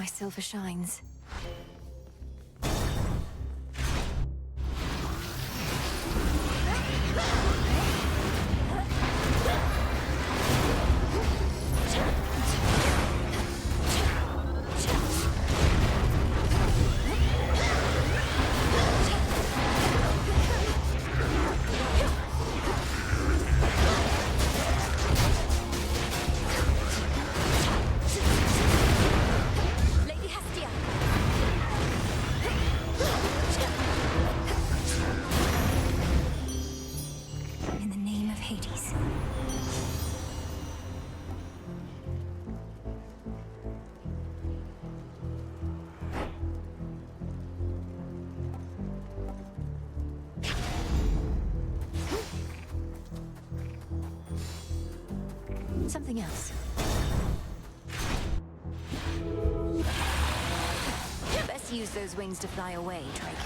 A: my silver shines. Something else. Best use those wings to fly away, Draken.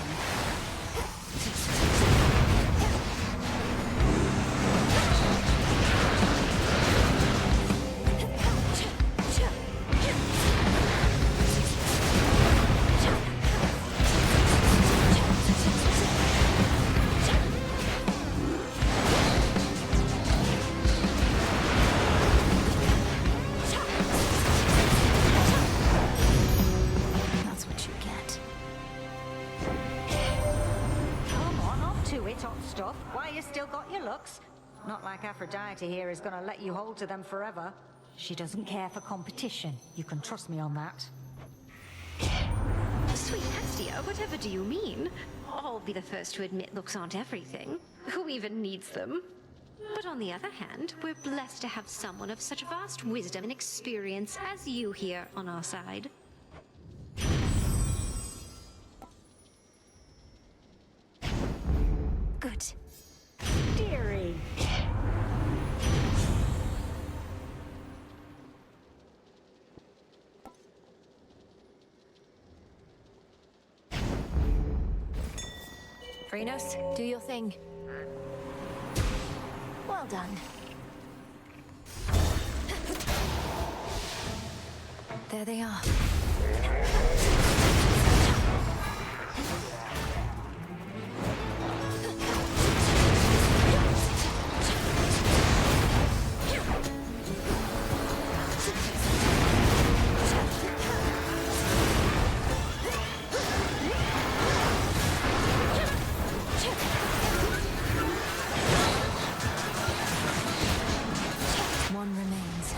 Q: Not like Aphrodite here is gonna let you hold to them forever. She doesn't care for competition. You can trust me on that.
T: Sweet Hestia, whatever do you mean? I'll be the first to admit looks aren't everything. Who even needs them? But on the other hand, we're blessed to have someone of such vast wisdom and experience as you here on our side.
A: Good.
Q: Dearie.
A: Phrynos, do your thing. Well done. There they are. One remains.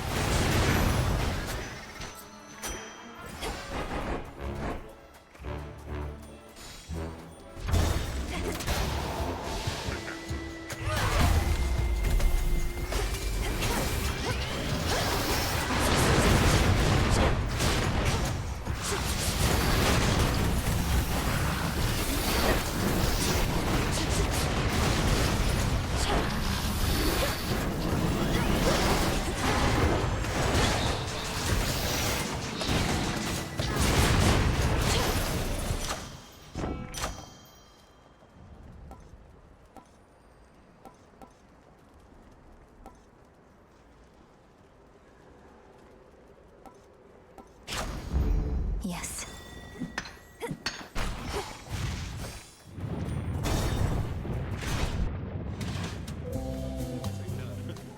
A: Yes.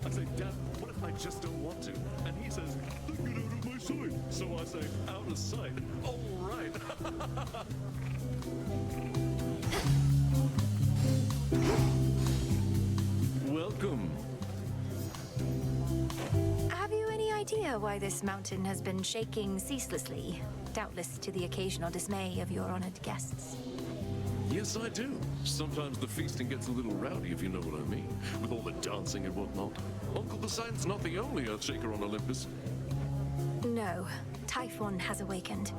L: I say, Dad, what if I just don't want to? And he says, then get out of my sight. So I say, out of sight. All right. Welcome.
A: Have you any idea why this mountain has been shaking ceaselessly? Doubtless to the occasional dismay of your honored guests.
L: Yes, I do. Sometimes the feasting gets a little rowdy, if you know what I mean, with all the dancing and whatnot. Uncle Poseidon's not the only Earthshaker on Olympus.
A: No, Typhon has awakened.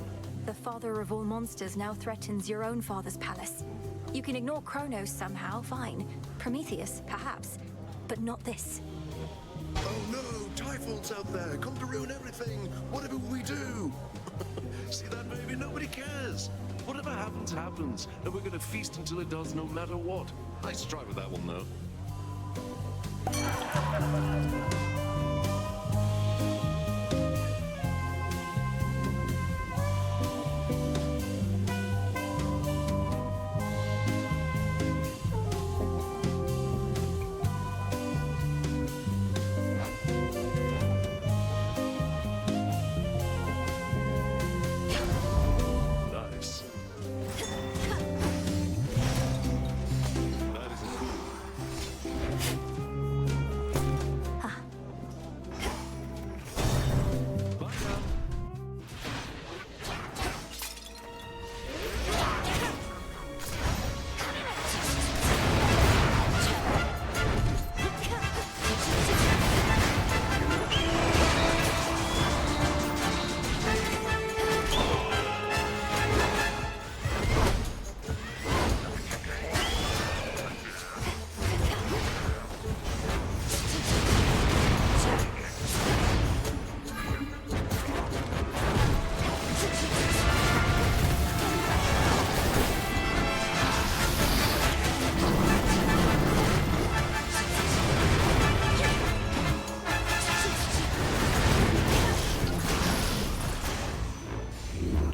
A: The father of all monsters now threatens your own father's palace. You can ignore Kronos somehow, fine. Prometheus, perhaps. But not this.
G: Oh no, Typhon's out there, come to ruin everything. Whatever we do.
L: See that, baby? Nobody cares. Whatever happens, happens. And we're gonna feast until it does, no matter what. Nice try with that one, though.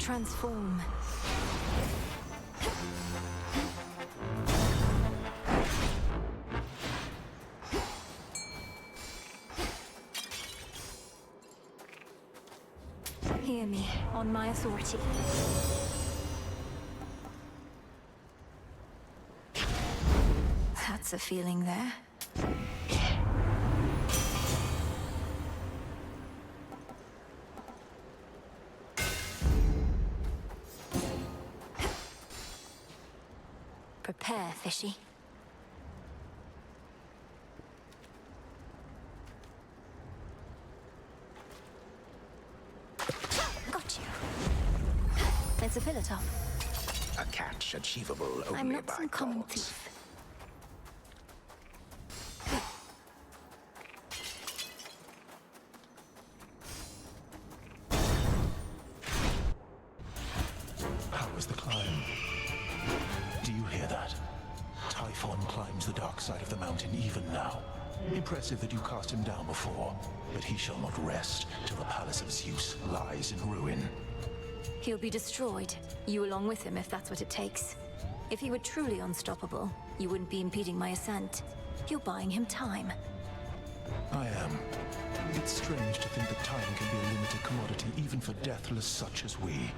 A: transform. Hear me, on my authority. That's a feeling there. Prepare, fishy. Got you. It's a philotop.
F: A catch achievable only
A: I'm not
F: by
A: some common
F: gods.
A: thief.
R: How was the climb? Do you hear that? Typhon climbs the dark side of the mountain even now. Impressive that you cast him down before, but he shall not rest till the palace of Zeus lies in ruin.
A: He'll be destroyed. You along with him, if that's what it takes. If he were truly unstoppable, you wouldn't be impeding my ascent. You're buying him time.
R: I am. It's strange to think that time can be a limited commodity even for deathless such as we.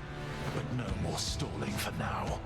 R: But no more stalling for now.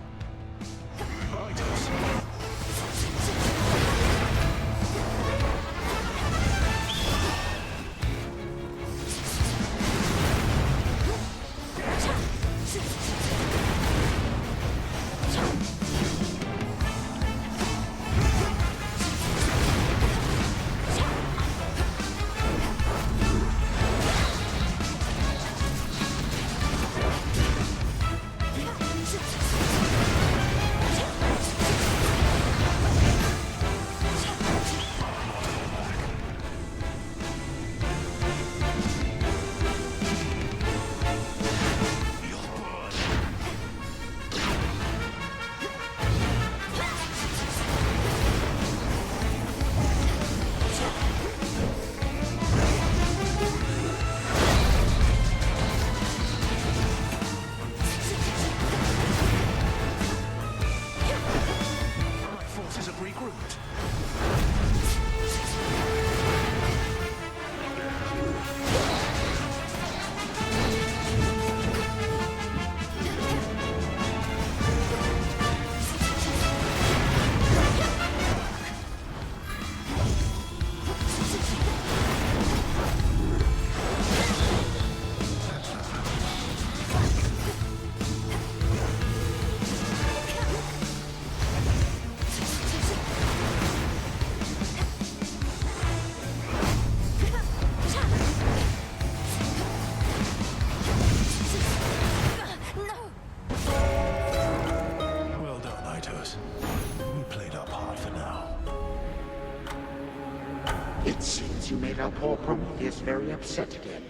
F: It seems you made our poor Prometheus very upset again.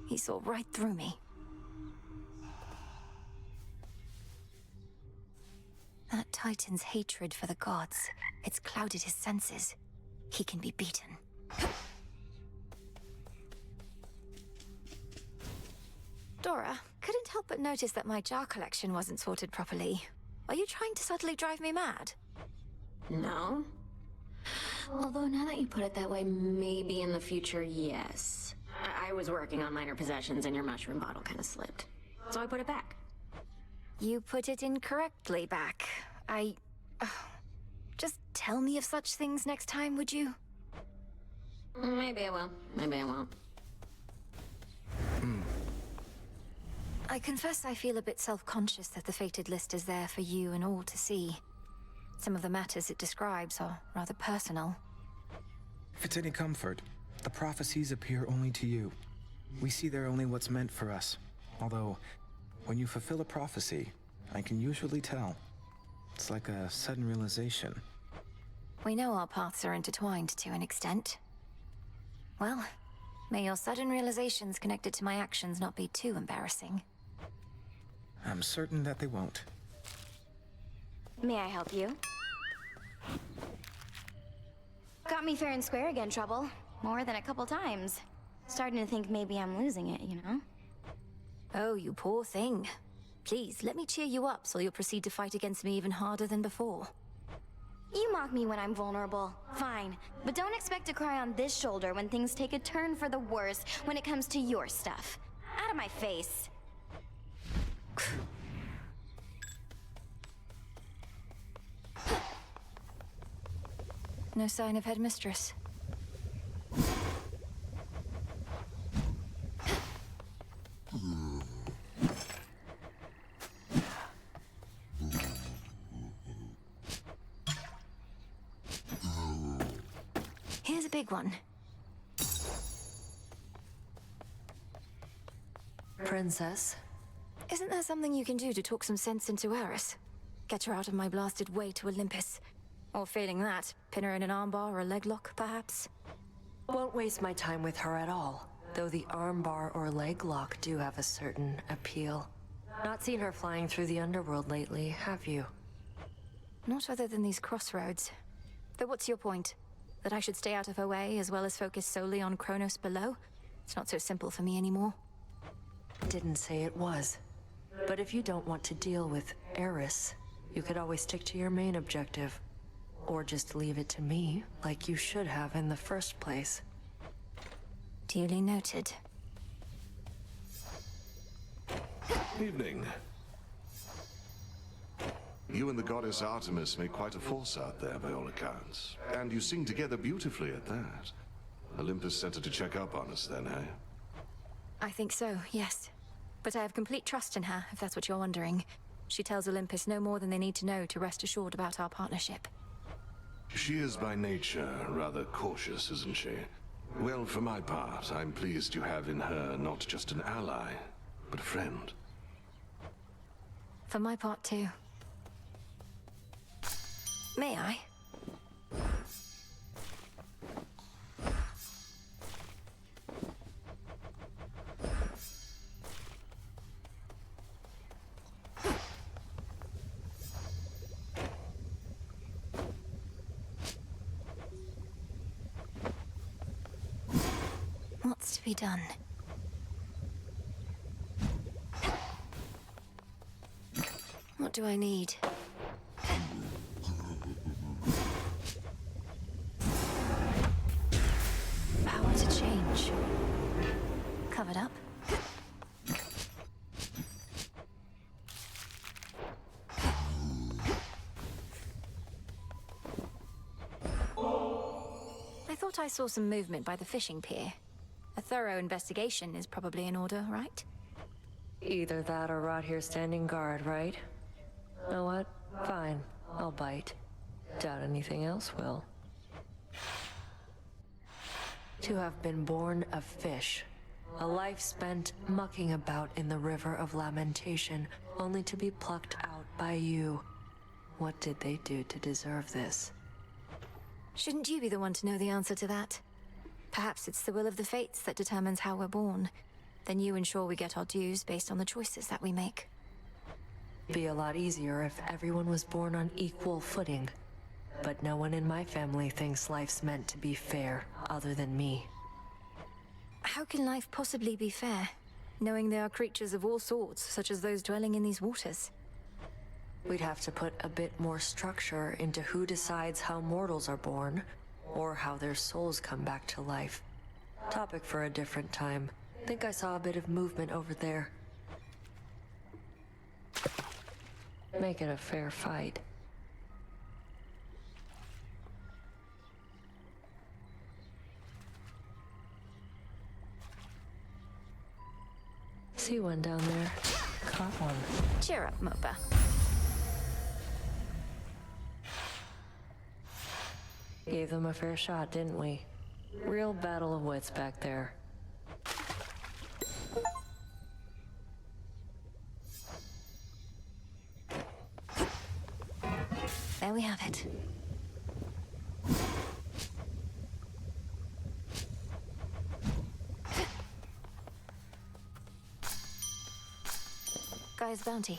A: He saw right through me. That Titan's hatred for the gods, it's clouded his senses. He can be beaten. Dora, couldn't help but notice that my jar collection wasn't sorted properly. Are you trying to subtly drive me mad?
C: No. Although now that you put it that way, maybe in the future, yes. I was working on minor possessions and your mushroom bottle kind of slipped. So I put it back.
A: You put it incorrectly back. Just tell me of such things next time, would you?
C: Maybe I will. Maybe I won't.
A: I confess I feel a bit self-conscious that the fated list is there for you and all to see. Some of the matters it describes are rather personal.
V: If it's any comfort, the prophecies appear only to you. We see there only what's meant for us. Although, when you fulfill a prophecy, I can usually tell. It's like a sudden realization.
A: We know our paths are intertwined to an extent. Well, may your sudden realizations connected to my actions not be too embarrassing.
V: I'm certain that they won't.
J: May I help you? Got me fair and square again, Trouble.
C: More than a couple times. Starting to think maybe I'm losing it, you know?
A: Oh, you poor thing. Please, let me cheer you up so you'll proceed to fight against me even harder than before.
C: You mock me when I'm vulnerable. Fine. But don't expect to cry on this shoulder when things take a turn for the worse when it comes to your stuff. Out of my face.
A: No sign of headmistress. Here's a big one.
P: Princess?
A: Isn't there something you can do to talk some sense into Eris? Get her out of my blasted way to Olympus. Or failing that, pin her in an armbar or a leg lock, perhaps?
P: Won't waste my time with her at all, though the armbar or leg lock do have a certain appeal. Not seen her flying through the underworld lately, have you?
A: Not other than these crossroads. Though what's your point? That I should stay out of her way as well as focus solely on Kronos below? It's not so simple for me anymore.
P: Didn't say it was. But if you don't want to deal with Eris, you could always stick to your main objective. Or just leave it to me, like you should have in the first place.
A: Duly noted.
M: Evening. You and the goddess Artemis make quite a force out there, by all accounts. And you sing together beautifully at that. Olympus sent her to check up on us then, eh?
A: I think so, yes. But I have complete trust in her, if that's what you're wondering. She tells Olympus no more than they need to know to rest assured about our partnership.
M: She is by nature rather cautious, isn't she? Well, for my part, I'm pleased you have in her not just an ally, but a friend.
A: For my part, too. May I? What's to be done? What do I need? Power to change. Covered up. I thought I saw some movement by the fishing pier. A thorough investigation is probably in order, right?
P: Either that or rot here standing guard, right? Know what? Fine. I'll bite. Doubt anything else will. To have been born a fish. A life spent mucking about in the river of lamentation, only to be plucked out by you. What did they do to deserve this?
A: Shouldn't you be the one to know the answer to that? Perhaps it's the will of the fates that determines how we're born. Then you ensure we get our dues based on the choices that we make.
P: Be a lot easier if everyone was born on equal footing. But no one in my family thinks life's meant to be fair, other than me.
A: How can life possibly be fair, knowing there are creatures of all sorts, such as those dwelling in these waters?
P: We'd have to put a bit more structure into who decides how mortals are born, or how their souls come back to life. Topic for a different time. Think I saw a bit of movement over there. Make it a fair fight. See one down there. Caught one.
A: Cheer up, Mopa.
P: Gave them a fair shot, didn't we? Real battle of wits back there.
A: There we have it. Guy's bounty.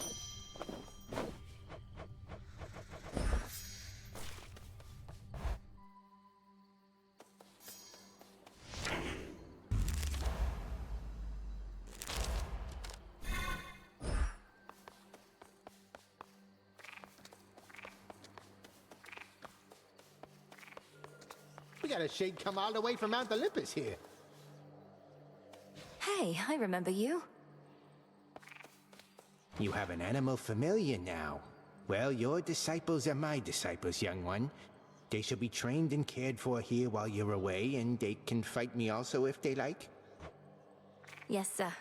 E: We got a shade come all the way from Mount Olympus here.
A: Hey, I remember you.
E: You have an animal familiar now. Well, your disciples are my disciples, young one. They shall be trained and cared for here while you're away, and they can fight me also if they like.
A: Yes, sir.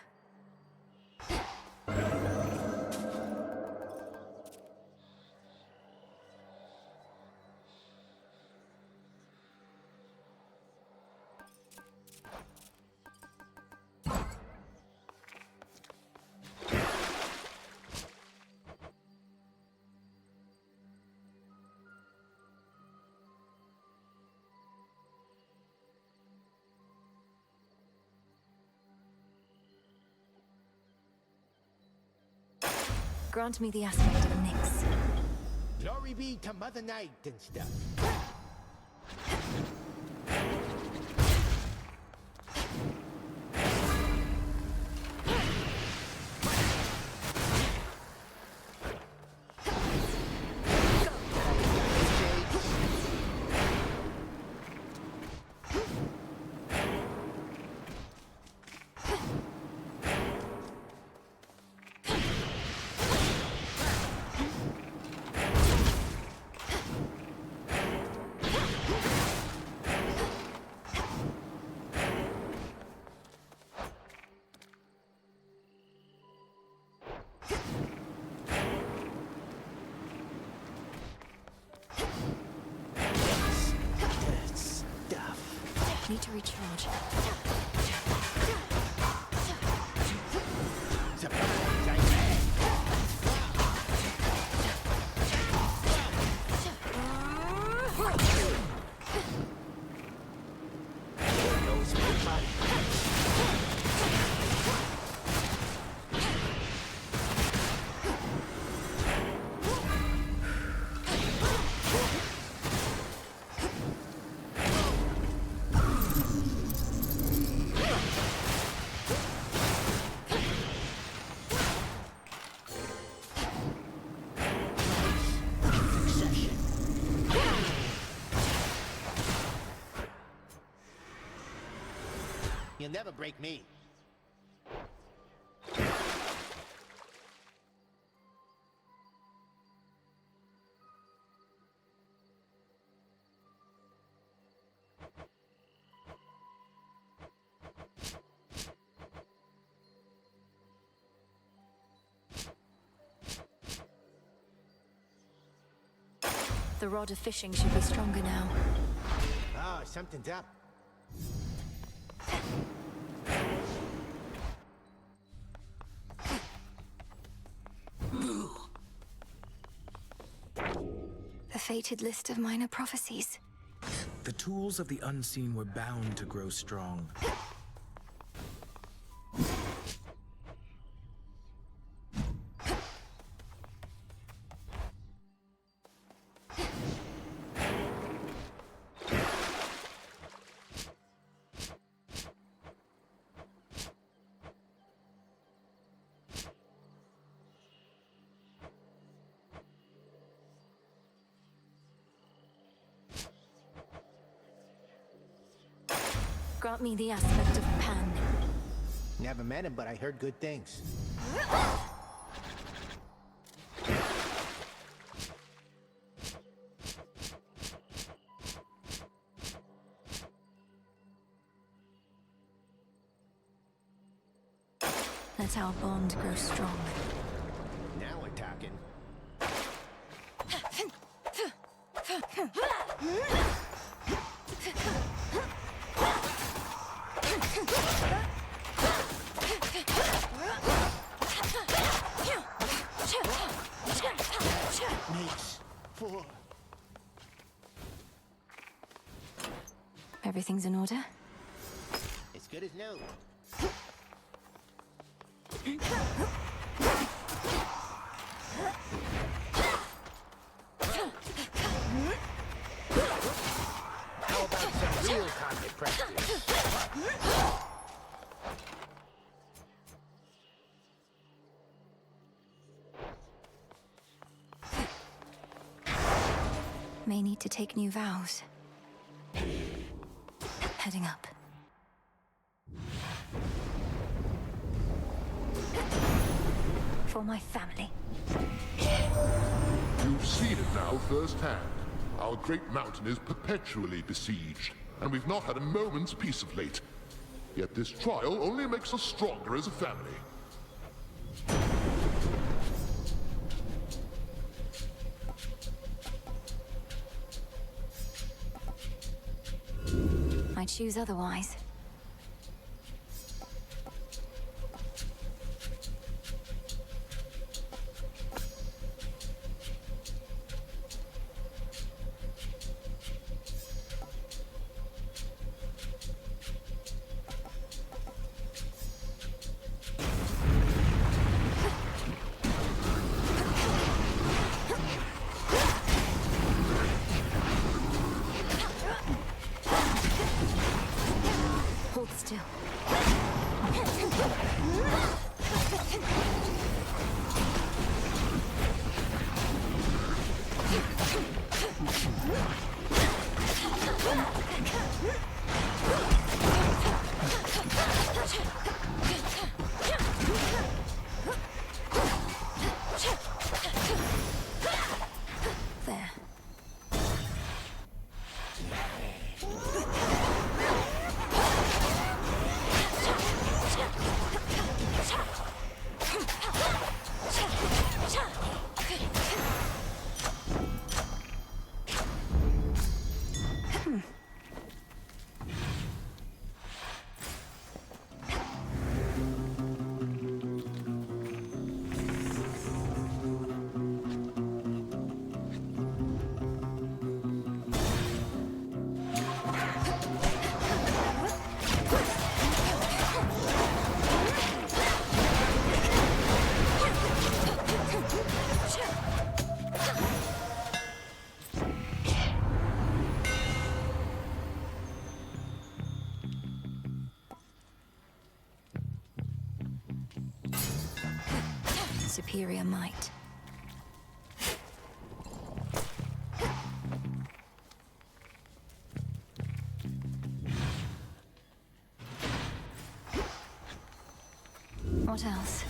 A: Grant me the aspect of Nyx.
E: Glory be to Mother Night and stuff.
A: Need to recharge.
E: You'll never break me.
A: The rod of fishing should be stronger now.
E: Oh, something's up.
A: The fated list of minor prophecies.
V: The tools of the unseen were bound to grow strong.
A: Grant me the aspect of Pan.
E: Never met him, but I heard good things.
A: Let our bond grow strong.
E: Now we're talking. Makes for.
A: Everything's in order?
E: As good as new. How about some real combat practice?
A: May need to take new vows. heading up. For my family.
D: You've seen it now firsthand. Our great mountain is perpetually besieged, and we've not had a moment's peace of late. Yet this trial only makes us stronger as a family.
A: I choose otherwise. Hold still. There. Superior might. What else?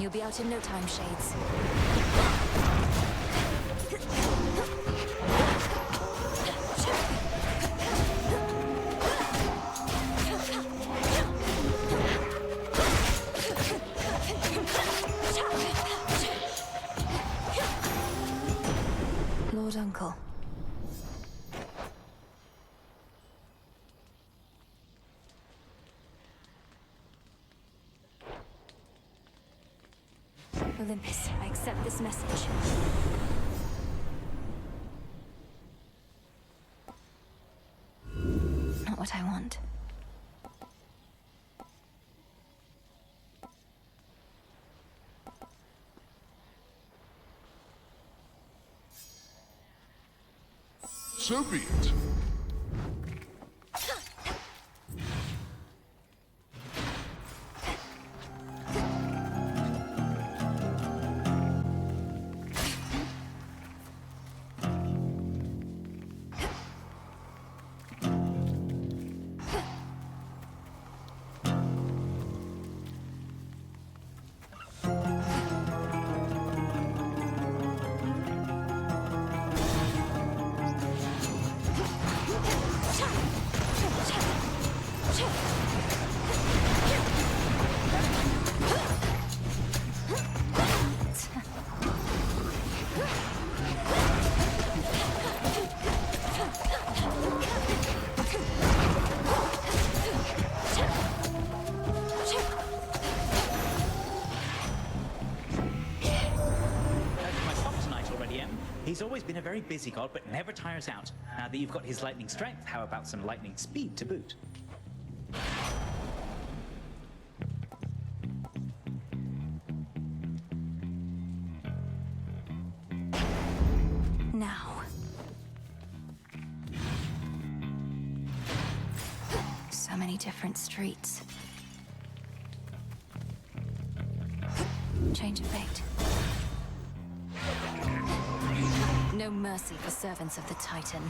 A: You'll be out in no time, Shades. Lord Uncle. Olympus, I accept this message. Not what I want.
D: So be it.
K: been a very busy god, but never tires out. Now that you've got his lightning strength, how about some lightning speed to boot?
A: Now. So many different streets. Change of fate. No mercy for servants of the Titan.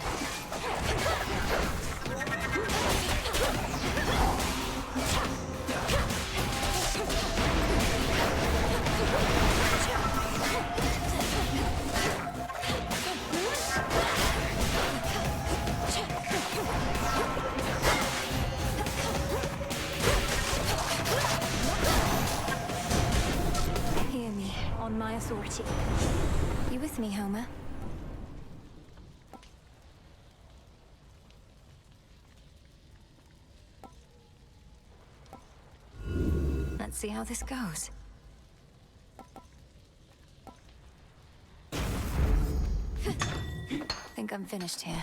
A: Hear me, on my authority. You with me, Homer? Let's see how this goes. Think I'm finished here.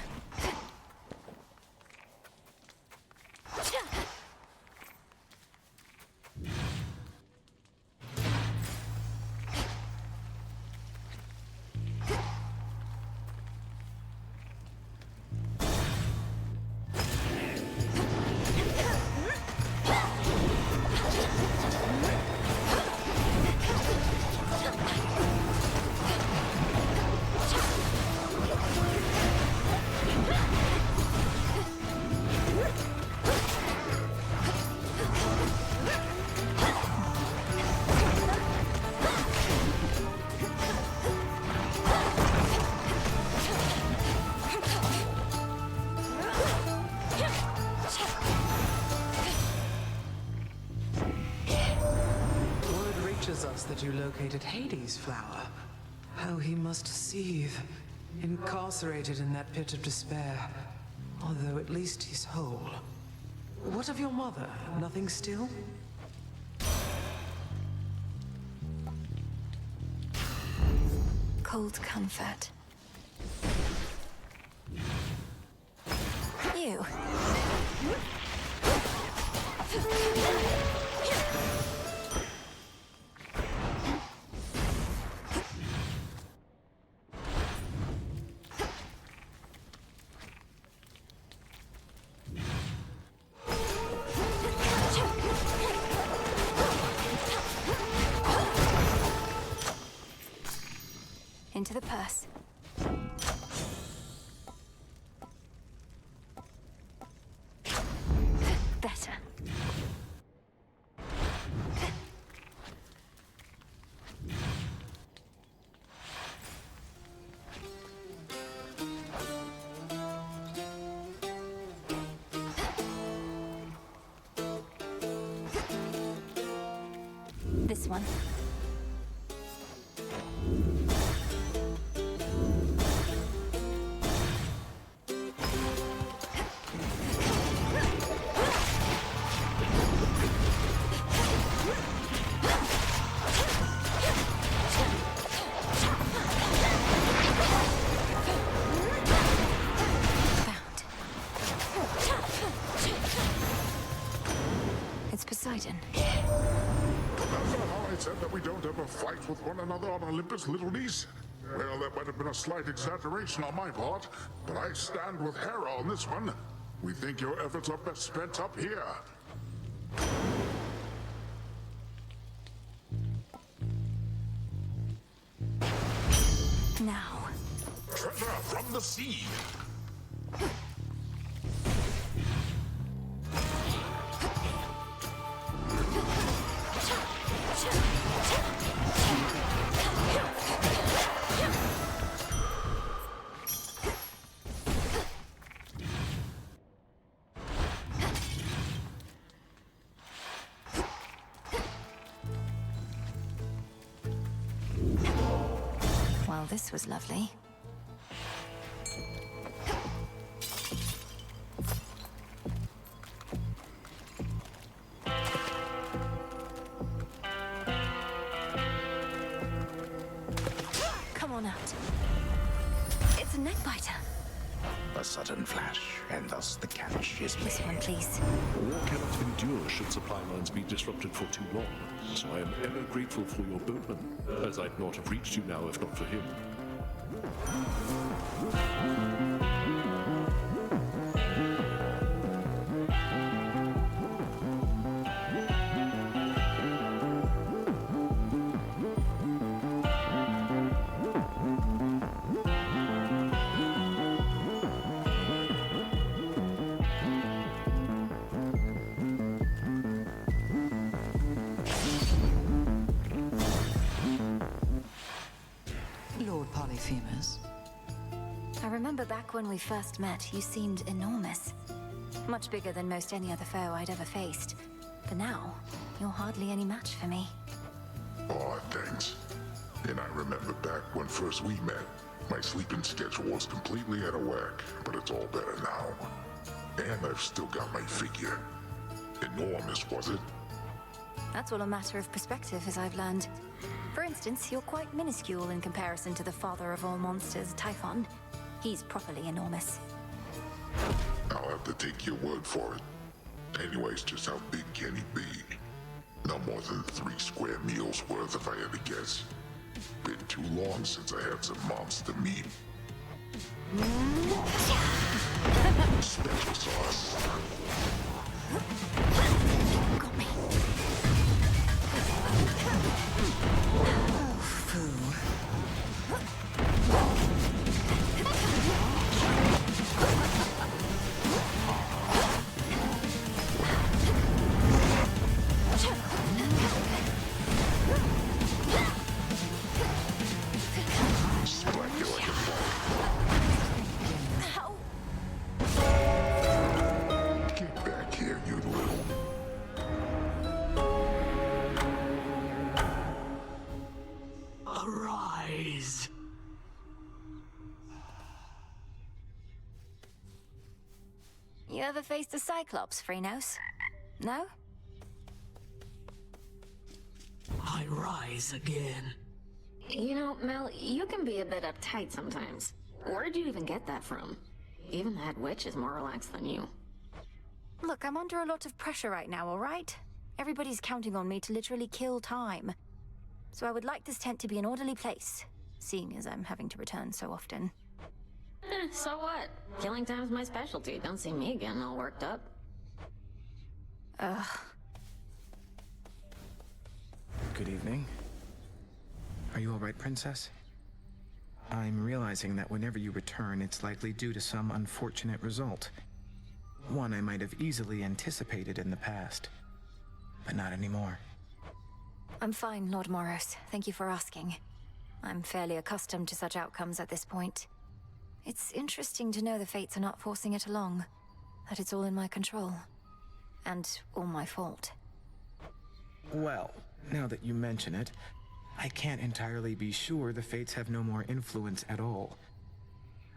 H: Us that you located Hades' flower. How he must seethe, incarcerated in that pit of despair. Although at least he's whole. What of your mother? Nothing still?
A: Cold comfort. You. Into the purse. Better. This one. Poseidon.
B: Remember how I said that we don't ever fight with one another on Olympus, little niece? Well, that might have been a slight exaggeration on my part, but I stand with Hera on this one. We think your efforts are best spent up here.
A: Now.
B: Treasure from the sea.
A: Well, this was lovely. Come on out. Biter.
F: A sudden flash, and thus the catch is
A: This one, please.
L: War cannot endure should supply lines be disrupted for too long, so I am ever grateful for your boatman, as I'd not have reached you now if not for him.
N: Lord Polyphemus.
A: I remember back when we first met, you seemed enormous. Much bigger than most any other foe I'd ever faced. But now, you're hardly any match for me.
B: Aw, thanks. And I remember back when first we met, my sleeping schedule was completely out of whack, but it's all better now. And I've still got my figure. Enormous, was it?
A: That's all a matter of perspective, as I've learned. For instance, you're quite minuscule in comparison to the father of all monsters, Typhon. He's properly enormous.
B: I'll have to take your word for it. Anyways, just how big can he be? No more than 3 square meals worth if I had to guess. Been too long since I had some monster meat. Special sauce.
A: Got me.
N: Oh, foo.
B: Splat you like a
A: Ow!
B: Get back here, you little...
U: Arise.
A: You ever faced a Cyclops, Phrenos? No?
U: I rise again.
C: You know, Mel, you can be a bit uptight sometimes. Where'd you even get that from? Even that witch is more relaxed than you.
A: Look, I'm under a lot of pressure right now, all right? Everybody's counting on me to literally kill time. So I would like this tent to be an orderly place, seeing as I'm having to return so often.
C: So what? Killing time's my specialty. Don't see me getting all worked up.
A: Ugh.
V: Good evening. Are you all right, Princess? I'm realizing that whenever you return, it's likely due to some unfortunate result. One I might have easily anticipated in the past, but not anymore.
A: I'm fine, Lord Moros. Thank you for asking. I'm fairly accustomed to such outcomes at this point. It's interesting to know the fates are not forcing it along, that it's all in my control, and all my fault.
V: Well, now that you mention it, I can't entirely be sure the fates have no more influence at all.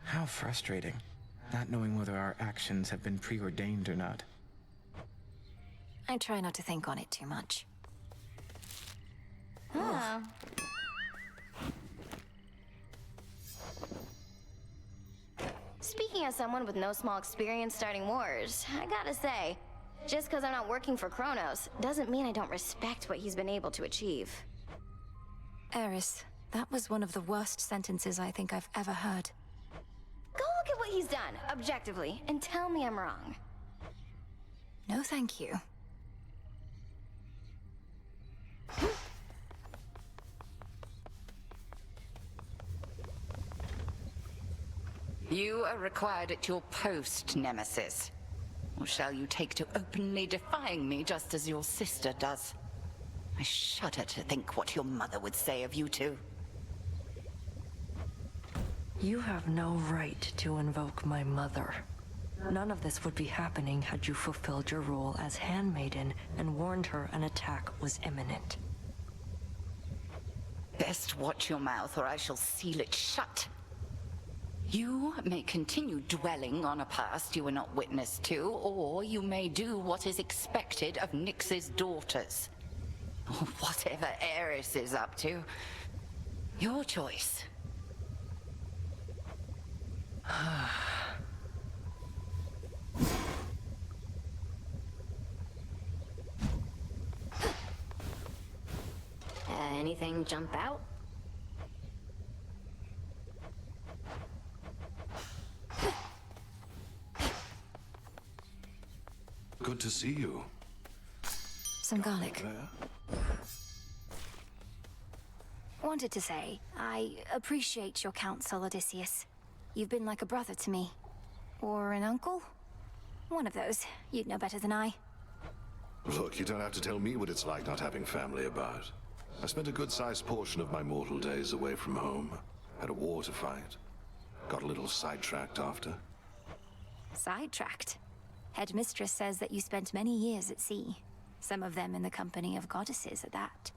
V: How frustrating, not knowing whether our actions have been preordained or not.
A: I try not to think on it too much.
J: Oh. Speaking as someone with no small experience starting wars, I gotta say, just because I'm not working for Kronos doesn't mean I don't respect what he's been able to achieve.
A: Eris, that was one of the worst sentences I think I've ever heard.
J: Go look at what he's done, objectively, and tell me I'm wrong.
A: No, thank you.
O: You are required at your post, Nemesis. Or shall you take to openly defying me just as your sister does? I shudder to think what your mother would say of you two.
P: You have no right to invoke my mother. None of this would be happening had you fulfilled your role as handmaiden and warned her an attack was imminent.
O: Best watch your mouth or I shall seal it shut. You may continue dwelling on a past you were not witness to, or you may do what is expected of Nyx's daughters. Or whatever Eris is up to. Your choice.
C: Anything jump out?
M: Good to see you.
A: Some garlic. Wanted to say, I appreciate your counsel, Odysseus. You've been like a brother to me. Or an uncle? One of those. You'd know better than I.
M: Look, you don't have to tell me what it's like not having family about. I spent a good-sized portion of my mortal days away from home. Had a war to fight. Got a little sidetracked after.
A: Sidetracked? Headmistress says that you spent many years at sea. Some of them in the company of goddesses at that.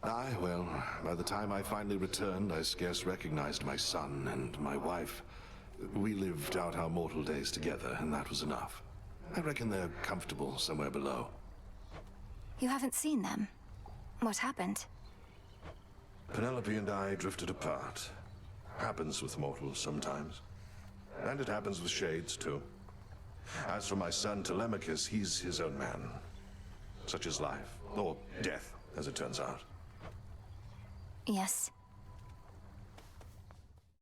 M: Aye, well, by the time I finally returned, I scarce recognized my son and my wife. We lived out our mortal days together, and that was enough. I reckon they're comfortable somewhere below.
A: You haven't seen them? What happened?
M: Penelope and I drifted apart. Happens with mortals sometimes. And it happens with shades, too. As for my son Telemachus, he's his own man. Such is life. Or death, as it turns out.
A: Yes.